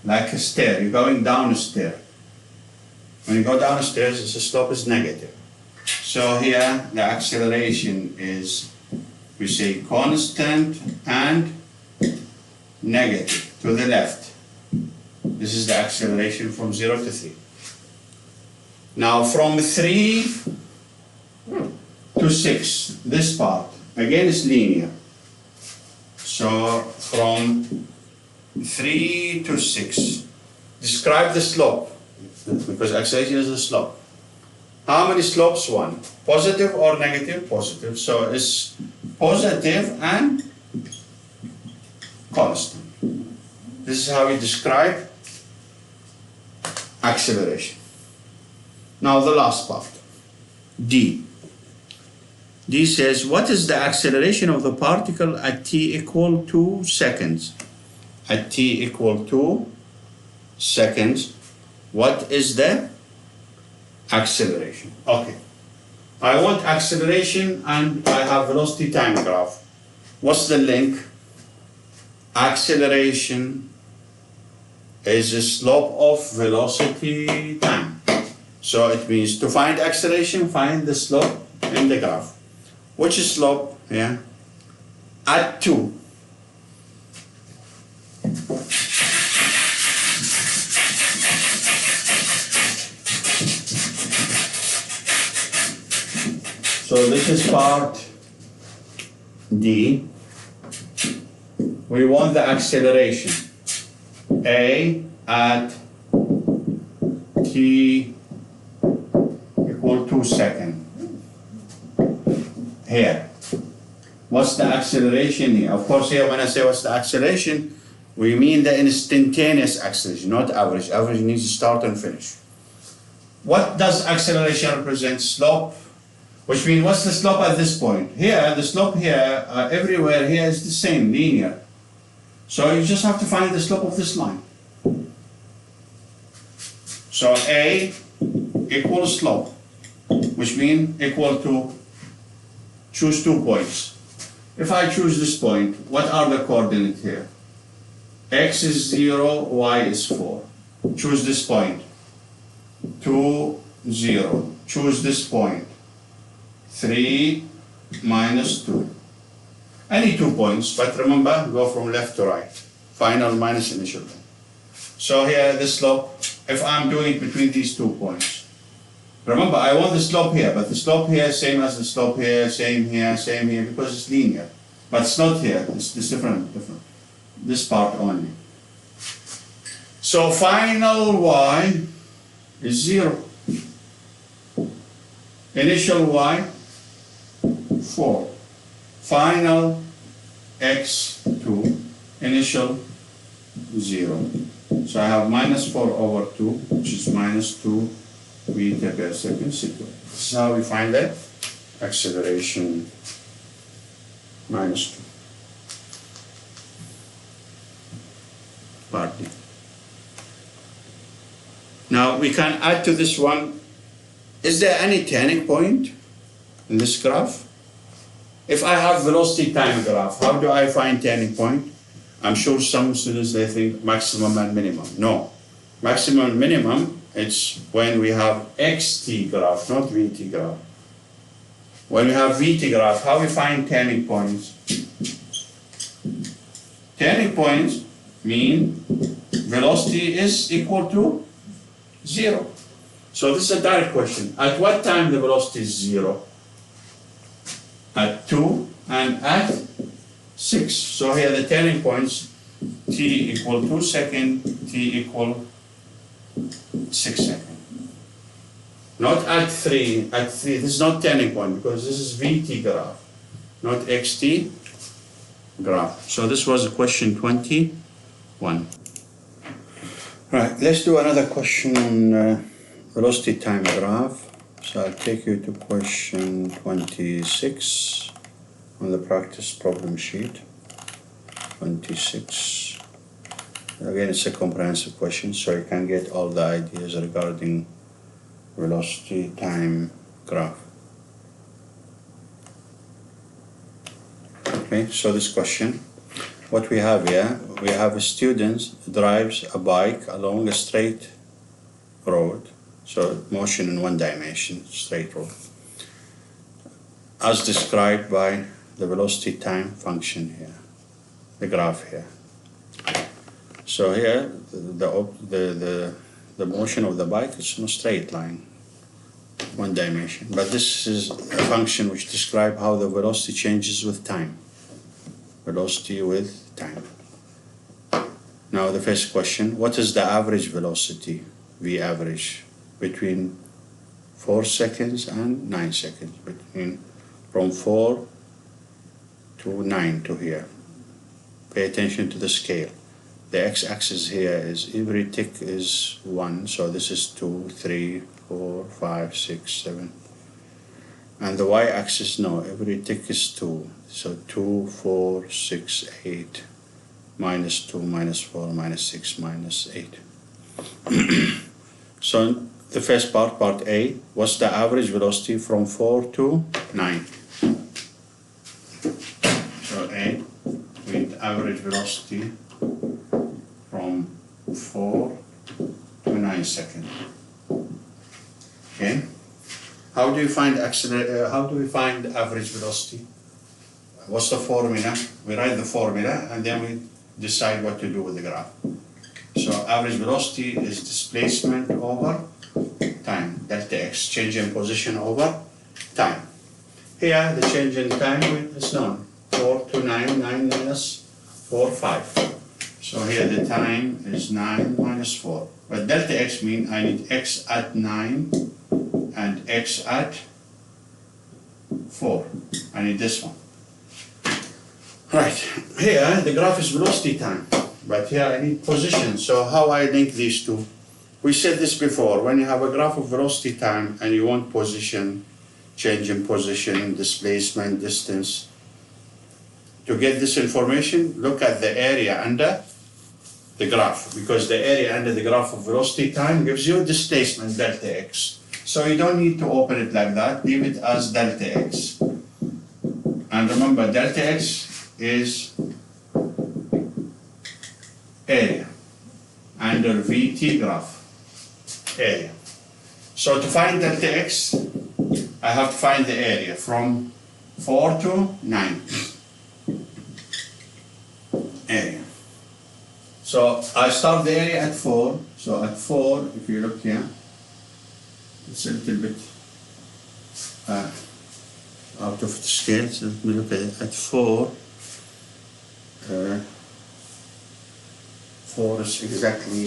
[SPEAKER 1] like a stair. You're going down a stair. When you go down the stairs, the slope is negative. So here, the acceleration is, we say, constant and negative to the left. This is the acceleration from 0 to 3. Now from 3 to 6, this part, again is linear. So from 3 to 6, describe the slope, because acceleration is the slope. How many slopes? 1. Positive or negative? Positive. So it's positive and constant. This is how we describe acceleration. Now the last part, D. D says, what is the acceleration of the particle at t equal to seconds? At t equal to seconds, what is the acceleration? Okay. I want acceleration and I have velocity time graph. What's the link? Acceleration is the slope of velocity time. So it means to find acceleration, find the slope in the graph. Which is slope? Yeah. At 2. So this is part D. We want the acceleration. A at t equal 2 seconds. Here. What's the acceleration here? Of course, here when I say what's the acceleration, we mean the instantaneous acceleration, not average. Average needs to start and finish. What does acceleration represent? Slope. Which means what's the slope at this point? Here, the slope here, everywhere here is the same, linear. So you just have to find the slope of this line. So A equals slope, which means equal to, choose 2 points. If I choose this point, what are the coordinates here? X is 0, Y is 4. Choose this point. 2, 0. Choose this point. 3 minus 2. Any 2 points, but remember, go from left to right. Final minus initial. So here, the slope, if I'm doing it between these 2 points. Remember, I want the slope here, but the slope here, same as the slope here, same here, because it's linear. But it's not here, it's different. This part only. So final Y is 0. Initial Y, 4. Final x2, initial 0. So I have minus 4 over 2, which is minus 2 meter per second squared. This is how we find that acceleration minus 2. Partly. Now we can add to this one. Is there any turning point in this graph? If I have velocity time graph, how do I find turning point? I'm sure some students, they think maximum and minimum. No. Maximum and minimum, it's when we have xt graph, not vt graph. When we have vt graph, how we find turning points? Turning points mean velocity is equal to 0. So this is a direct question. At what time the velocity is 0? At 2 and at 6. So here the turning points, t equal 2 seconds, t equal 6 seconds. Not at 3. At 3, this is not turning point because this is VT graph, not XT graph. So this was question 21. Right, let's do another question on velocity time graph. So I'll take you to question 26 on the practice problem sheet. 26. Again, it's a comprehensive question, so you can get all the ideas regarding velocity time graph. Okay, so this question, what we have here, we have a student drives a bike along a straight road, so motion in one dimension, straight road, as described by the velocity time function here, the graph here. So here, the motion of the bike is in a straight line, one dimension. But this is a function which describes how the velocity changes with time. Velocity with time. Now the first question, what is the average velocity, V average, between 4 seconds and 9 seconds? Between from 4 to 9 to here. Pay attention to the scale. The x-axis here is every tick is 1, so this is 2, 3, 4, 5, 6, 7. And the y-axis, no, every tick is 2. So 2, 4, 6, 8, minus 2, minus 4, minus 6, minus 8. So the first part, part A, what's the average velocity from 4 to 9? So A, with average velocity from 4 to 9 seconds. Okay. How do you find how do we find average velocity? What's the formula? We write the formula and then we decide what to do with the graph. So average velocity is displacement over time, delta x, change in position over time. Here the change in time is known, 4 to 9, 9 minus 4, 5. So here the time is 9 minus 4. But delta x means I need x at 9 and x at 4. I need this one. Right, here the graph is velocity time, but here I need position. So how I link these two? We said this before, when you have a graph of velocity time and you want position, change in position, displacement, distance, to get this information, look at the area under the graph, because the area under the graph of velocity time gives you displacement delta x. So you don't need to open it like that, leave it as delta x. And remember, delta x is area under VT graph, area. So to find delta x, I have to find the area from 4 to 9. Area. So I start the area at 4. So at 4, if you look here, it's a little bit out of scale. So let me look at it. At 4, 4 is exactly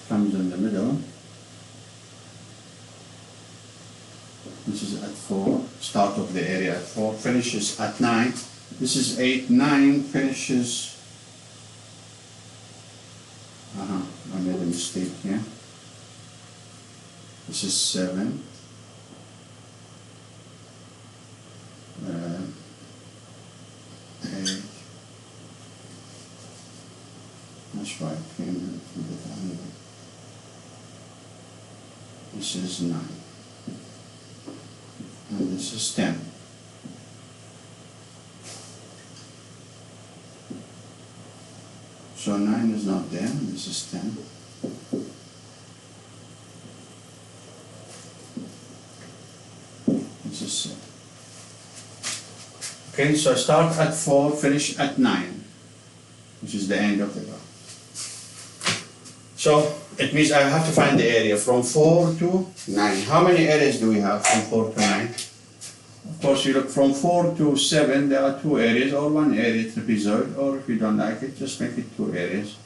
[SPEAKER 1] comes in the middle. This is at 4, start of the area at 4, finishes at 9. This is 8, 9 finishes. I made a mistake here. This is 7. 8. That's right. This is 9. And this is 10. So 9 is not there, this is 10. This is 7. Okay, so start at 4, finish at 9, which is the end of the graph. So it means I have to find the area from 4 to 9. How many areas do we have from 4 to 9? Of course, you look from 4 to 7, there are two areas, or one area trapezoid, or if you don't like it, just make it two areas.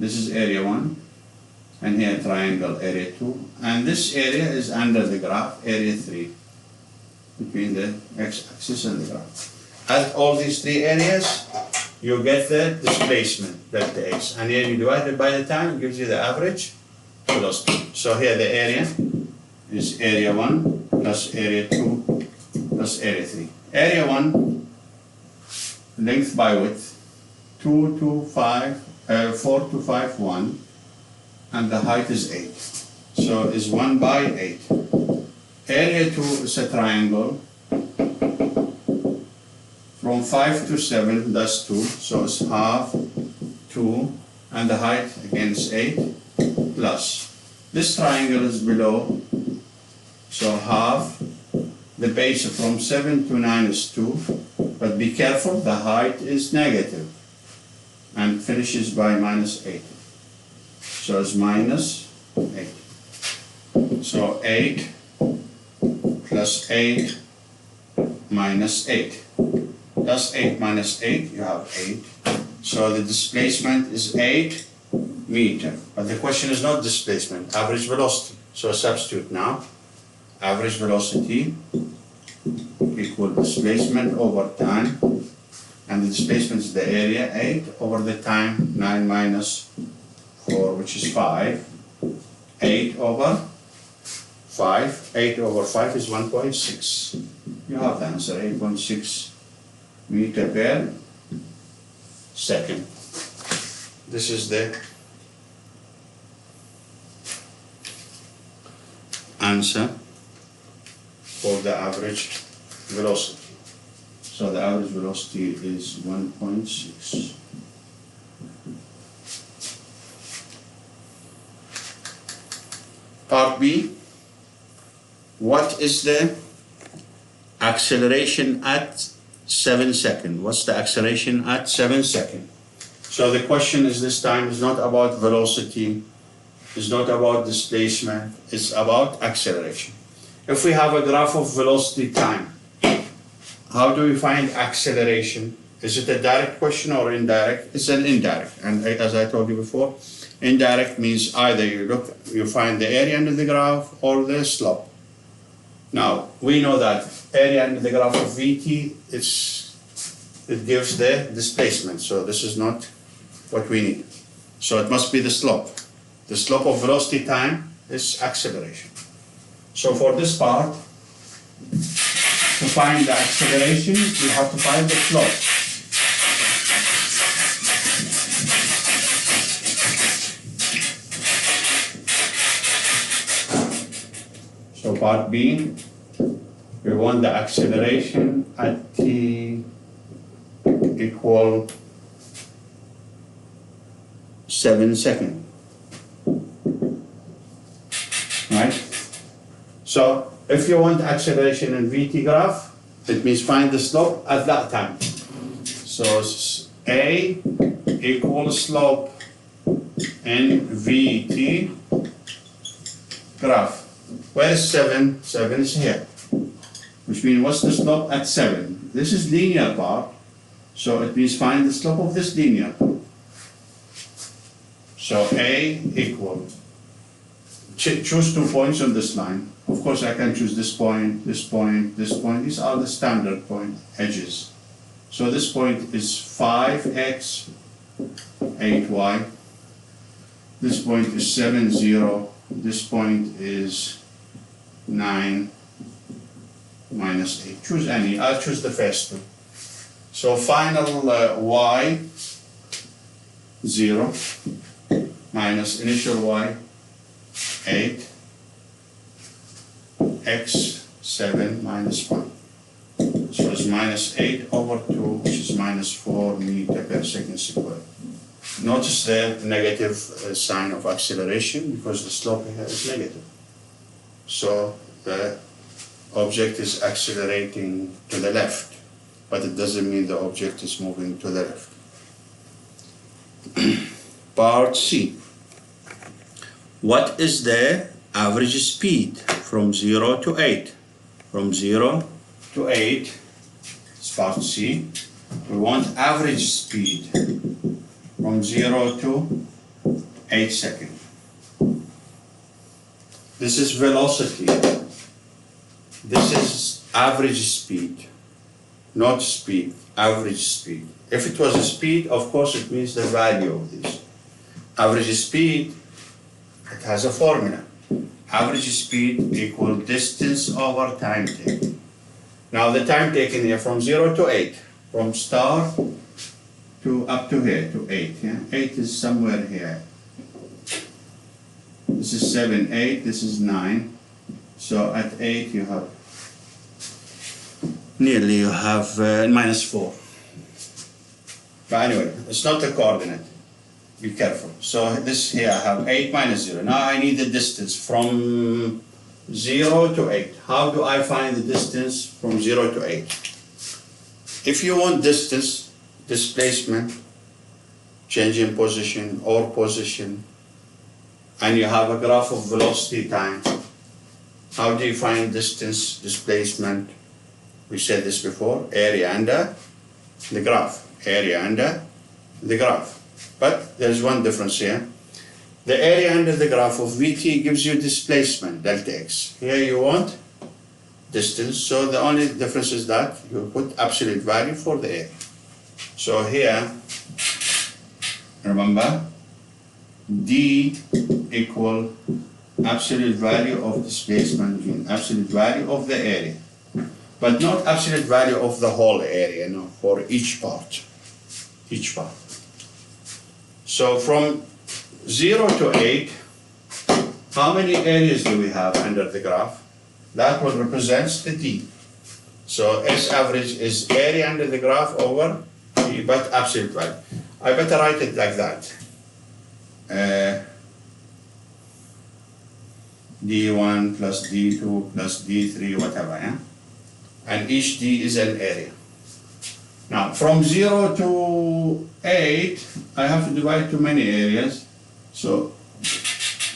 [SPEAKER 1] This is area 1, and here triangle area 2, and this area is under the graph, area 3, between the x-axis and the graph. At all these three areas, you get the displacement, delta x, and here you divide it by the time, it gives you the average velocity. So here the area is area 1 plus area 2 plus area 3. Area 1, length by width, 4 to 5, 1, and the height is 8. So it's 1 by 8. Area 2 is a triangle, from 5 to 7, that's 2, so it's half, 2, and the height again is 8, plus. This triangle is below, so half. The base from 7 to 9 is 2, but be careful, the height is negative, and finishes by minus 8. So it's minus 8. So 8 plus 8 minus 8. Plus 8 minus 8, you have 8. So the displacement is 8 meter. But the question is not displacement, average velocity. So substitute now. Average velocity equal displacement over time. And the displacement is the area, 8 over the time, 9 minus 4, which is 5. 8 over 5. 8 over 5 is 1.6. You have the answer, 8.6 meter per second. This is the answer for the average velocity. So the average velocity is 1.6. Part B, what is the acceleration at 7 seconds? What's the acceleration at 7 seconds? So the question is this time is not about velocity, it's not about displacement, it's about acceleration. If we have a graph of velocity time, how do we find acceleration? Is it a direct question or indirect? It's an indirect, and as I told you before, indirect means either you find the area under the graph or the slope. Now, we know that area under the graph of VT, it gives the displacement, so this is not what we need. So it must be the slope. The slope of velocity time is acceleration. So for this part, to find the acceleration, you have to find the slope. So part B, we want the acceleration at t equal 7 seconds. Right? So if you want acceleration in VT graph, it means find the slope at that time. So A equals slope in VT graph. Where is 7? 7 is here. Which means what's the slope at 7? This is linear part. So it means find the slope of this linear part. So A equal. Choose 2 points on this line. Of course I can choose this point, this point, this point. These are the standard point edges. So this point is 5x, 8y. This point is 7, 0. This point is 9 minus 8. Choose any. I'll choose the first two. So final y, 0, minus initial y, 8, x, 7, minus 1. So it's minus 8 over 2, which is minus 4 meter per second squared. Notice the negative sign of acceleration because the slope here is negative. So the object is accelerating to the left, but it doesn't mean the object is moving to the left. Part C. What is the average speed from 0 to 8? From 0 to 8, it's part C. We want average speed from 0 to 8 seconds. This is velocity. This is average speed, not speed, average speed. If it was a speed, of course it means the value of this. Average speed, it has a formula. Average speed equal distance over time taken. Now the time taken here from 0 to 8, from start to up to here, to 8. Yeah? 8 is somewhere here. This is 7, 8, this is 9. So at 8 you have, nearly you have -4. But anyway, it's not a coordinate. Be careful. So this here I have 8 minus 0. Now I need the distance from 0 to 8. How do I find the distance from 0 to 8? If you want distance, displacement, change in position or position, and you have a graph of velocity time, how do you find distance, displacement? We said this before, area under the graph. Area under the graph. But there's one difference here. The area under the graph of VT gives you displacement, delta x. Here you want distance, so the only difference is that you put absolute value for the area. So here, remember, D equal absolute value of displacement, mean absolute value of the area. But not absolute value of the whole area, no, for each part. Each part. So from 0 to 8, how many areas do we have under the graph? That will represent the D. So S average is area under the graph over D, but absolute value. I better write it like that. D1 plus D2 plus D3, whatever, yeah? And each D is an area. Now, from 0 to 8, I have to divide too many areas. So,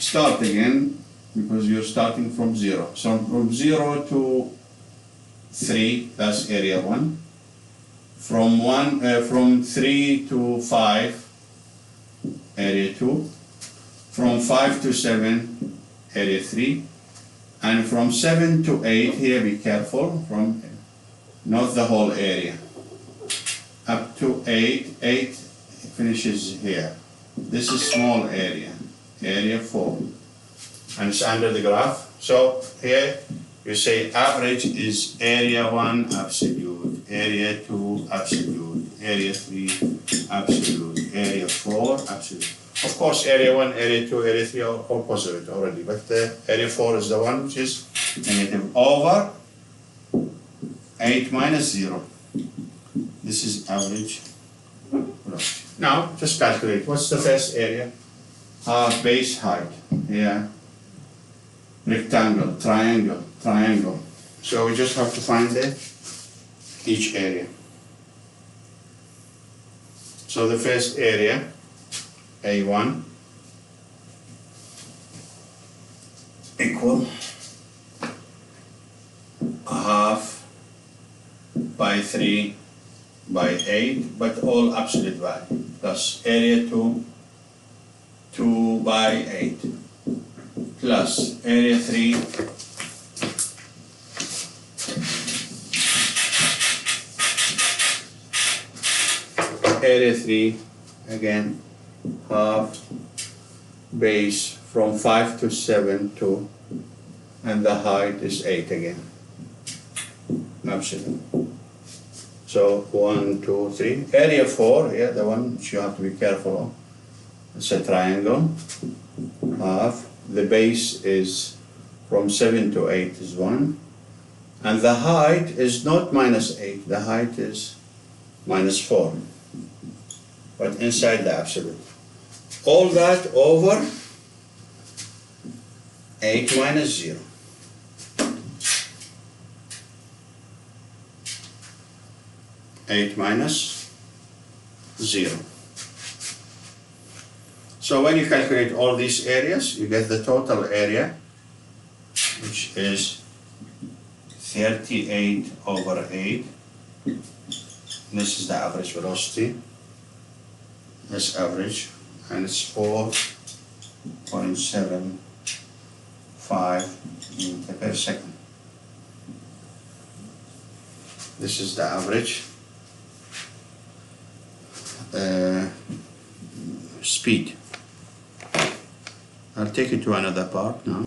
[SPEAKER 1] start again, because you're starting from 0. So, from 0 to 3, that's area 1. From 3 to 5, area 2. From 5 to 7, area 3. And from 7 to 8, here be careful, from not the whole area. Up to 8, 8 finishes here. This is small area, area 4. And it's under the graph. So here you say average is area 1 absolute, area 2 absolute, area 3 absolute, area 4 absolute. Of course, area 1, area 2, area 3 are all positive already, but area 4 is the one which is negative over 8 minus 0. This is average velocity. Now, just calculate. What's the first area? Base height. Yeah. Rectangle, triangle, triangle. So we just have to find each area. So the first area, A1, equal half by 3 by 8, but all absolute value, plus area 2, 2 by 8, plus area 3, area 3, again, half base from 5 to 7 to, and the height is 8 again, absolute. So 1, 2, 3. Area 4, yeah, the one which you have to be careful of. It's a triangle. Half. The base is from 7 to 8 is 1. And the height is not minus 8. The height is minus 4. But inside the absolute. All that over 8 minus 0. 8 minus 0. So when you calculate all these areas, you get the total area, which is 38/8. This is the average velocity. This average, and it's 4.75 meters per second. This is the average speed. I'll take you to another part now.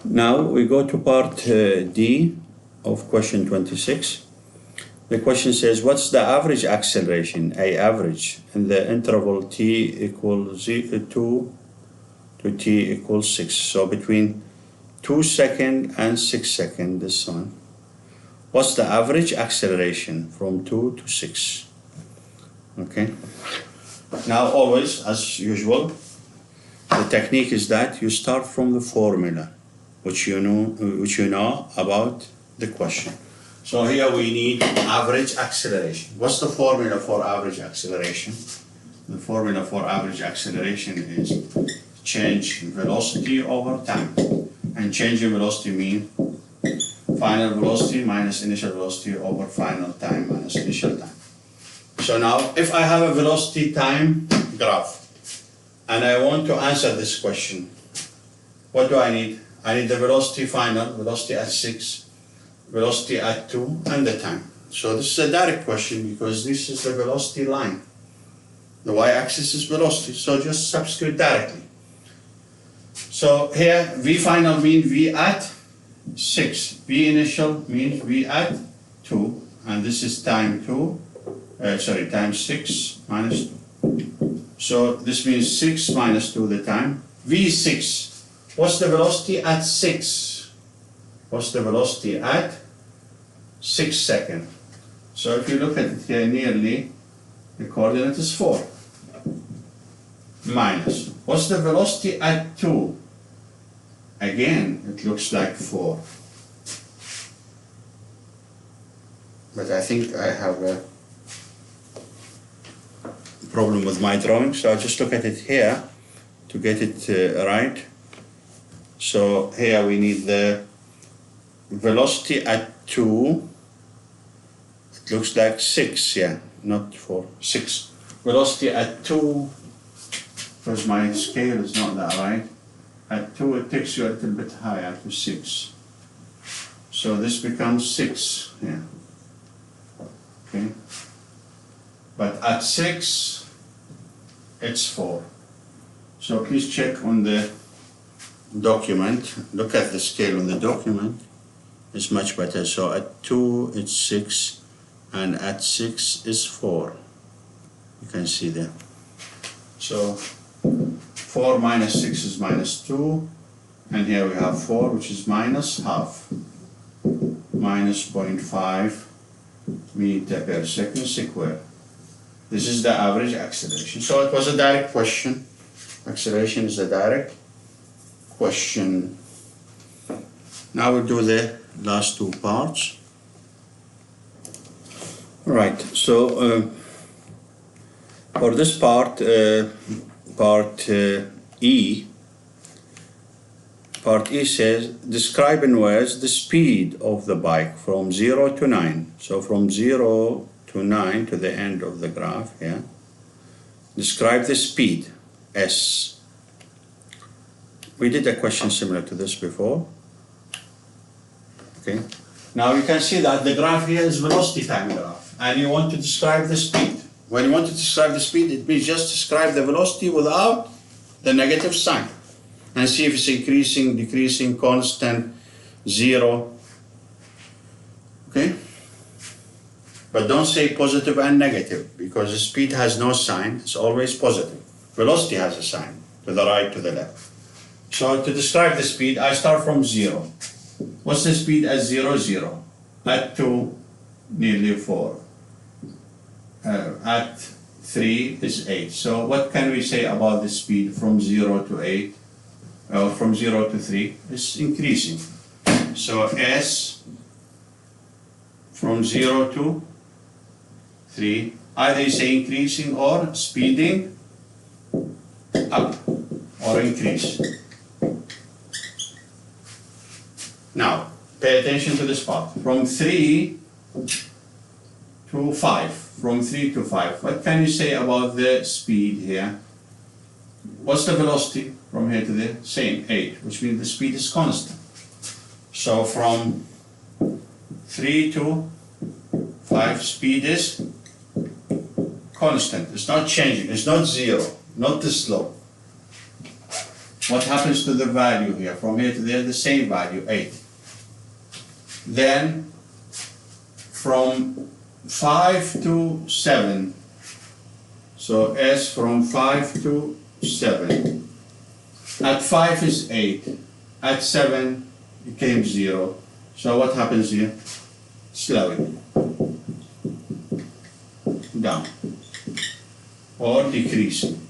[SPEAKER 1] Now we go to part D of question 26. The question says, what's the average acceleration, A average, in the interval t equals 2 to t equals 6? So between 2 seconds and 6 seconds, this one. What's the average acceleration from 2 to 6? Okay. Now always, as usual, the technique is that you start from the formula, which you know about the question. So here we need average acceleration. What's the formula for average acceleration? The formula for average acceleration is change in velocity over time. And change in velocity means final velocity minus initial velocity over final time minus initial time. So now, if I have a velocity time graph and I want to answer this question, what do I need? I need the velocity final, velocity at 6, velocity at 2, and the time. So this is a direct question because this is the velocity line. The y-axis is velocity, so just substitute directly. So here, v final means v at 6, v initial means v at 2, and this is time 6 minus 2. So this means 6 minus 2 the time. v6, what's the velocity at 6? What's the velocity at 6 seconds? So if you look at it here nearly, the coordinate is 4. Minus, what's the velocity at 2? Again, it looks like 4. But I think I have a problem with my drawing, so I'll just look at it here to get it right. So here we need the velocity at 2. It looks like 6, yeah, not 4, 6. Velocity at 2, because my scale is not that right. At 2 it takes you a little bit higher to 6. So this becomes 6, yeah. Okay. But at 6, it's 4. So please check on the document. Look at the scale on the document. It's much better. So at 2, it's 6, and at 6 is 4. You can see there. So 4 minus 6 is minus 2, and here we have 4, which is minus half, minus 0.5 meter per second square. This is the average acceleration. So it was a direct question. Acceleration is a direct question. Now we'll do the last two parts. Right, so for this part, part E says, describe in words the speed of the bike from 0 to 9. So from 0 to 9 to the end of the graph, yeah. Describe the speed, S. We did a question similar to this before. Okay. Now you can see that the graph here is velocity time graph, and you want to describe the speed. When you want to describe the speed, it means just describe the velocity without the negative sign, and see if it's increasing, decreasing, constant, 0. Okay? But don't say positive and negative, because the speed has no sign, it's always positive. Velocity has a sign, to the right, to the left. So to describe the speed, I start from 0. What's the speed at 0, 0? At 2, nearly 4. At 3 is 8. So what can we say about the speed from 0 to 8? From 0 to 3 is increasing. So S from 0 to 3, either you say increasing or speeding up or increase. Now, pay pay attention to this part. From 3 to 5. From 3 to 5. What can you say about the speed here? What's the velocity from here to there? Same, 8, which means the speed is constant. So from 3 to 5, speed is constant. It's not changing. It's not zero. Not the slope. What happens to the value here? From here to there, the same value, 8. Then from 5 to 7. So S from 5 to 7. At 5 is 8. At 7 it became 0. So what happens here? Slowing down or decreasing.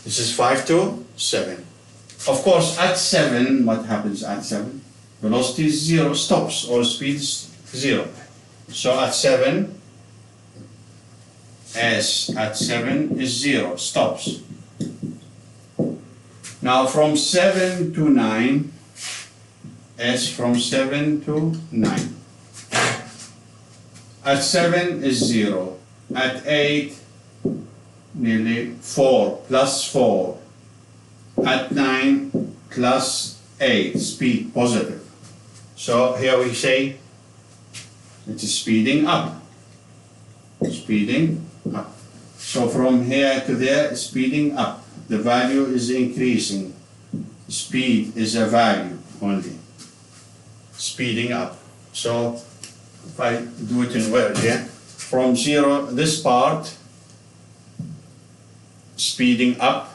[SPEAKER 1] This is 5 to 7. Of course, at 7, what happens at 7? Velocity is 0, stops, or speed is 0. So at 7, S at 7 is 0, stops. Now from 7 to 9, S from 7 to 9. At 7 is 0. At 8, nearly 4, plus 4. At 9, plus 8, speed positive. So here we say it is speeding up. Speeding up. So from here to there, speeding up. The value is increasing. Speed is a value only. Speeding up. So if I do it in words here, from 0, this part, speeding up.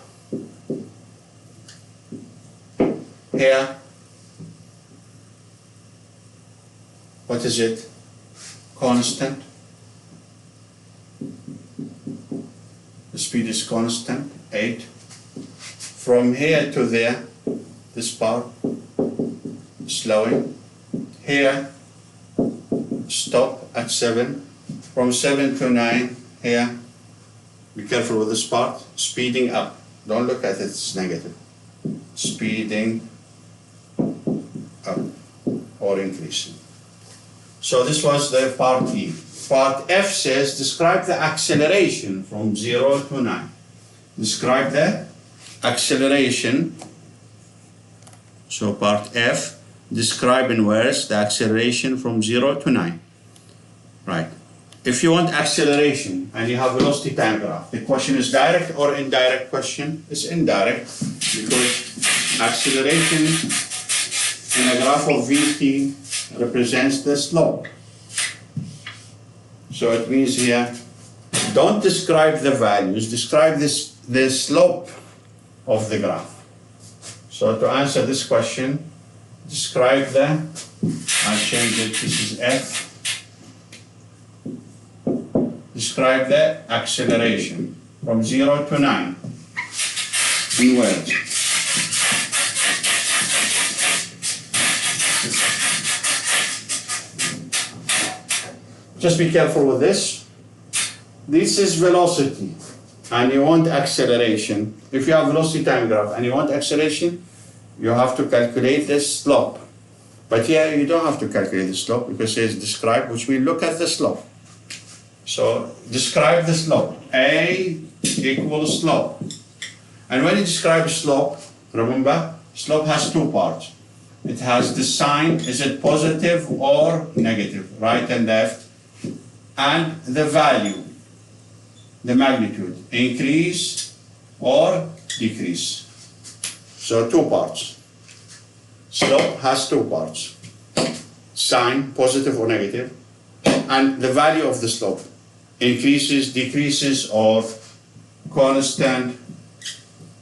[SPEAKER 1] Here, what is it? Constant. The speed is constant, 8. From here to there, this part, slowing. Here, stop at 7. From 7 to 9, here, be careful with this part, speeding up. Don't look at it, it's negative. Speeding up or increasing. So this was the part E. Part F says, describe the acceleration from 0 to 9. Describe the acceleration. So part F, describe in words the acceleration from 0 to 9. Right. If you want acceleration and you have velocity time graph, the question is direct or indirect question? It's indirect because acceleration in a graph of Vt represents the slope. So it means here, don't describe the values, describe the slope of the graph. So to answer this question, describe I'll change it, this is F. Describe the acceleration from 0 to 9 in words. Just be careful with this. This is velocity and you want acceleration. If you have velocity time graph and you want acceleration, you have to calculate the slope. But here you don't have to calculate the slope because it says describe, which means look at the slope. So describe the slope. A equals slope. And when you describe slope, remember, slope has two parts. It has the sign, is it positive or negative, right and left, and the value, the magnitude, increase or decrease. So two parts. Slope has two parts. Sign, positive or negative, and the value of the slope. Increases, decreases, or constant,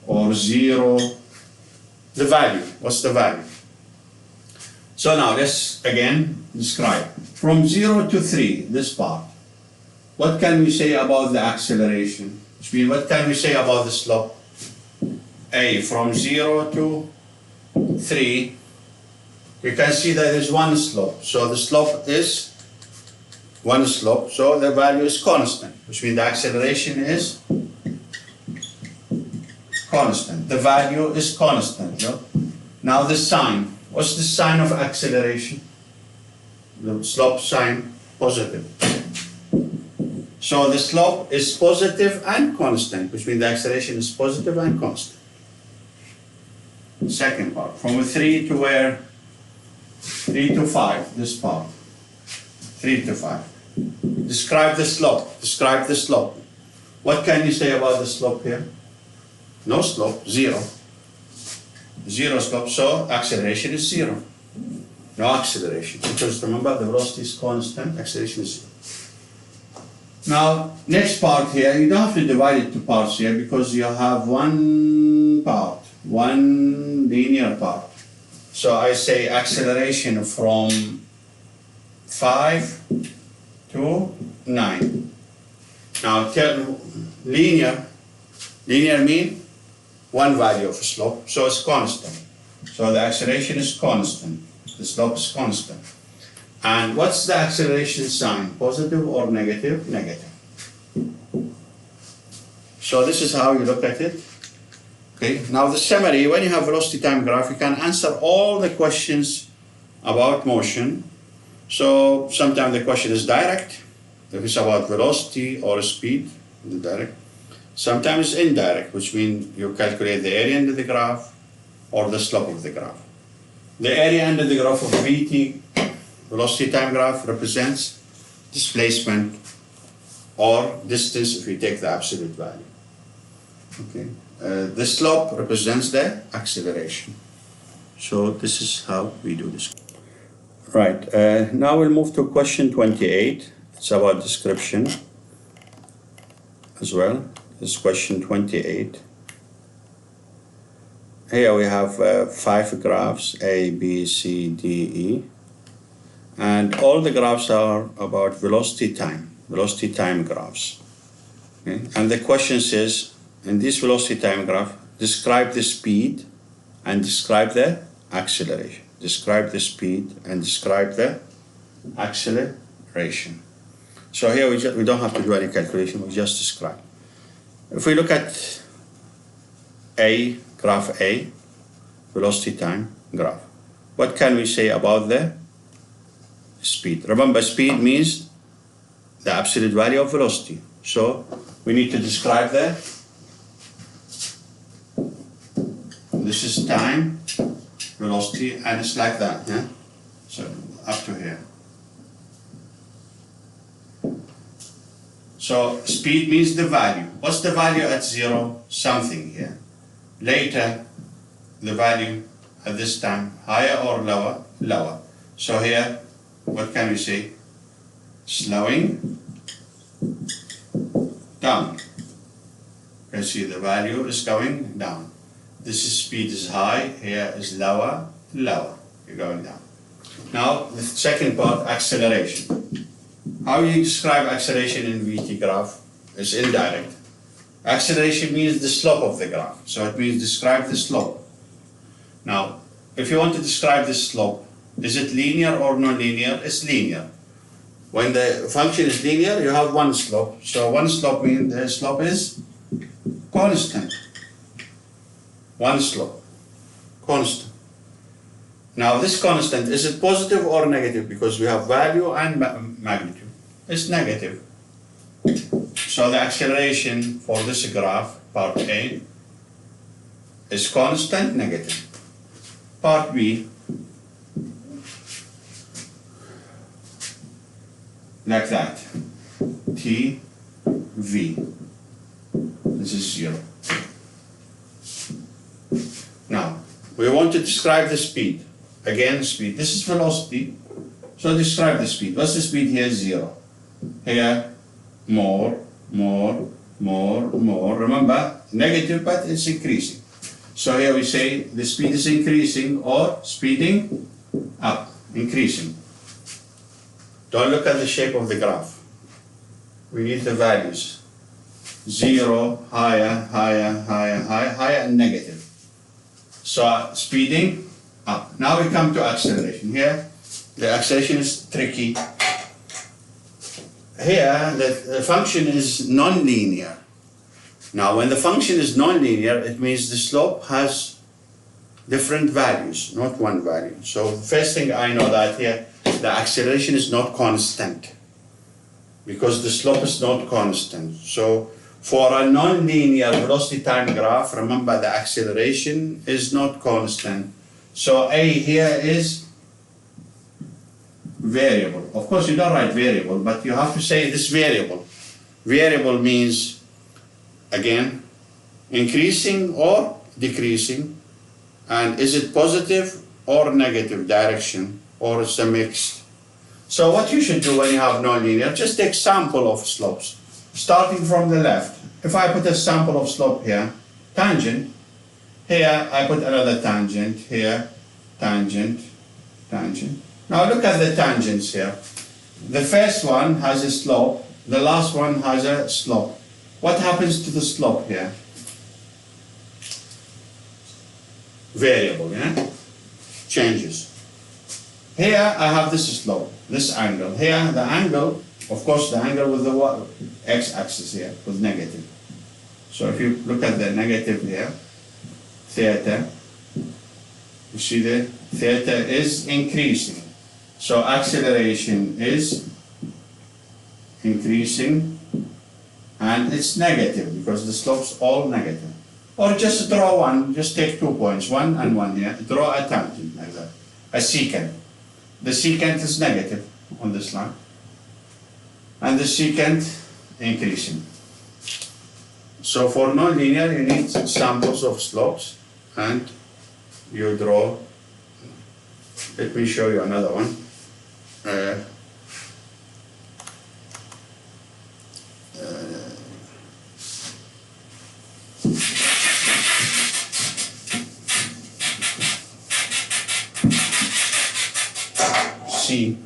[SPEAKER 1] or 0. The value, what's the value? So now let's again describe. From 0 to 3, this part. What can we say about the acceleration? Which means what can we say about the slope? A, from 0 to 3, you can see that there's one slope. So the slope is one slope, so the value is constant, which means the acceleration is constant. The value is constant. No? Now the sign. What's the sign of acceleration? The slope sign, positive. So the slope is positive and constant, which means the acceleration is positive and constant. Second part, from 3 to where? 3 to 5, this part. 3 to 5. Describe the slope. Describe the slope. What can you say about the slope here? No slope, 0. 0 slope, so acceleration is 0. No acceleration, because remember the velocity is constant, acceleration is 0. Now, next part here, you don't have to divide it to parts here because you have one part, one linear part. So I say acceleration from 5 to 9. Now, linear mean one value of a slope, so it's constant. So the acceleration is constant, the slope is constant. And what's the acceleration sign? Positive or negative? Negative. So this is how you look at it. Okay. Now the summary, when you have velocity time graph, you can answer all the questions about motion. So sometimes the question is direct, if it's about velocity or speed, direct. Sometimes it's indirect, which means you calculate the area under the graph or the slope of the graph. The area under the graph of VT, velocity time graph, represents displacement or distance if you take the absolute value. Okay. The slope represents the acceleration. So this is how we do this. Right, now we'll move to question 28. It's about description as well. This is question 28. Here we have 5 graphs, A, B, C, D, E. And all the graphs are about velocity time graphs. Okay? And the question says, in this velocity time graph, describe the speed and describe the acceleration. Describe the speed and describe the acceleration. So here we don't have to do any calculation, we just describe. If we look at A, graph A, velocity time graph, what can we say about the speed? Remember, speed means the absolute value of velocity. So we need to describe this is time, velocity, and it's like that, yeah? So up to here. So speed means the value. What's the value at 0? Something here. Later, the value at this time, higher or lower? Lower. So here, what can we say? Slowing down. You can see the value is going down. This is speed is high, here is lower, lower. You're going down. Now, the second part, acceleration. How you describe acceleration in VT graph? It's indirect. Acceleration means the slope of the graph. So it means describe the slope. Now, if you want to describe the slope, is it linear or non-linear? It's linear. When the function is linear, you have one slope. So one slope means the slope is constant. One slope, constant. Now this constant, is it positive or negative? Because we have value and magnitude. It's negative. So the acceleration for this graph, part A, is constant, negative. Part B, like that, T, V. This is 0. Now, we want to describe the speed. Again, speed. This is velocity. So describe the speed. What's the speed here? 0. Here, more. Remember, negative, but it's increasing. So here we say the speed is increasing or speeding up, increasing. Don't look at the shape of the graph. We need the values. 0, higher, and negative. So speeding up. Now we come to acceleration. Here, the acceleration is tricky. Here, the function is non-linear. Now, when the function is non-linear, it means the slope has different values, not one value. So the first thing I know that here, the acceleration is not constant because the slope is not constant. So for a non-linear velocity time graph, remember the acceleration is not constant. So A here is variable. Of course you don't write variable, but you have to say this variable. Variable means, again, increasing or decreasing, and is it positive or negative direction, or it's a mixed. So what you should do when you have nonlinear, just take sample of slopes, starting from the left. If I put a sample of slope here, tangent, here I put another tangent, here, tangent, tangent. Now look at the tangents here. The first one has a slope, the last one has a slope. What happens to the slope here? Variable, yeah? Changes. Here I have this slope, this angle. Here the angle, of course the angle with the what? X-axis here, with negative. So if you look at the negative here, theta, you see the theta is increasing. So acceleration is increasing and it's negative because the slope's all negative. Or just draw one, just take 2 points, 1 and 1 here, draw a tangent like that, a secant. The secant is negative on this line, and the secant increasing. So for nonlinear, you need samples of slopes, and you draw. Let me show you another one. C.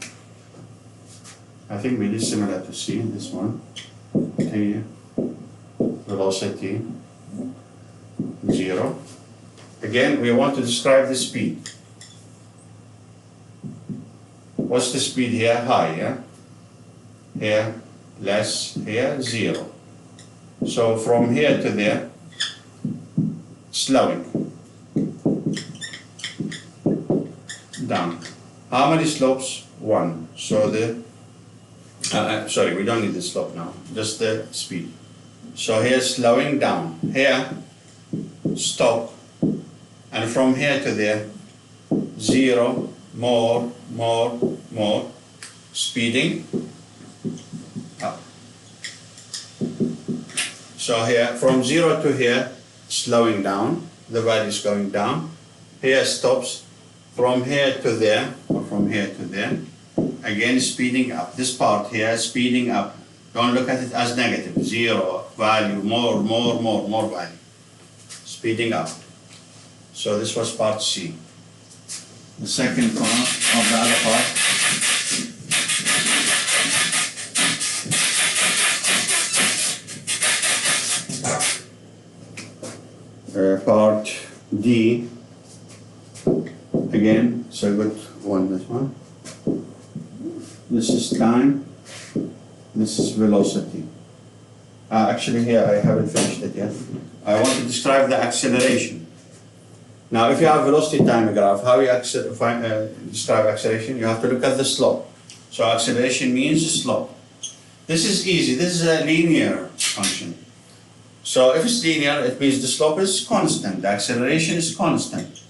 [SPEAKER 1] I think we did similar to C in this one. T, velocity, 0. Again, we want to describe the speed. What's the speed here? High, yeah? Here, less, here, 0. So from here to there, slowing. Down. How many slopes? 1. So the, sorry, we don't need the slope now, just the speed. So here slowing down, here stop, and from here to there, 0, more, speeding up. So here, from 0 to here, slowing down, the value is going down, here stops, from here to there, or from here to there, again speeding up. This part here, speeding up. Don't look at it as negative. 0 value, more value. Speeding up. So this was part C. The second part of the other part. Part D. Again, so good one, this one. This is time, this is velocity. Actually here I haven't finished it yet. I want to describe the acceleration. Now if you have velocity time graph, how you describe acceleration? You have to look at the slope. So acceleration means slope. This is easy, this is a linear function. So if it's linear, it means the slope is constant, the acceleration is constant.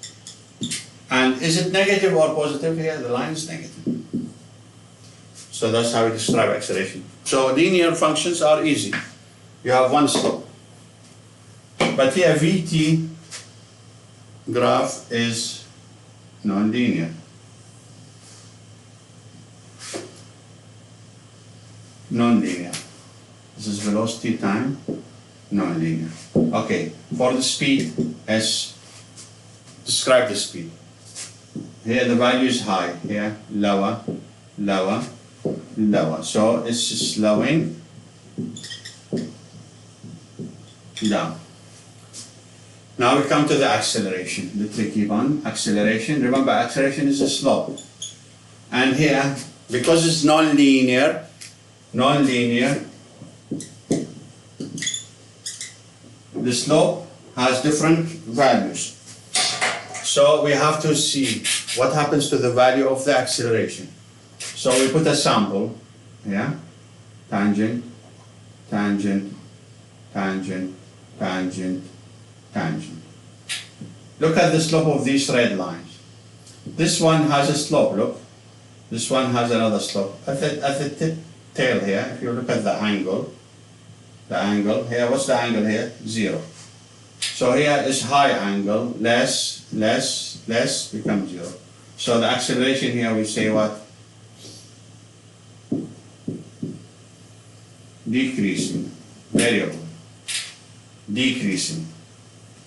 [SPEAKER 1] And is it negative or positive here? The line is negative. So that's how we describe acceleration. So linear functions are easy. You have one slope. But here VT graph is non-linear. Non-linear. This is velocity time, non-linear. Okay, for the speed, S, describe the speed. Here the value is high, here lower, lower, lower. So it's slowing down. Now we come to the acceleration, the tricky one. Acceleration, remember acceleration is a slope. And here, because it's non-linear, the slope has different values. So we have to see what happens to the value of the acceleration. So we put a sample, yeah, tangent, tangent, tangent, tangent, tangent. Look at the slope of these red lines. This one has a slope, look. This one has another slope. At the tail here, if you look at the angle here, what's the angle here? 0. So here is high angle, less, less, less, becomes 0. So the acceleration here, we say what? Decreasing, variable, decreasing.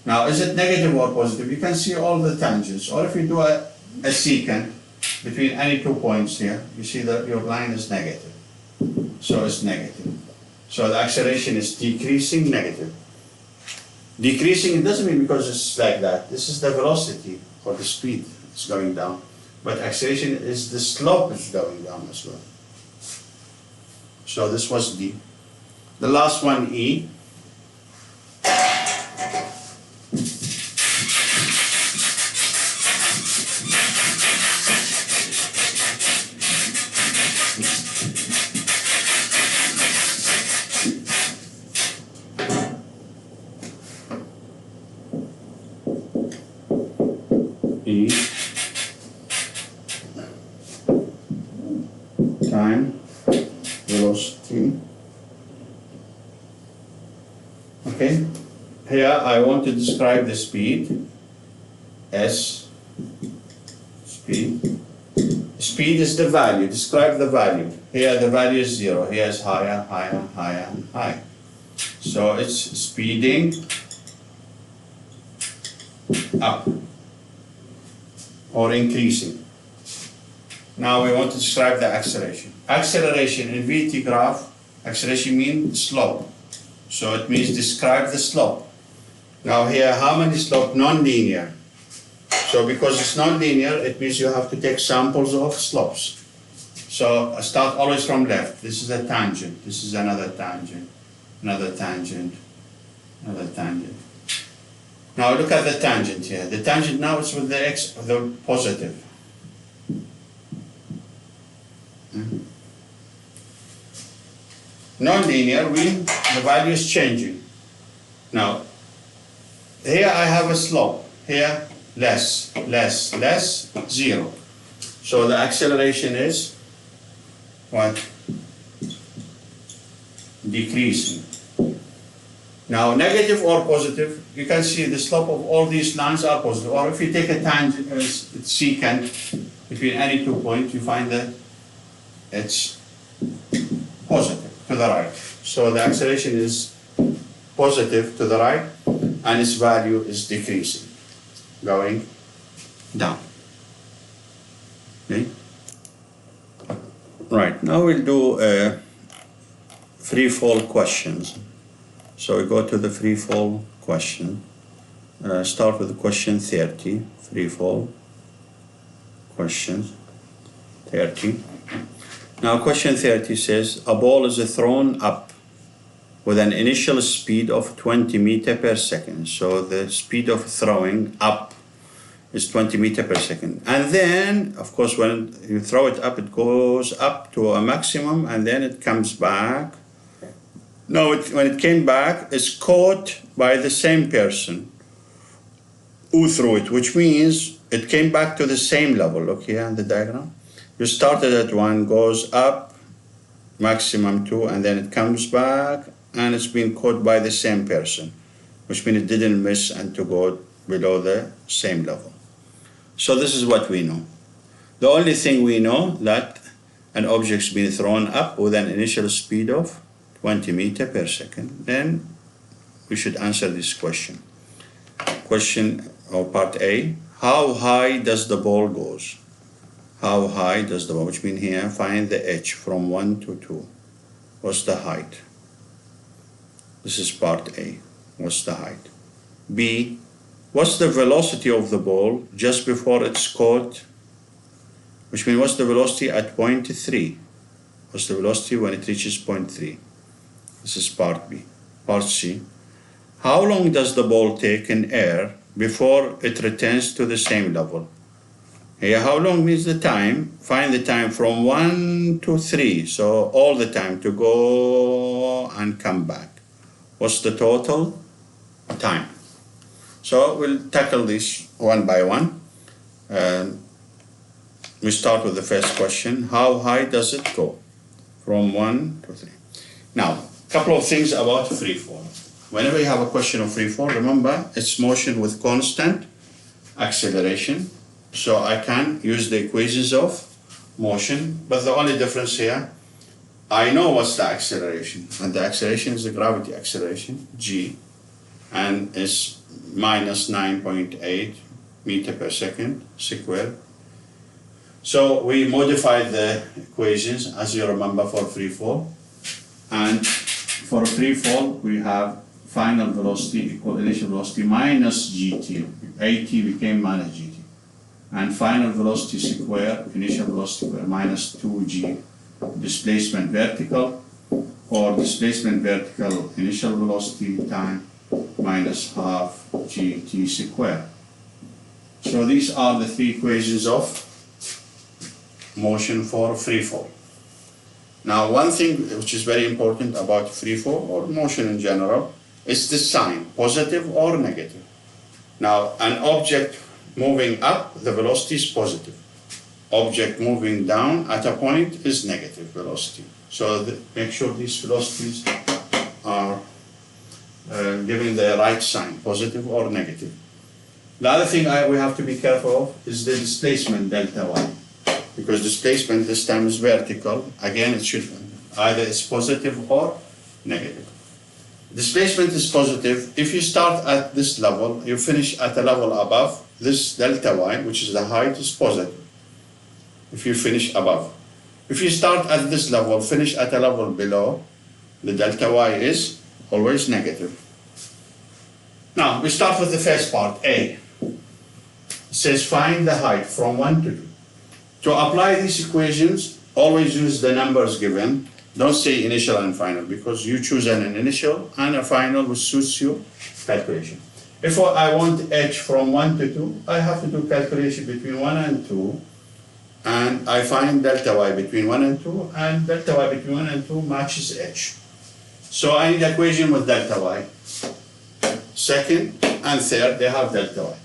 [SPEAKER 1] Now, is it negative or positive? You can see all the tangents, or if you do a secant between any 2 points here, you see that your line is negative. So it's negative. So the acceleration is decreasing, negative. Decreasing, it doesn't mean because it's like that. This is the velocity or the speed is going down. But acceleration is the slope is going down as well. So this was D. The last one, E. E time velocity. Okay, here I want to describe the speed. S, speed. Speed is the value, describe the value. Here the value is 0, here is higher, higher, higher, higher. So it's speeding up or increasing. Now we want to describe the acceleration. Acceleration in VT graph, acceleration means slope. So it means describe the slope. Now here, how many slope? Non-linear. So because it's non-linear, it means you have to take samples of slopes. So I start always from left. This is a tangent. This is another tangent. Another tangent. Another tangent. Now look at the tangent here. The tangent now is with the x, the positive. Non-linear, the value is changing. Now, here I have a slope. Here, less, less, less, 0. So the acceleration is what? Decreasing. Now, negative or positive, you can see the slope of all these lines are positive. Or if you take a tangent, secant between any 2 points, you find that it's positive to the right. So the acceleration is positive to the right, and its value is decreasing, going down. Okay? Right, now we'll do free fall questions. So we go to the free fall question. Start with question 30, free fall questions 30. Now question 30 says, a ball is thrown up with an initial speed of 20 meters per second. So the speed of throwing up is 20 meters per second. And then, of course, when you throw it up, it goes up to a maximum and then it comes back. No, when it came back, it's caught by the same person who threw it, which means it came back to the same level. Look here in the diagram. You started at 1, goes up, maximum 2, and then it comes back, and it's been caught by the same person, which means it didn't miss and to go below the same level. So this is what we know. The only thing we know that an object's been thrown up with an initial speed of 20 meters per second. Then we should answer this question. Question or part A, how high does the ball goes? How high does the ball, which means here, find the h from 1 to 2. What's the height? This is part A. What's the height? B, what's the velocity of the ball just before it's caught? Which means what's the velocity at point 3? What's the velocity when it reaches point 3? This is part B. Part C, how long does the ball take in air before it returns to the same level. Here, how long means the time? Find the time from 1 to 3, so all the time to go and come back. What's the total time? So we'll tackle this one by one. We start with the first question. How high does it go? From 1 to 3. Now, a couple of things about free fall. Whenever you have a question of free fall, remember it's motion with constant acceleration. So I can use the equations of motion, but the only difference here, I know what's the acceleration, and the acceleration is the gravity acceleration, g, and it's minus 9.8 meter per second squared. So we modified the equations, as you remember, for free fall. And for free fall, we have final velocity equal initial velocity minus gt. At became minus gt. And final velocity square, initial velocity square, minus 2g. Displacement vertical, or displacement vertical initial velocity time minus half gt square. So these are the three equations of motion for free fall. Now, one thing which is very important about free fall or motion in general is the sign, positive or negative. Now, an object moving up, the velocity is positive. Object moving down at a point is negative velocity. So make sure these velocities are giving the right sign, positive or negative. The other thing we have to be careful of is the displacement delta y. Because displacement this time is vertical, again it should either it's positive or negative. Displacement is positive. If you start at this level, you finish at a level above, this delta y, which is the height, is positive. If you finish above. If you start at this level, finish at a level below, the delta y is always negative. Now, we start with the first part, A. It says find the height from 1 to 2. To apply these equations, always use the numbers given. Don't say initial and final, because you choose an initial and a final which suits your calculation. If I want h from 1 to 2, I have to do calculation between 1 and 2, and I find delta y between 1 and 2, and delta y between 1 and 2 matches h. So I need equation with delta y. Second and third, they have delta y.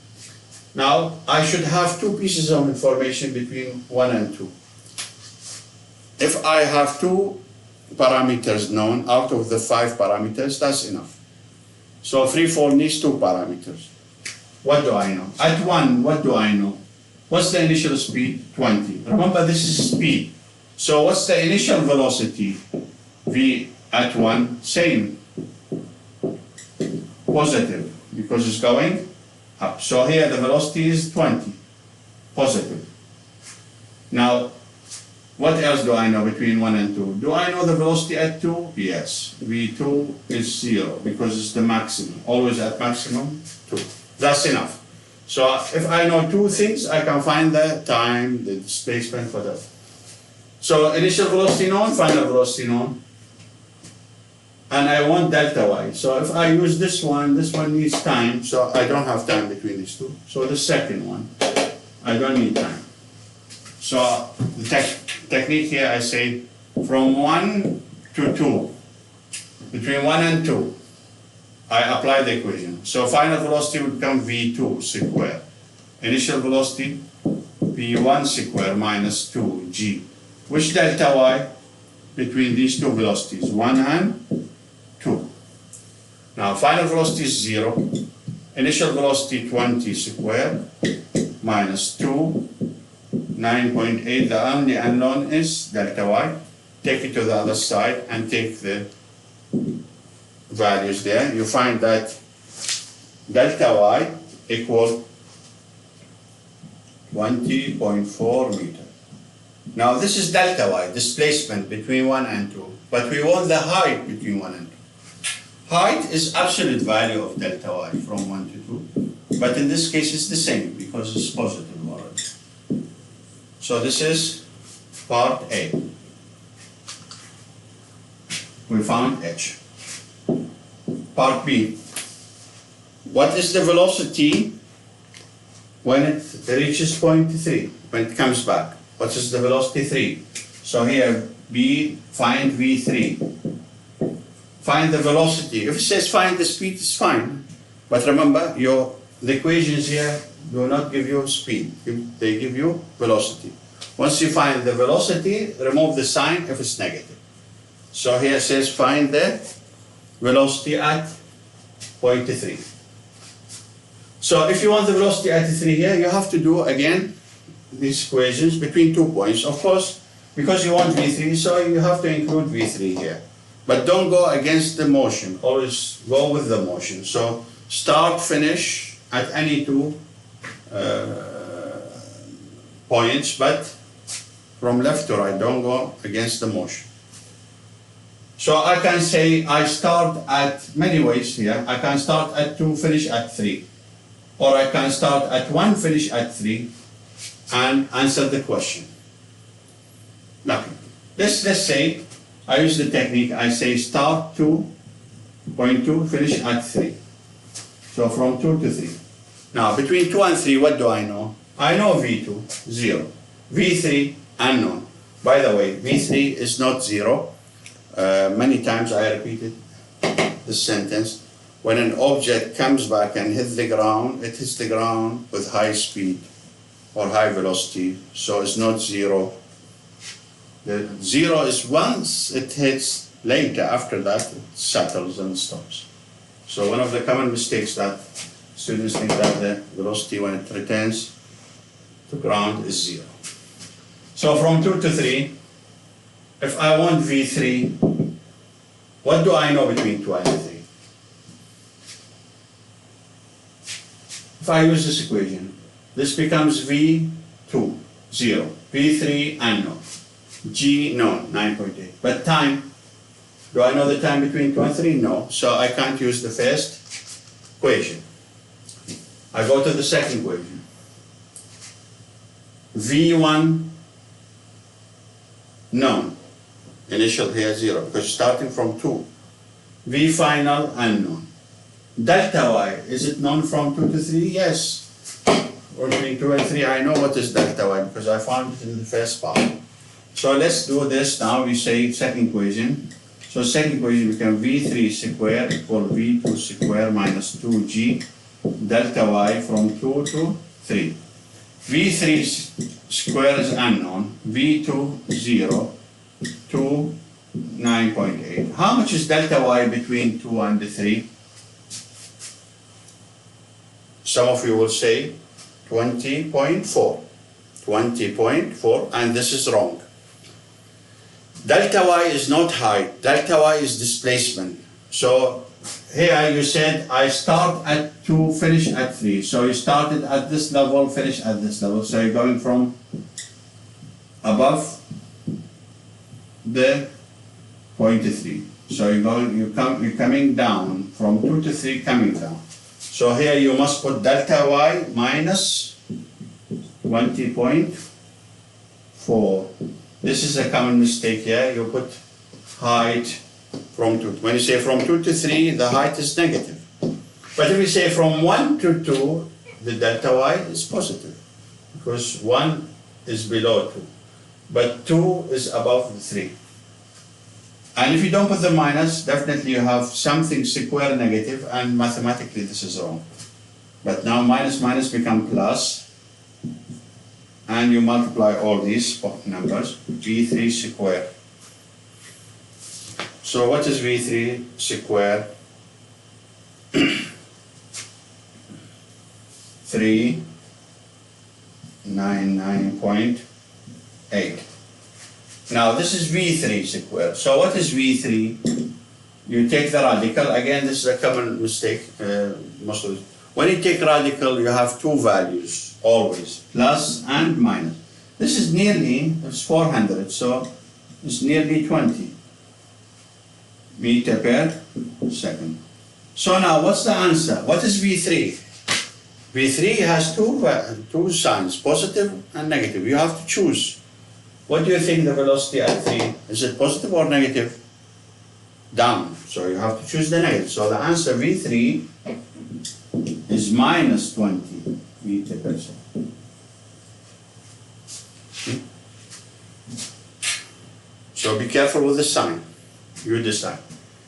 [SPEAKER 1] Now, I should have two pieces of information between 1 and 2. If I have two parameters known out of the 5 parameters, that's enough. So free fall needs 2 parameters. What do I know? At 1, what do I know? What's the initial speed? 20. Remember, this is speed. So what's the initial velocity? V at 1, same. Positive, because it's going up. So here the velocity is 20, positive. Now, what else do I know between 1 and 2? Do I know the velocity at 2? Yes. V2 is 0 because it's the maximum. Always at maximum, 2. That's enough. So if I know two things, I can find the time, the displacement for that. So initial velocity known, final velocity known. And I want delta y. So if I use this one needs time, so I don't have time between these two. So the second one, I don't need time. So the technique here, I say from 1 to 2, between 1 and 2, I apply the equation. So final velocity would become v2 square. Initial velocity, v1 square minus 2g. Which delta y between these two velocities? 1 and 2. Now final velocity is 0. Initial velocity 20 square minus 2. 9.8, the only unknown is delta y. Take it to the other side and take the values there. You find that delta y equal 20.4 meter. Now this is delta y, displacement between 1 and 2, but we want the height between 1 and 2. Height is absolute value of delta y from 1 to 2, but in this case it's the same because it's positive already. So this is part A. We found h. Part B. What is the velocity when it reaches point 3, when it comes back. What is the velocity? 3. So here, find V3. Find the velocity. If it says find the speed, it's fine. But remember, the equations here do not give you speed. They give you velocity. Once you find the velocity, remove the sign if it's negative. So here it says find the velocity at point 3. So if you want the velocity at 3 here, you have to do again these equations between 2 points. Of course, because you want V3, so you have to include V3 here. But don't go against the motion, always go with the motion. So start, finish at any 2 points, but from left to right, don't go against the motion. So I can say I start at many ways here. I can start at 2, finish at 3. Or I can start at 1, finish at 3, and answer the question. Now, let's say I use the technique, I say start 2.2, finish at 3. So from 2 to 3. Now, between 2 and 3, what do I know? I know V2, 0. V3, unknown. By the way, V3 is not 0. Many times I repeated this sentence. When an object comes back and hits the ground, it hits the ground with high speed or high velocity, so it's not 0. The 0 is once it hits, later after that it settles and stops. So one of the common mistakes that students think that the velocity when it returns to ground is 0. So from 2 to 3, if I want V3, what do I know between 2 and 3? If I use this equation, this becomes V2, 0. V3, unknown. G, known, 9.8. But time, do I know the time between 2 and 3? No. So I can't use the first equation. I go to the second equation. V1, known. Initial here, 0, because starting from 2. V final, unknown. Delta y, is it known from 2 to 3? Yes. Or between 2 and 3, I know what is delta y because I found it in the first part. So let's do this now. We say second equation. So second equation becomes V3 square equal V2 square minus 2g delta y from 2 to 3. V3 square is unknown. V2, 0. 2, 9.8. How much is delta y between 2 and 3? Some of you will say 20.4. 20.4, and this is wrong. Delta y is not height. Delta y is displacement. So here you said I start at 2, finish at 3. So you started at this level, finish at this level. So you're going from above the point 3. So you're coming down from 2 to 3, coming down. So here you must put delta y minus 20.4. This is a common mistake here. You put height from 2. When you say from 2 to 3, the height is negative. But if you say from 1 to 2, the delta y is positive because 1 is below 2, but 2 is above 3. And if you don't put the minus, definitely you have something square negative, and mathematically this is wrong. But now minus minus become plus, and you multiply all these numbers, V3 square. So what is V3 square? 399.8. Now this is V3 square. So what is V3? You take the radical. Again, this is a common mistake. Most of it. When you take radical, you have two values always, plus and minus. This is nearly, it's 400, so it's nearly 20 meter per second. So now what's the answer? What is V3? V3 has two signs, positive and negative. You have to choose. What do you think the velocity at 3? Is it positive or negative? Down. So you have to choose the negative. So the answer V3 is minus 20. meter per second. So be careful with the sign. You decide.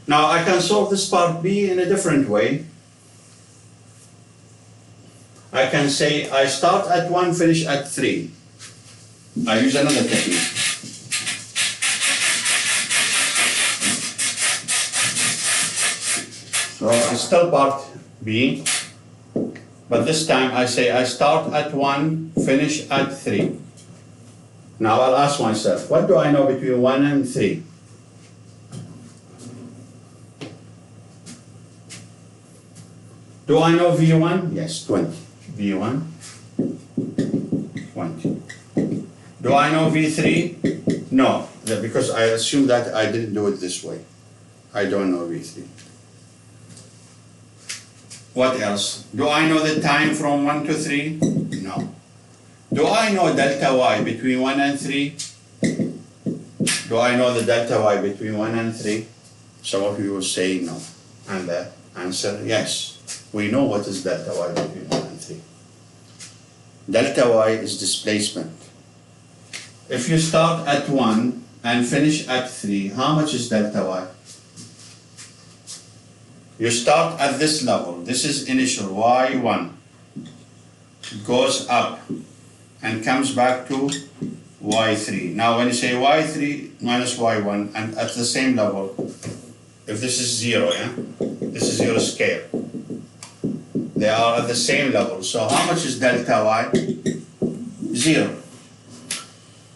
[SPEAKER 1] Now I can solve this part B in a different way. I can say I start at 1, finish at 3. I use another technique. So it's still part B, but this time I say I start at 1, finish at 3. Now I'll ask myself, what do I know between 1 and 3? Do I know V1? Yes, 20. V1, 20. Do I know V3? No, because I assume that I didn't do it this way. I don't know V3. What else? Do I know the time from 1 to 3? No. Do I know delta y between 1 and 3? Do I know the delta y between 1 and 3? Some of you will say no. And the answer, yes. We know what is delta y between 1 and 3. Delta y is displacement. If you start at 1 and finish at 3, how much is delta y? You start at this level. This is initial, y1. It goes up and comes back to y3. Now when you say y3 minus y1 and at the same level, if this is 0, yeah? This is your scale. They are at the same level. So how much is delta y? 0.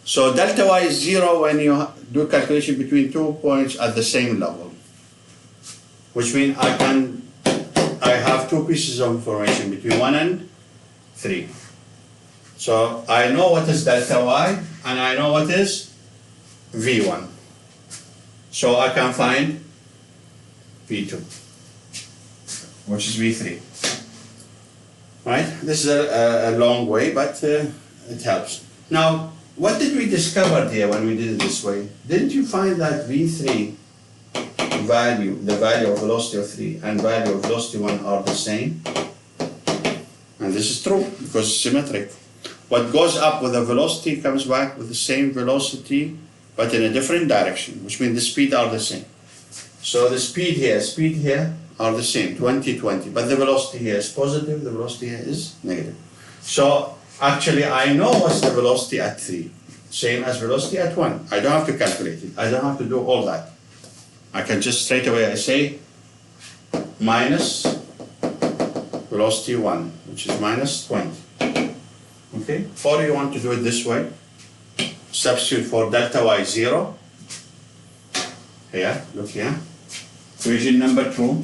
[SPEAKER 1] So delta y is 0 when you do calculation between 2 points at the same level. Which means I have 2 pieces of information between 1 and 3. So I know what is delta y and I know what is V1. So I can find V2, which is V3. Right? This is a long way, but it helps. Now, what did we discover here when we did it this way? Didn't you find that V3 value, the value of velocity of 3 and value of velocity 1 are the same? And this is true because it's symmetric. What goes up with the velocity comes back with the same velocity but in a different direction, which means the speed are the same. So the speed here are the same, 20, 20, but the velocity here is positive, the velocity here is negative. So actually I know what's the velocity at 3, same as velocity at 1. I don't have to calculate it, I don't have to do all that. I can just straight away I say minus velocity 1, which is minus 20. Okay, or you want to do it this way, substitute for delta y 0. Here, look here, equation number 2.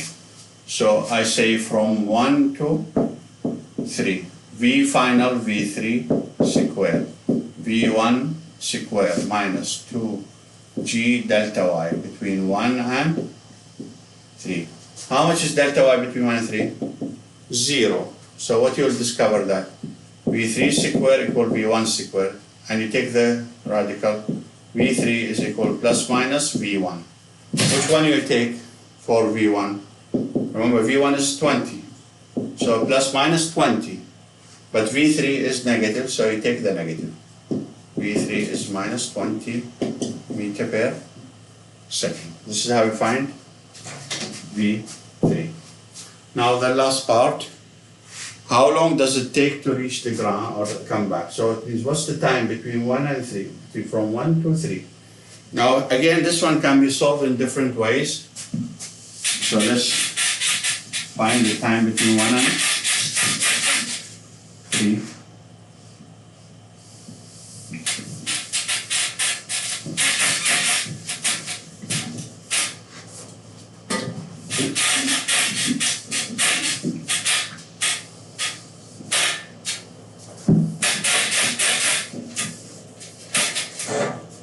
[SPEAKER 1] So I say from 1 to 3, V final V3 squared, V1 squared minus 2G delta y between 1 and 3. How much is delta y between 1 and 3? 0. So what you'll discover that V3 squared equal V1 squared, and you take the radical, V3 is equal plus minus V1. Which one you take for V1? Remember, V1 is 20, so plus minus 20, but V3 is negative, so you take the negative. V3 is minus 20 meter per second. This is how we find V3. Now the last part, how long does it take to reach the ground or come back? So it means what's the time between 1 and 3, from 1 to 3. Now again, this one can be solved in different ways. So let's find the time between 1 and 3.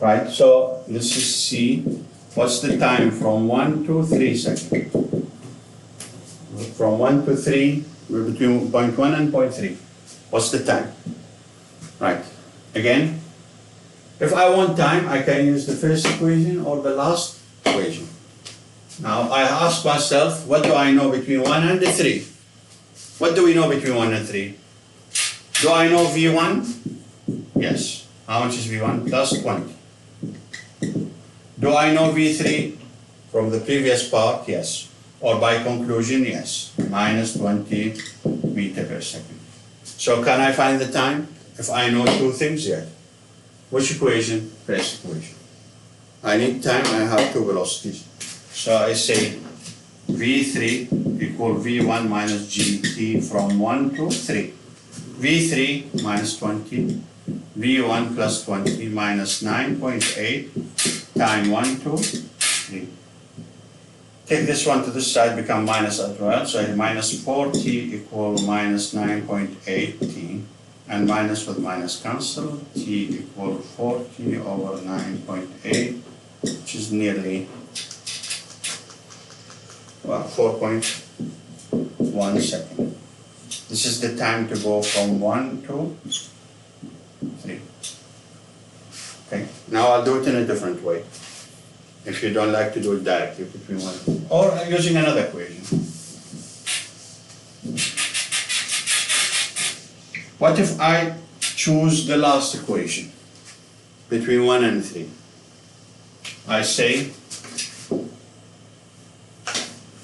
[SPEAKER 1] Right, so this is C. What's the time from 1 to 3 seconds? From 1 to 3, we're between point 1 and point 3. What's the time? Right, again, if I want time, I can use the first equation or the last equation. Now, I ask myself, what do I know between 1 and 3? What do we know between 1 and 3? Do I know V1? Yes. How much is V1? Plus 20. Do I know V3 from the previous part? Yes. Or by conclusion? Yes. Minus 20 meter per second. So can I find the time? If I know two things yet. Which equation? First equation. I need time, I have two velocities. So I say V3 equal V1 minus GT from 1 to 3. V3 minus 20, V1 plus 20 minus 9.8 times 1 to 3. Take this one to this side, become minus as well. So minus 4t equal minus 9.8 t. And minus with minus cancel. T equal 40 over 9.8, which is nearly 4.1 seconds. This is the time to go from 1 to 3. Okay, now I'll do it in a different way. If you don't like to do it directly between one, or using another equation. What if I choose the last equation between 1 and 3? I say,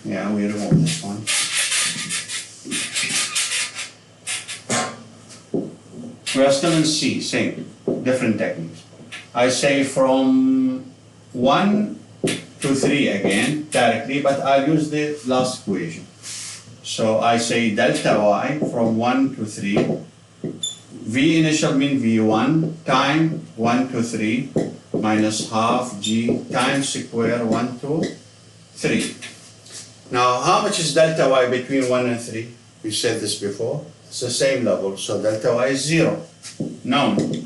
[SPEAKER 1] yeah, we remove this one. We are still in C, same, different techniques. I say from 1 to 3 again, directly, but I'll use the last equation. So I say delta y from 1 to 3, V initial mean V1 time 1 to 3 minus half G times square 1 to 3. Now how much is delta y between 1 and 3? We said this before. It's the same level, so delta y is 0. Known.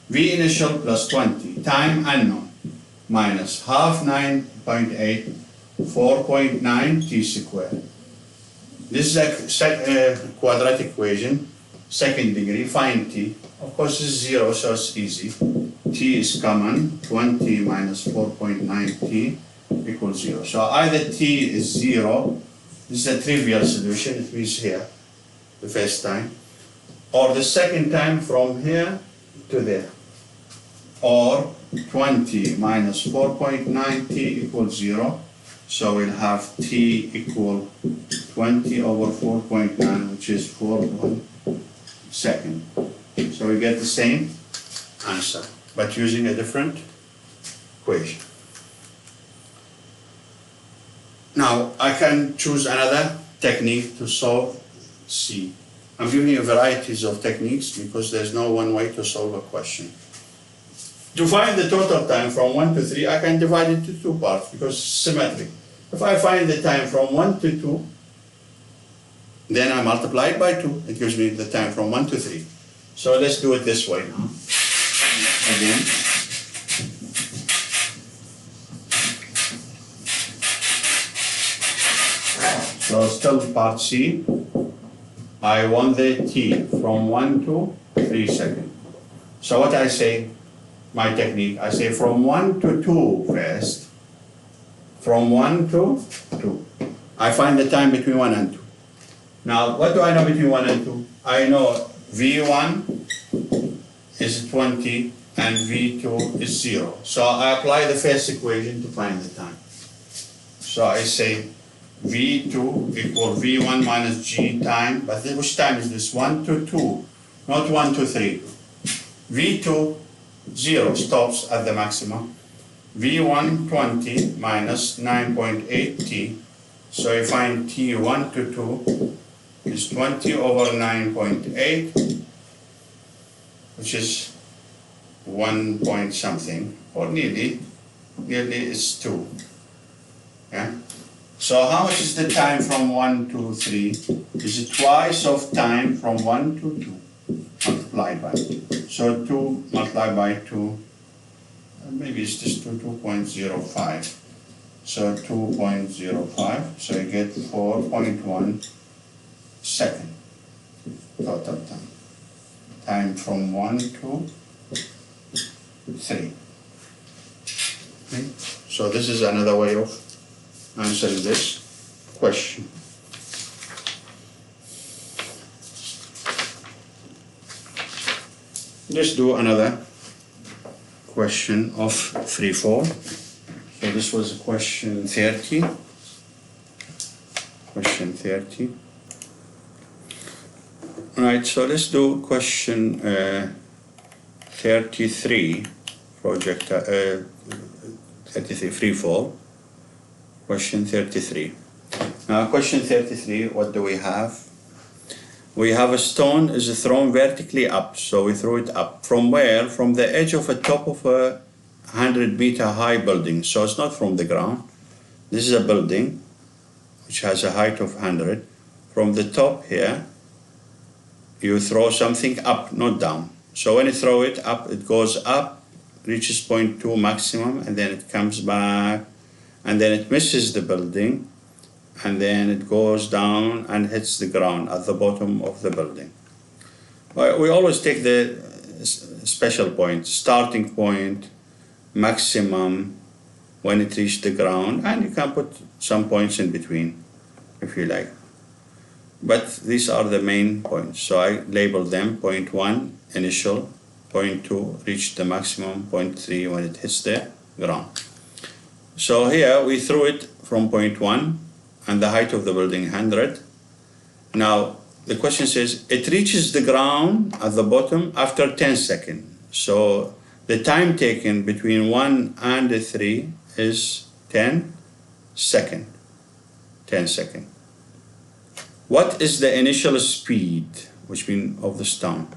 [SPEAKER 1] V initial plus 20, time unknown, minus half 9.8, 4.9 t squared. This is a quadratic equation, second degree, find t. Of course it's 0, so it's easy. T is common, 20 minus 4.9 t equals 0. So either t is 0, this is a trivial solution, it means here, the first time, or the second time from here to there, or 20 minus 4.9 t equals 0, so we'll have t equal 20 over 4.9, which is 4.1 second. So we get the same answer, but using a different equation. Now I can choose another technique to solve C. I'm giving you varieties of techniques because there's no one way to solve a question. To find the total time from 1 to 3, I can divide it into two parts because it's symmetric. If I find the time from 1 to 2, then I multiply it by 2. It gives me the time from 1 to 3. So let's do it this way now. Again. So still part C. I want the t from 1 to 3 seconds. So what I say, my technique, I say from 1 to 2 first. From 1 to 2. I find the time between 1 and 2. Now, what do I know between 1 and 2? I know V1 is 20 and V2 is 0. So I apply the first equation to find the time. So I say V2 equal V1 minus G time, but which time is this? 1 to 2, not 1 to 3. V2, 0, stops at the maximum. V1, 20 minus 9.8 t. So I find t 1 to 2 is 20 over 9.8, which is 1 point something, or nearly is 2. Yeah? So how much is the time from 1 to 3? Is it twice of time from 1 to 2 multiplied by 2. So 2 multiplied by 2, maybe it's just 2.05. So 2.05, so you get 4.1 second total time. Time from 1 to 3. Okay. So this is another way of answering this question. let's do another question of free fall. So this was question 30. Question 30. Right, so let's do question 33, project 33, free fall. Question 33. Now, question 33, what do we have? We have a stone is thrown vertically up, so we throw it up. From where? From the edge of the top of a 100-meter high building. So it's not from the ground. This is a building which has a height of 100. From the top here, you throw something up, not down. So when you throw it up, it goes up, reaches point 2 maximum, and then it comes back, and then it misses the building, and then it goes down and hits the ground at the bottom of the building. We always take the special point, starting point, maximum, when it reaches the ground, and you can put some points in between if you like. But these are the main points. So I label them point 1, initial, point 2, reach the maximum, point 3 when it hits the ground. So here we threw it from point 1, and the height of the building 100. Now the question says it reaches the ground at the bottom after 10 seconds. So the time taken between 1 and 3 is 10 seconds. 10 seconds. What is the initial speed, which means of the stone?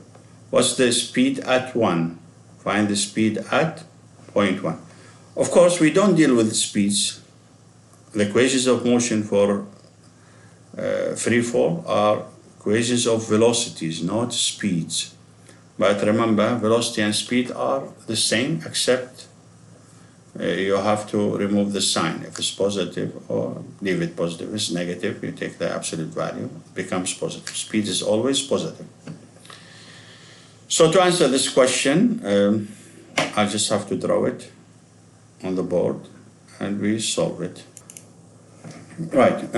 [SPEAKER 1] What's the speed at 1? Find the speed at point 1. Of course, we don't deal with speeds. The equations of motion for free fall are equations of velocities, not speeds. But remember, velocity and speed are the same, except you have to remove the sign. If it's positive, or leave it positive. If it's negative, you take the absolute value, it becomes positive. Speed is always positive. So to answer this question, I just have to draw it on the board and we solve it. Right,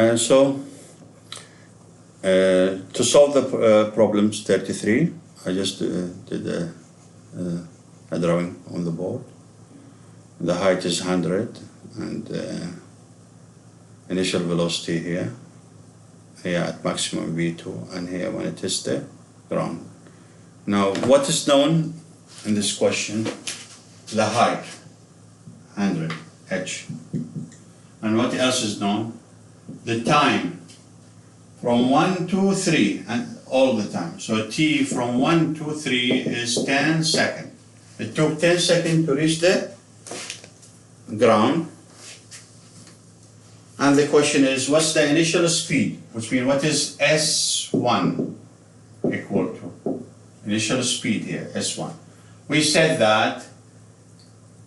[SPEAKER 1] to solve the problems 33, I just did a drawing on the board. The height is 100 and initial velocity here at maximum V2, and here when it hits the ground. Now, what is known in this question? The height, 100, h. And what else is known? The time, from 1 to 3, and all the time. So t from 1 to 3 is 10 seconds. It took 10 seconds to reach the ground. And the question is, what's the initial speed? Which means, what is S1 equal to? Initial speed here, S1. We said that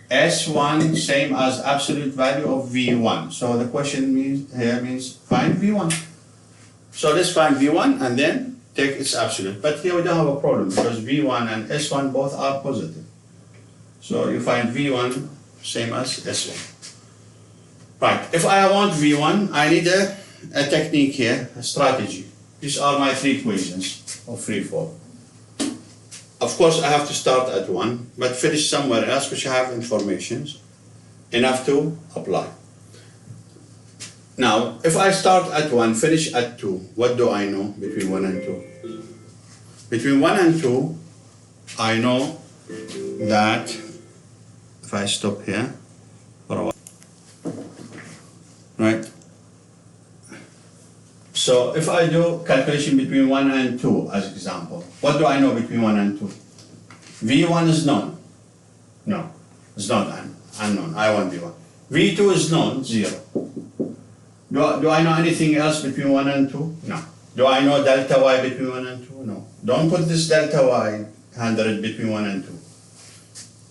[SPEAKER 1] S1 same as absolute value of V1. So the question means find V1. So let's find V1 and then take its absolute. But here we don't have a problem because V1 and S1 both are positive. So you find V1 same as S1. Right, if I want V1, I need a technique here, a strategy. These are my 3 equations of free fall. Of course, I have to start at 1, but finish somewhere else which I have information enough to apply. Now, if I start at 1, finish at 2, what do I know between 1 and 2? Between 1 and 2, I know that if I stop here for a while, right? So if I do calculation between 1 and 2 as example, what do I know between 1 and 2? V1 is known. No, it's not unknown. I want V1. V2 is known, 0. Do I know anything else between 1 and 2? No. Do I know delta y between 1 and 2? No. Don't put this delta y 100 between 1 and 2.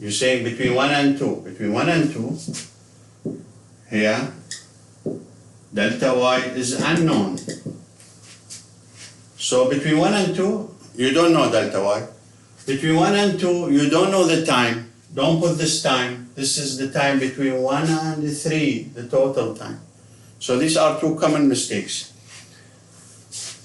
[SPEAKER 1] You're saying between 1 and 2. Between 1 and 2, here, delta y is unknown. So between 1 and 2, you don't know delta y. Between 1 and 2, you don't know the time. Don't put this time. This is the time between 1 and 3, the total time. So these are 2 common mistakes.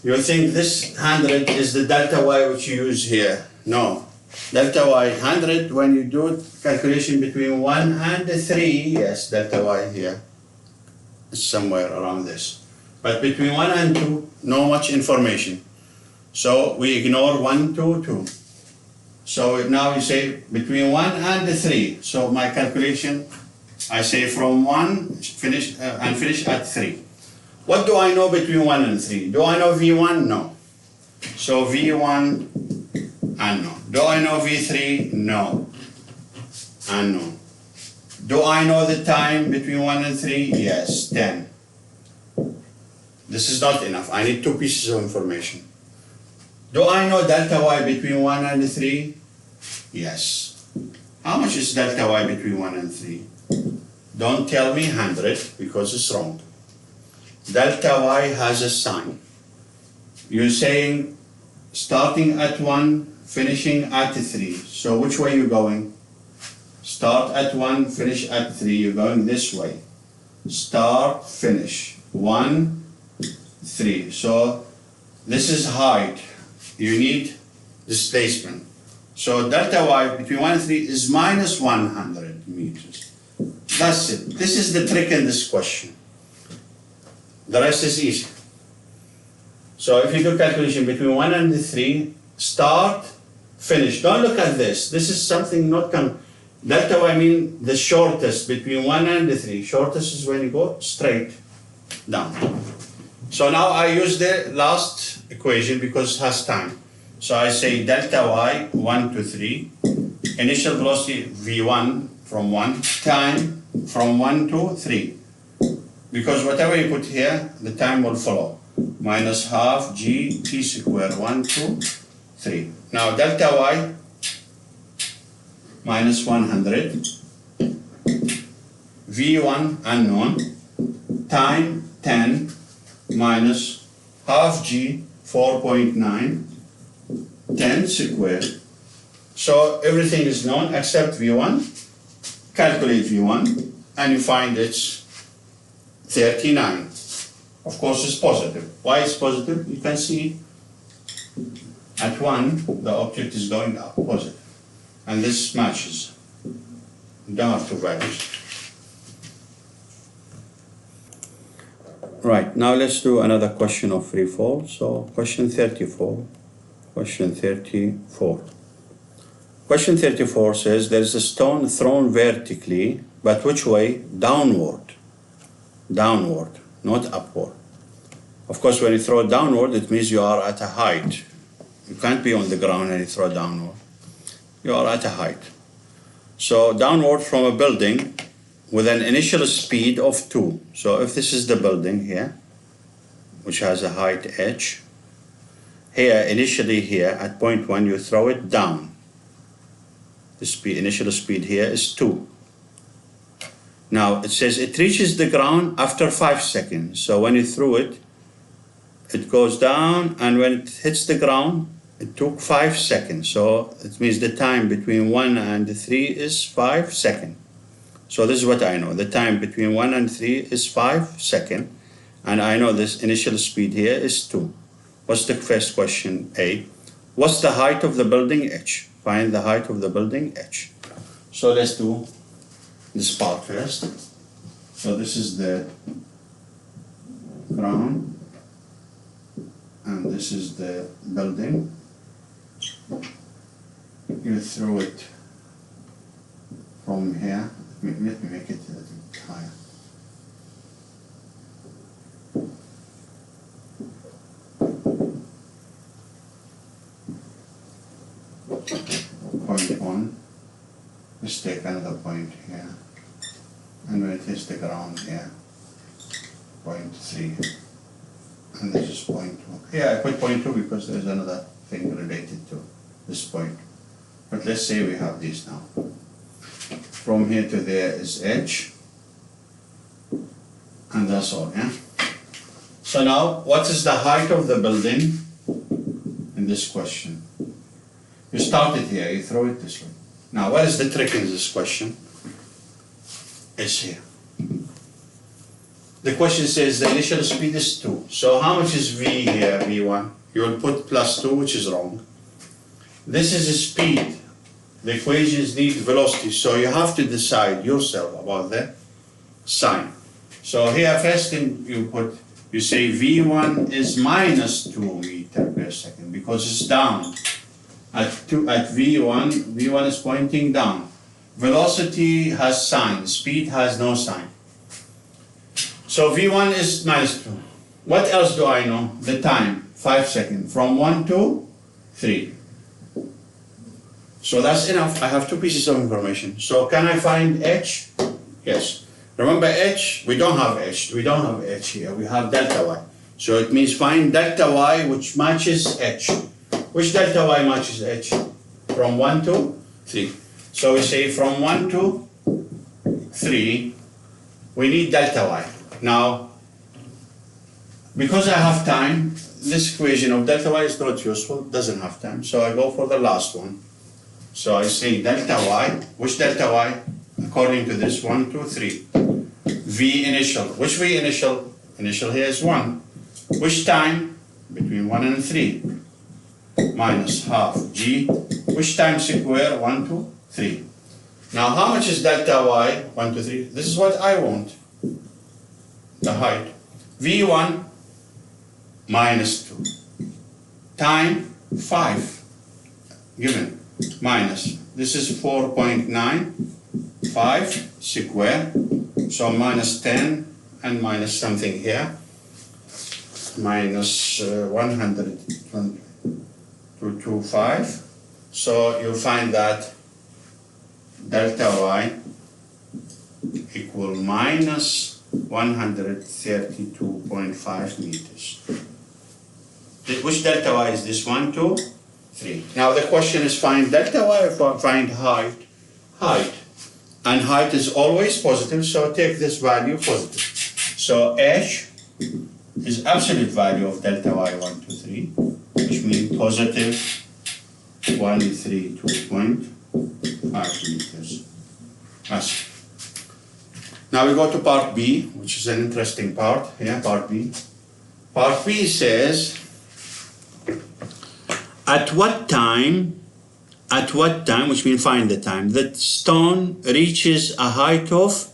[SPEAKER 1] You think this 100 is the delta y which you use here. No, Delta y 100 when you do calculation between 1 and 3, yes, delta y here is somewhere around this. But between 1 and 2, no much information. So we ignore 1, 2, 2. So now we say between 1 and 3. So my calculation, I say from 1 finish and finish at 3. What do I know between 1 and 3? Do I know V1? No. So V1, unknown. Do I know V3? No. Unknown. Do I know the time between 1 and 3? Yes, 10. This is not enough. I need 2 pieces of information. Do I know delta y between 1 and 3? Yes. How much is delta y between 1 and 3? Don't tell me 100 because it's wrong. Delta y has a sign. You're saying starting at 1, finishing at 3. So which way are you going? Start at 1, finish at 3. You're going this way. Start, finish. 1, 3. So this is height. You need displacement. So delta y between 1 and 3 is minus 100 meters. That's it. This is the trick in this question. The rest is easy. So if you do calculation between 1 and 3, start, finish. Don't look at this. This is something not delta y mean the shortest between 1 and 3. Shortest is when you go straight down. So now I use the last equation because it has time. So I say delta y 1 to 3, initial velocity v1 from 1, time from 1 to 3. Because whatever you put here, the time will follow. Minus half g t squared 1 to 3. Now delta y minus 100, v1 unknown, time 10 minus half g 4.9, 10 squared. So everything is known except v1. Calculate v1 and you find it's 39. Of course it's positive. Why it's positive? You can see at 1 the object is going up positive. And this matches. You don't have two values. Right, now let's do another question of free fall. So question 34. Question 34. Question 34 says there is a stone thrown vertically, but which way? Downward. Downward, not upward. Of course, when you throw it downward, it means you are at a height. You can't be on the ground and you throw downward. You are at a height. So downward from a building with an initial speed of 2. So if this is the building here, which has a height h, here, initially here, at point 1, you throw it down. The speed, initial speed here is 2. Now, it says it reaches the ground after 5 seconds. So when you threw it, it goes down, and when it hits the ground, it took 5 seconds. So it means the time between 1 and 3 is 5 seconds. So this is what I know. The time between 1 and 3 is 5 seconds. And I know this initial speed here is 2. What's the first question? A. What's the height of the building H? Find the height of the building H. So let's do this part first. So this is the ground. And this is the building. You throw it from here. Let me make it a little bit higher. Point 1. Let's take another point here. And when it hits the ground here, point 3. And this is point 2. Yeah, I put point 2 because there's another thing related to this point. But let's say we have these now. From here to there is H. And that's all, yeah? So now, what is the height of the building in this question? You start it here, you throw it this way. Now, what is the trick in this question? It's here. The question says the initial speed is 2. So how much is V here, V1? You will put plus 2, which is wrong. This is a speed. The equations need velocity, so you have to decide yourself about the sign. So here first thing you say V1 is minus 2 meters per second because it's down. At V1, V1 is pointing down. Velocity has sign, speed has no sign. So V1 is minus 2. What else do I know? The time, 5 seconds, from 1 to 3. So that's enough. I have 2 pieces of information. So can I find h? Yes. Remember h? We don't have h. We don't have h here. We have delta y. So it means find delta y which matches h. Which delta y matches h? From 1 to 3. So we say from 1 to 3, we need delta y. Now, because I have time, this equation of delta y is not useful, doesn't have time. So I go for the last one. So I say delta y, which delta y? According to this, 1, 2, 3. V initial, which V initial? Initial here is 1. Which time? Between 1 and 3. Minus half G, which time square? 1, 2, 3. Now how much is delta y? 1, 2, 3. This is what I want. The height. V1 minus 2. Time 5. Given. Minus. This is 4.95 square. So minus 10 and minus something here. Minus 125. So you find that delta y equal minus 132.5 meters. Which delta y is this? 1, 2, 3. Now the question is find delta y or find height? Height. And height is always positive, so take this value positive. So h is absolute value of delta y 1, 2, 3, which means positive 132.5 meters. Yes. Now we go to part B, which is an interesting part. Yeah, part B. Part B says, at what time, which means find the time, the stone reaches a height of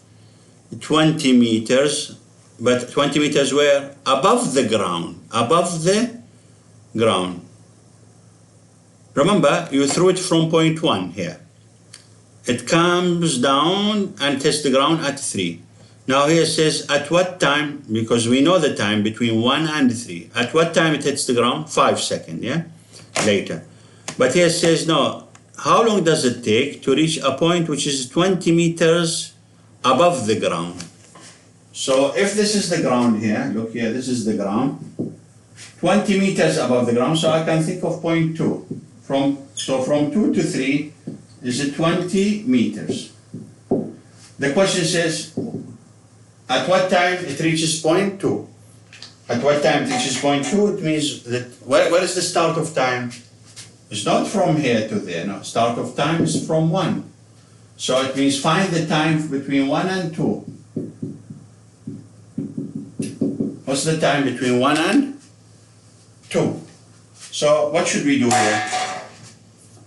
[SPEAKER 1] 20 meters, but 20 meters where? Above the ground, Remember, you threw it from point 1 here. It comes down and hits the ground at 3. Now here it says at what time, because we know the time between 1 and 3. At what time it hits the ground? 5 seconds, yeah? Later. But here it says, no, how long does it take to reach a point which is 20 meters above the ground? So if this is the ground here, look here, this is the ground, 20 meters above the ground, so I can think of point 2. From 2 to 3 is 20 meters. The question says, at what time it reaches point 2? At what time it reaches point 2, it means that, where is the start of time? It's not from here to there, no. Start of time is from 1. So it means find the time between 1 and 2. What's the time between 1 and 2? So what should we do here?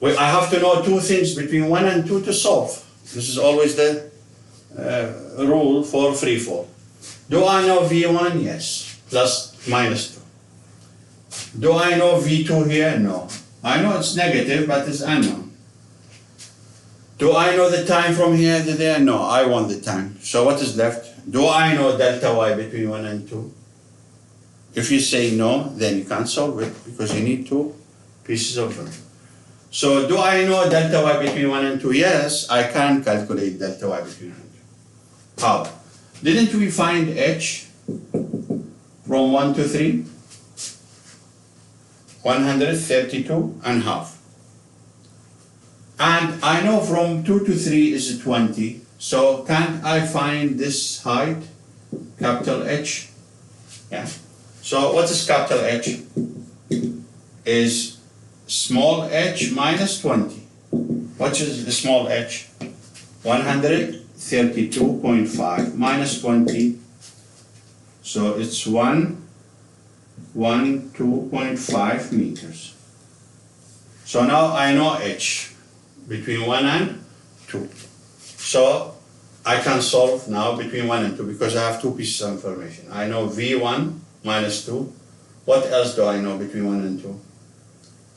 [SPEAKER 1] I have to know 2 things between 1 and 2 to solve. This is always the rule for free fall. Do I know V1? Yes. Plus minus 2. Do I know V2 here? No. I know it's negative, but it's unknown. Do I know the time from here to there? No, I want the time. So what is left? Do I know delta y between 1 and 2? If you say no, then you can't solve it because you need 2 pieces of them. So do I know delta y between 1 and 2? Yes, I can calculate delta y between 1 and 2. How? Didn't we find h from 1 to 3? 132 and half. And I know from 2 to 3 is 20. So can't I find this height, capital H? Yeah. So what is capital H? Is small h minus 20. What is the small h? 132.5 minus 20. So it's 112.5 meters. So now I know h. between 1 and 2. So I can solve now between 1 and 2 because I have two pieces of information. I know V1 minus 2. What else do I know between 1 and 2?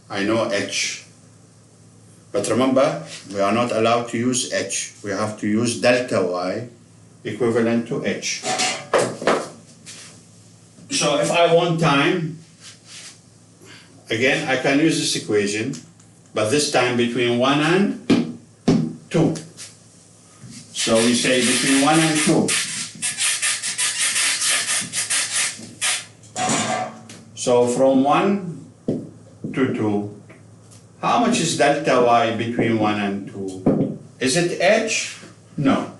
[SPEAKER 1] I know H. But remember, we are not allowed to use H. We have to use delta Y equivalent to H. So if I want time, again, I can use this equation, but this time between 1 and 2. So we say between 1 and 2. So from 1 to 2, how much is delta Y between 1 and 2? Is it H? No.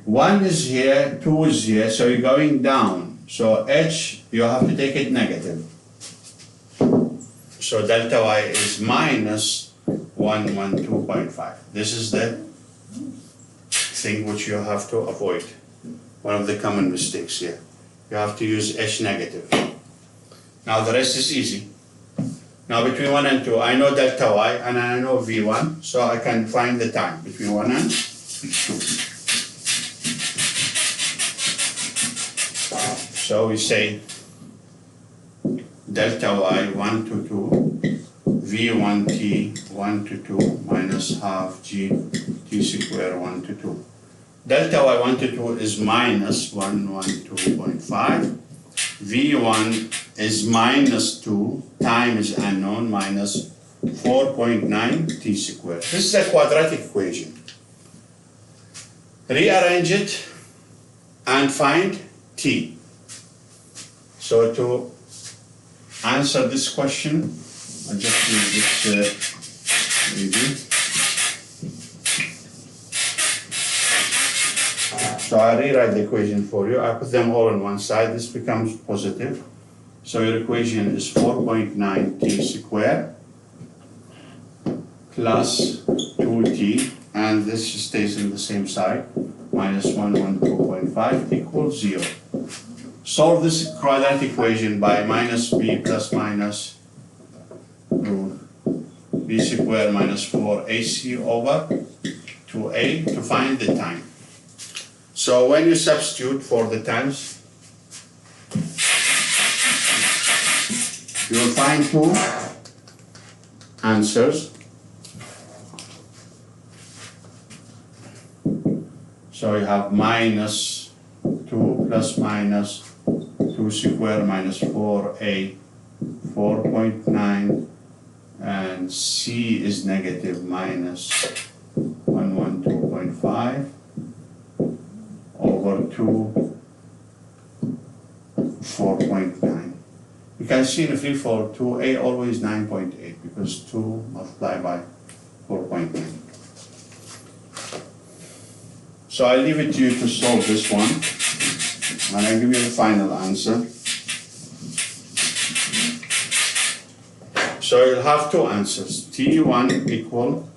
[SPEAKER 1] 1 is here, 2 is here, so you're going down. So H, you have to take it negative. So delta Y is minus 112.5. This is the thing which you have to avoid. One of the common mistakes here. You have to use H negative. Now the rest is easy. Now between 1 and 2, I know delta Y and I know V1, so I can find the time between 1 and 2. So we say delta Y 1 to 2, V1T 1 to 2 minus half G T square 1 to 2. Delta Y 1 to 2 is minus 112.5. V1 is minus 2, time is unknown, minus 4.9 T squared. This is a quadratic equation. Rearrange it and find T. So to answer this question, I'll just use this maybe. So I rewrite the equation for you. I put them all on one side. This becomes positive. So your equation is 4.9 T squared plus 2T, and this stays on the same side, minus 112.5 equals 0. Solve this quadratic equation by minus b plus minus b squared minus 4ac over 2a to find the time. So when you substitute for the times, you will find two answers. So you have minus 2 plus minus 2 squared minus 4a, 4.9, and c is negative minus 112.5 over 2, 4.9. You can see in free fall 2a always 9.8 because 2 multiplied by 4.9. So I leave it to you to solve this one, and I'll give you the final answer. So you'll have two answers. T1 equal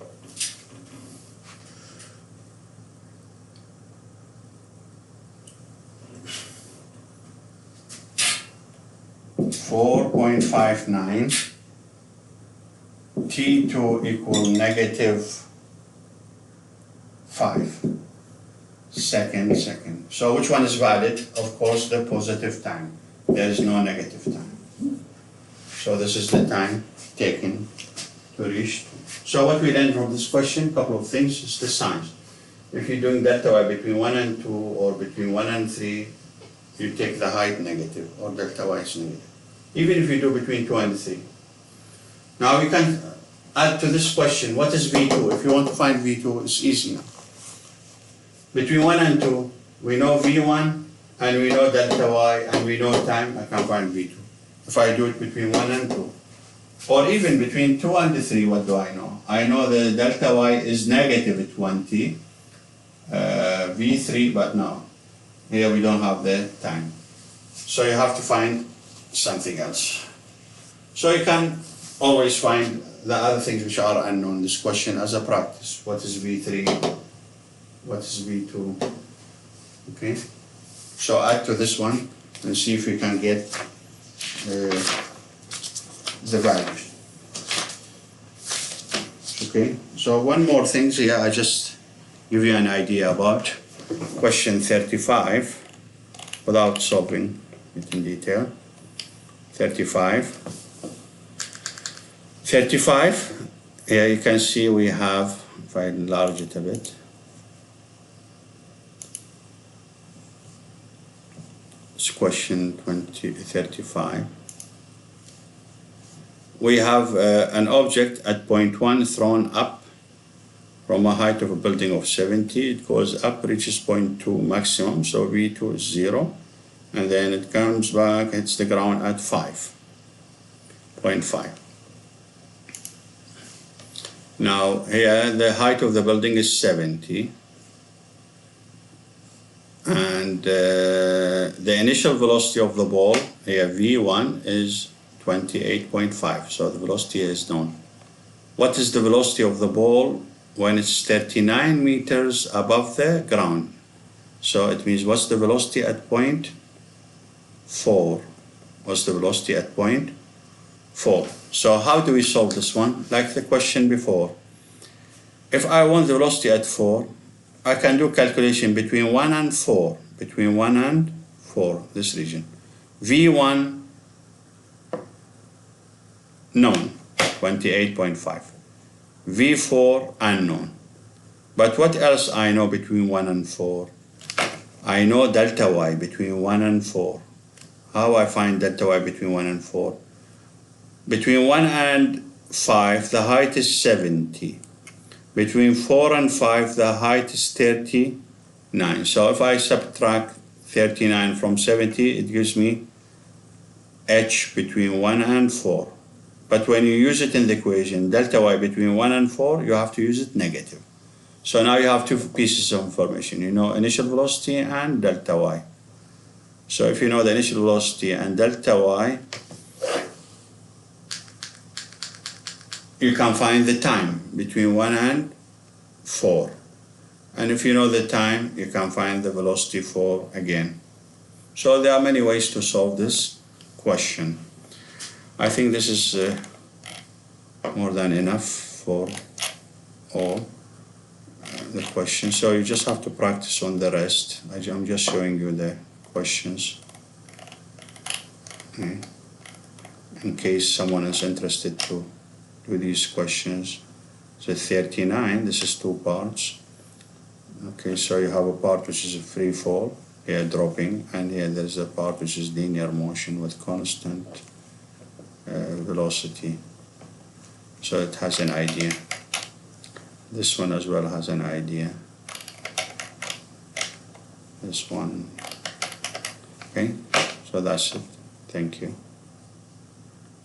[SPEAKER 1] 4.59, T2 equal negative 5 second. So which one is valid? Of course the positive time. There is no negative time. So this is the time taken to reach 2. So what we learned from this question, a couple of things, is the signs. If you're doing delta Y between 1 and 2 or between 1 and 3, you take the height negative or delta Y is negative. Even if you do between 2 and 3. Now we can add to this question, what is V2? If you want to find V2, it's easy now. Between 1 and 2, we know V1 and we know delta Y and we know time, I can find V2. If I do it between 1 and 2. Or even between 2 and 3, what do I know? I know the delta Y is negative at 1T, V3, but no. Here we don't have the time. So you have to find something else. So you can always find the other things which are unknown in this question as a practice. What is V3? What is V2? Okay. So add to this one and see if we can get the values. Okay. So one more thing here, I just give you an idea about question 35 without solving it in detail. 35, here you can see we have, if I enlarge it a bit, it's question 35. We have an object at point 1 thrown up from a height of a building of 70. It goes up, reaches point 2 maximum, so V2 is 0, and then it comes back, hits the ground at 5.5. Now here the height of the building is 70, and the initial velocity of the ball here, V1, is 28.5, so the velocity is known. What is the velocity of the ball when it's 39 meters above the ground? So it means what's the velocity at point 4? What's the velocity at point 4? So how do we solve this one? Like the question before. If I want the velocity at 4, I can do calculation between 1 and 4. Between 1 and 4, this region. V1 known, 28.5. V4 unknown. But what else I know between 1 and 4? I know delta y between 1 and 4. How I find delta y between 1 and 4? Between 1 and 5, the height is 70. Between 4 and 5, the height is 39. So if I subtract 39 from 70, it gives me h between 1 and 4. But when you use it in the equation, delta y between 1 and 4, you have to use it negative. So now you have two pieces of information. You know initial velocity and delta y. So if you know the initial velocity and delta y, you can find the time between 1 and 4. And if you know the time, you can find the velocity for again. So there are many ways to solve this question. I think this is more than enough for all the questions. So you just have to practice on the rest. I'm just showing you the questions. Okay. In case someone is interested to do these questions. So 39, this is 2 parts. Okay, so you have a part which is a free fall, here dropping, and here there's a part which is linear motion with constant velocity. So it has an idea. This one as well has an idea. This one. Okay, so that's it. Thank you.